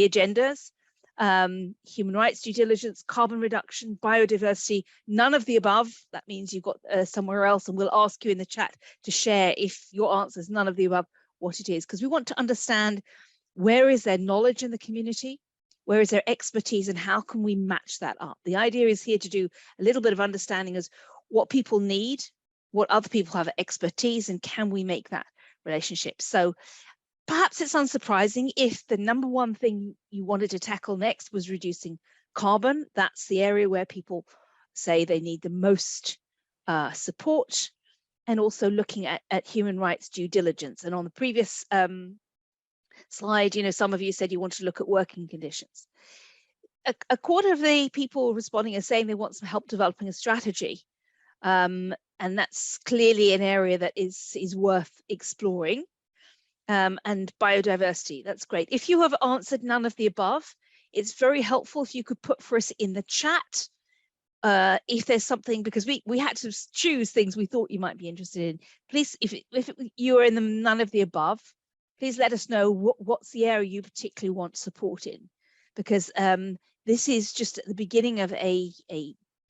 [SPEAKER 2] agendas, human rights, due diligence, carbon reduction, biodiversity, none of the above. That means you've got somewhere else, and we'll ask you in the chat to share if your answer is none of the above, what it is, because we want to understand where is there knowledge in the community, where is there expertise, and how can we match that up? The idea is here to do a little bit of understanding as what people need, what other people have expertise, and can we make that relationship? So perhaps it's unsurprising if the number one thing you wanted to tackle next was reducing carbon. That's the area where people say they need the most support, and also looking at human rights due diligence. And on the previous slide, you know, some of you said you wanted to look at working conditions. A quarter of the people responding are saying they want some help developing a strategy. And that's clearly an area that is worth exploring. And biodiversity, that's great. If you have answered none of the above, it's very helpful if you could put for us in the chat if there's something, because we had to choose things we thought you might be interested in. Please, if you are in the none of the above, please let us know what's the area you particularly want support in, because this is just at the beginning of a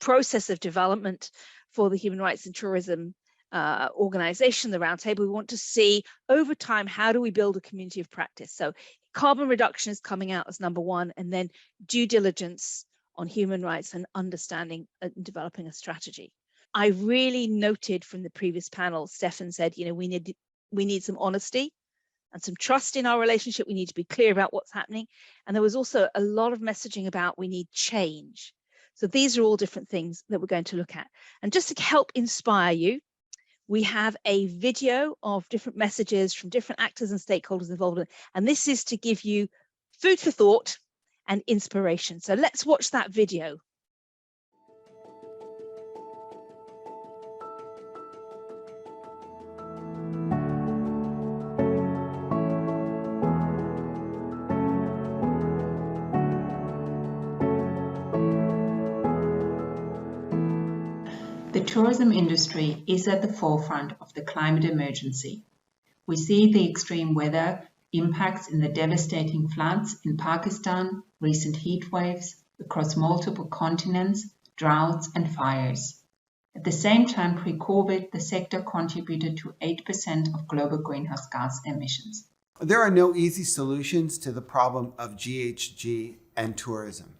[SPEAKER 2] process of development for the Human Rights and Tourism organization, the Roundtable. We want to see over time, how do we build a community of practice? So carbon reduction is coming out as number one, and then due diligence on human rights and understanding and developing a strategy. I really noted from the previous panel, Stefan said, you know, we need some honesty and some trust in our relationship. We need to be clear about what's happening. And there was also a lot of messaging about we need change. So these are all different things that we're going to look at. And just to help inspire you, we have a video of different messages from different actors and stakeholders involved. And this is to give you food for thought and inspiration. So let's watch that video.
[SPEAKER 11] The tourism industry is at the forefront of the climate emergency. We see the extreme weather impacts in the devastating floods in Pakistan, recent heat waves across multiple continents, droughts and fires. At the same time, pre-COVID, the sector contributed to 8% of global greenhouse gas emissions.
[SPEAKER 12] There are no easy solutions to the problem of GHG and tourism.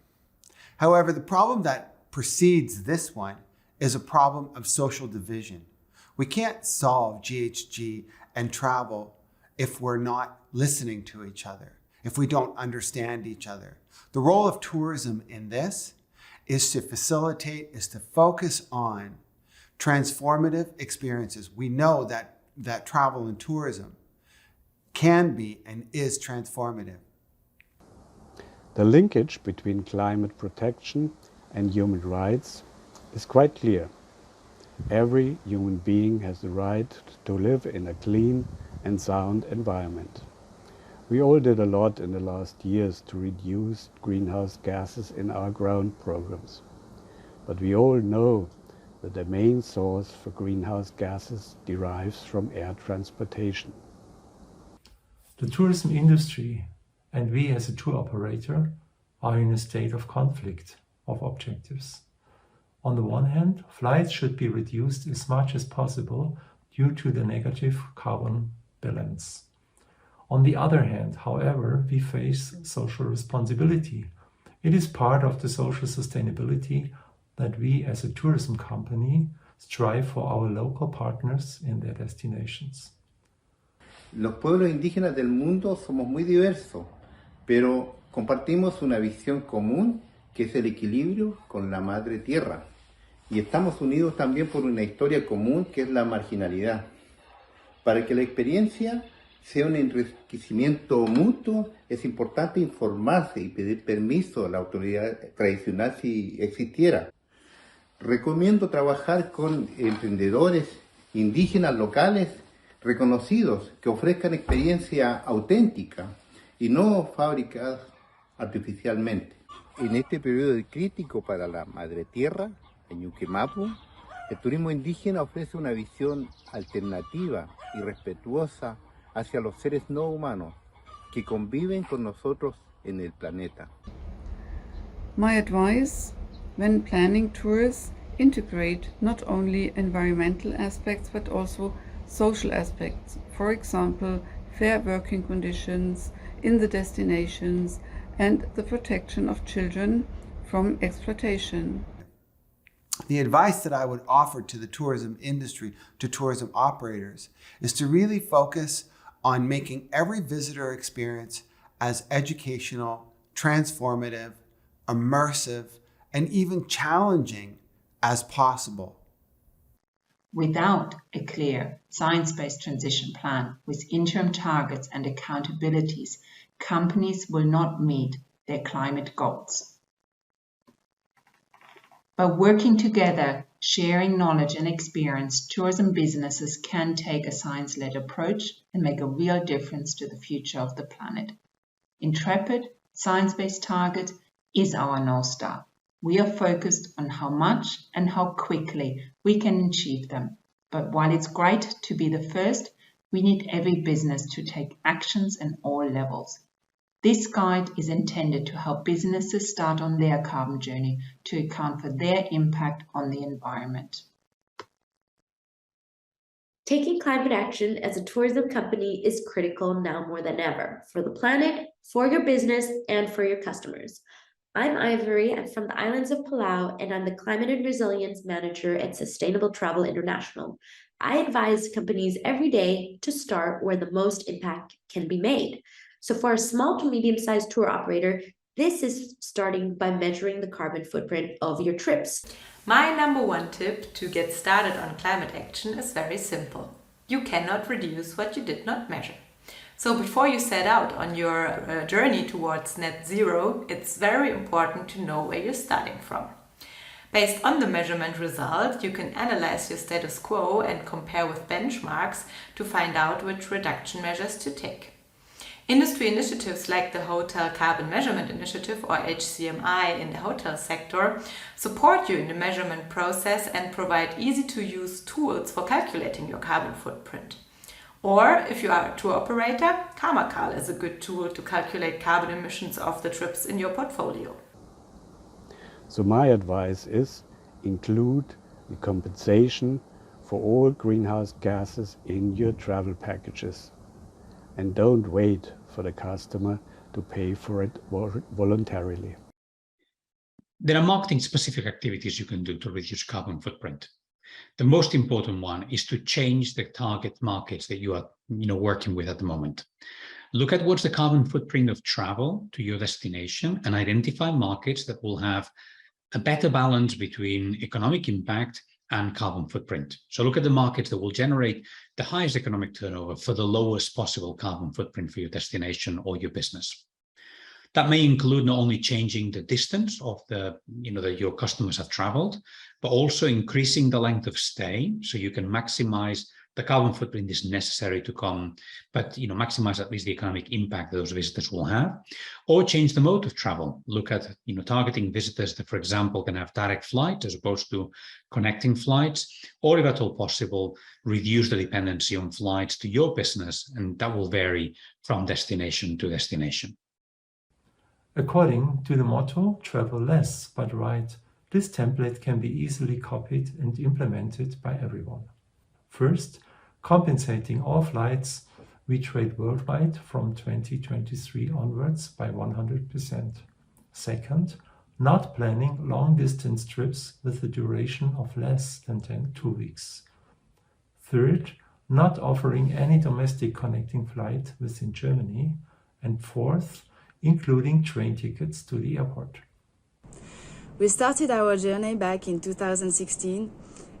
[SPEAKER 12] However, the problem that precedes this one is a problem of social division. We can't solve GHG and travel if we're not listening to each other, if we don't understand each other. The role of tourism in this is to facilitate, is to focus on transformative experiences. We know that travel and tourism can be and is transformative.
[SPEAKER 13] The linkage between climate protection and human rights is quite clear. Every human being has the right to live in a clean and sound environment. We all did a lot in the last years to reduce greenhouse gases in our ground programs. But we all know that the main source for greenhouse gases derives from air transportation.
[SPEAKER 14] The tourism industry and we as a tour operator are in a state of conflict of objectives. On the one hand, flights should be reduced as much as possible due to the negative carbon balance. On the other hand, however, we face social responsibility. It is part of the social sustainability that we as a tourism company strive for our local partners in their destinations.
[SPEAKER 15] Los pueblos indígenas del mundo somos muy diversos, pero compartimos una visión común que es el equilibrio con la madre tierra. Y estamos unidos también por una historia común que es la marginalidad. Para que la experiencia sea un enriquecimiento mutuo, es importante informarse y pedir permiso a la autoridad tradicional si existiera. Recomiendo trabajar con emprendedores indígenas locales reconocidos que ofrezcan experiencia auténtica y no fabricadas artificialmente. En este periodo crítico para la madre tierra, en Ñuquemapu, el turismo indígena ofrece una visión alternativa y respetuosa hacia los seres no humanos que conviven con nosotros en el planeta.
[SPEAKER 16] My advice when planning tours, integrate not only environmental aspects but also social aspects. For example, fair working conditions in the destinations and the protection of children from exploitation.
[SPEAKER 12] The advice that I would offer to the tourism industry, to tourism operators, is to really focus on making every visitor experience as educational, transformative, immersive, and even challenging as possible.
[SPEAKER 11] Without a clear science-based transition plan with interim targets and accountabilities, companies will not meet their climate goals. By working together, sharing knowledge and experience, tourism businesses can take a science-led approach and make a real difference to the future of the planet. Intrepid, science-based target is our North Star. We are focused on how much and how quickly we can achieve them. But while it's great to be the first, we need every business to take actions at all levels. This guide is intended to help businesses start on their carbon journey to account for their impact on the environment.
[SPEAKER 17] Taking climate action as a tourism company is critical now more than ever for the planet, for your business, and for your customers. I'm Ivory. I'm from the islands of Palau, and I'm the Climate and Resilience Manager at Sustainable Travel International. I advise companies every day to start where the most impact can be made. So for a small to medium-sized tour operator, this is starting by measuring the carbon footprint of your trips.
[SPEAKER 18] My number one tip to get started on climate action is very simple. You cannot reduce what you did not measure. So before you set out on your journey towards net zero, it's very important to know where you're starting from. Based on the measurement result, you can analyze your status quo and compare with benchmarks to find out which reduction measures to take. Industry initiatives like the Hotel Carbon Measurement Initiative, or HCMI, in the hotel sector support you in the measurement process and provide easy-to-use tools for calculating your carbon footprint. Or, if you are a tour operator, Karmakal is a good tool to calculate carbon emissions of the trips in your portfolio.
[SPEAKER 13] So my advice is include the compensation for all greenhouse gases in your travel packages. And don't wait for the customer to pay for it voluntarily.
[SPEAKER 19] There are marketing-specific activities you can do to reduce carbon footprint. The most important one is to change the target markets that you are working with at the moment. Look at what's the carbon footprint of travel to your destination and identify markets that will have a better balance between economic impact and carbon footprint. So look at the markets that will generate the highest economic turnover for the lowest possible carbon footprint for your destination or your business. That may include not only changing the distance of that your customers have traveled, but also increasing the length of stay so you can maximize the carbon footprint is necessary to come, but maximize at least the economic impact those visitors will have, or change the mode of travel. Look at targeting visitors that, for example, can have direct flights as opposed to connecting flights, or if at all possible, reduce the dependency on flights to your business, and that will vary from destination to destination.
[SPEAKER 14] According to the motto, travel less but right, this template can be easily copied and implemented by everyone. First, compensating all flights we trade worldwide from 2023 onwards by 100%. Second, not planning long-distance trips with a duration of less than 2 weeks. Third, not offering any domestic connecting flight within Germany. And fourth, including train tickets to the airport.
[SPEAKER 20] We started our journey back in 2016,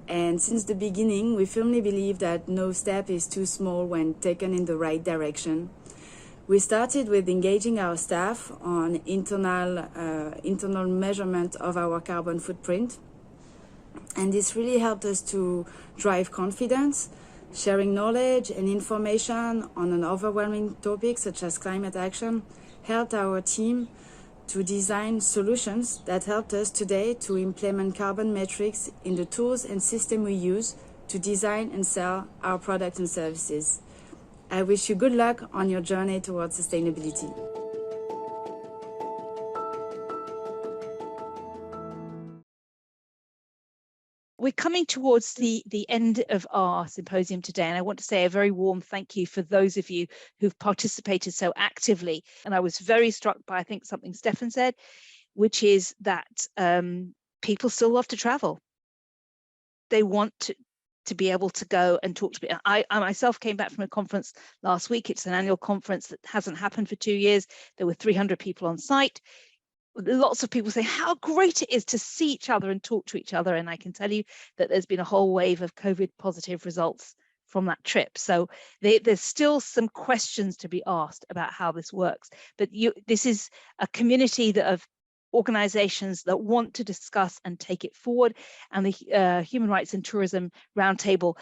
[SPEAKER 20] and since the beginning, we firmly believe that no step is too small when taken in the right direction. We started with engaging our staff on internal measurement of our carbon footprint, and this really helped us to drive confidence. Sharing knowledge and information on an overwhelming topic such as climate action helped our team to design solutions that helped us today to implement carbon metrics in the tools and system we use to design and sell our products and services. I wish you good luck on your journey towards sustainability.
[SPEAKER 2] We're coming towards the end of our symposium today, and I want to say a very warm thank you for those of you who've participated so actively. And I was very struck by, I think, something Stefan said, which is that people still love to travel. They want to be able to go and talk to people. I myself came back from a conference last week. It's an annual conference that hasn't happened for 2 years. There were 300 people on site. Lots of people say how great it is to see each other and talk to each other. And I can tell you that there's been a whole wave of COVID positive results from that trip. So there's still some questions to be asked about how this works. But this is a community of organizations that want to discuss and take it forward. And the Human Rights and Tourism Roundtable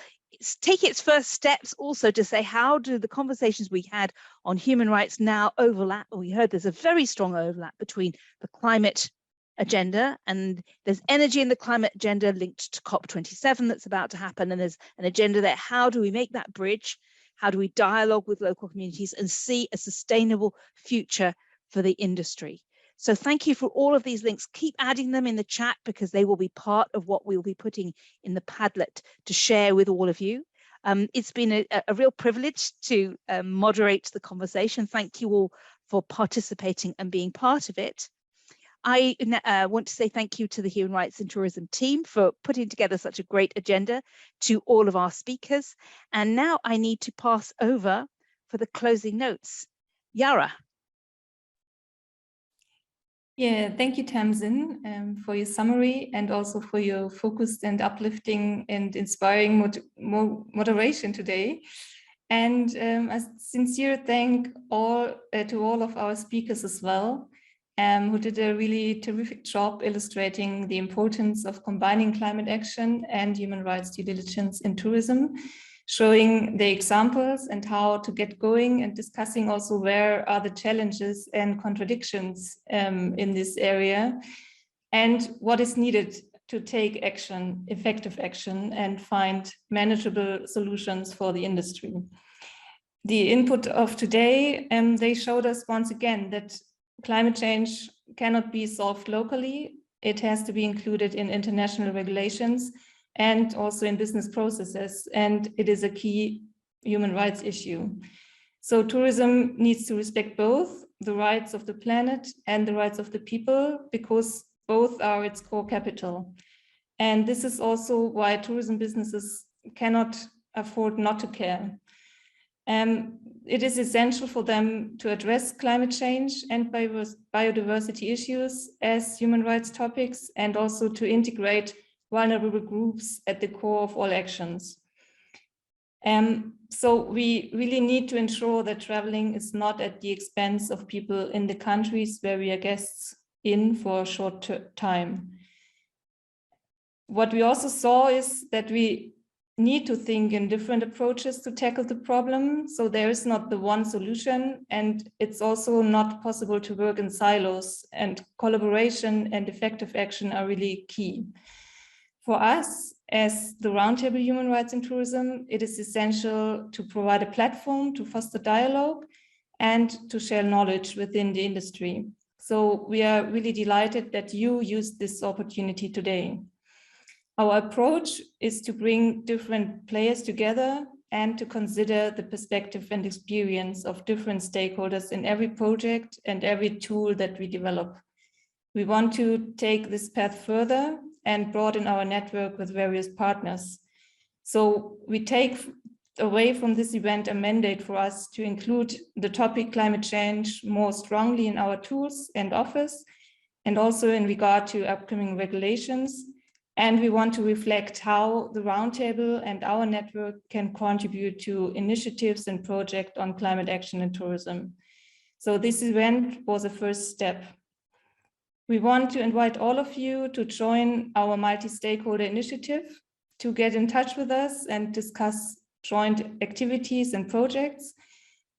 [SPEAKER 2] take its first steps also to say, how do the conversations we had on human rights now overlap? We heard there's a very strong overlap between the climate agenda, and there's energy in the climate agenda linked to COP27 that's about to happen, and there's an agenda there. How do we make that bridge? How do we dialogue with local communities and see a sustainable future for the industry? So thank you for all of these links. Keep adding them in the chat because they will be part of what we'll be putting in the Padlet to share with all of you. It's been a real privilege to moderate the conversation. Thank you all for participating and being part of it. I want to say thank you to the Human Rights and Tourism team for putting together such a great agenda, to all of our speakers. And now I need to pass over for the closing notes. Jara.
[SPEAKER 21] Yeah, thank you, Tamsin, for your summary and also for your focused and uplifting and inspiring moderation today. And a sincere thank to all of our speakers as well, who did a really terrific job illustrating the importance of combining climate action and human rights due diligence in tourism, showing the examples and how to get going, and discussing also where are the challenges and contradictions in this area, and what is needed to take action, effective action, and find manageable solutions for the industry. The input of today, they showed us once again that climate change cannot be solved locally. It has to be included in international regulations and also in business processes, and it is a key human rights issue. So tourism needs to respect both the rights of the planet and the rights of the people, because both are its core capital. And this is also why tourism businesses cannot afford not to care. It is essential for them to address climate change and biodiversity issues as human rights topics, and also to integrate vulnerable groups at the core of all actions. So we really need to ensure that traveling is not at the expense of people in the countries where we are guests in for a short time. What we also saw is that we need to think in different approaches to tackle the problem. So there is not the one solution, and it's also not possible to work in silos, and collaboration and effective action are really key. For us, as the Roundtable Human Rights in Tourism, it is essential to provide a platform to foster dialogue and to share knowledge within the industry. So we are really delighted that you used this opportunity today. Our approach is to bring different players together and to consider the perspective and experience of different stakeholders in every project and every tool that we develop. We want to take this path further and broaden our network with various partners. So we take away from this event a mandate for us to include the topic climate change more strongly in our tools and offers, and also in regard to upcoming regulations. And we want to reflect how the Roundtable and our network can contribute to initiatives and projects on climate action and tourism. So this event was a first step. We want to invite all of you to join our multi-stakeholder initiative, to get in touch with us and discuss joint activities and projects.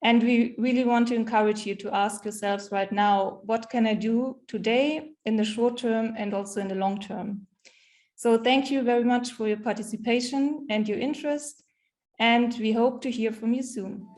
[SPEAKER 21] And we really want to encourage you to ask yourselves right now, what can I do today in the short term and also in the long term? So thank you very much for your participation and your interest, and we hope to hear from you soon.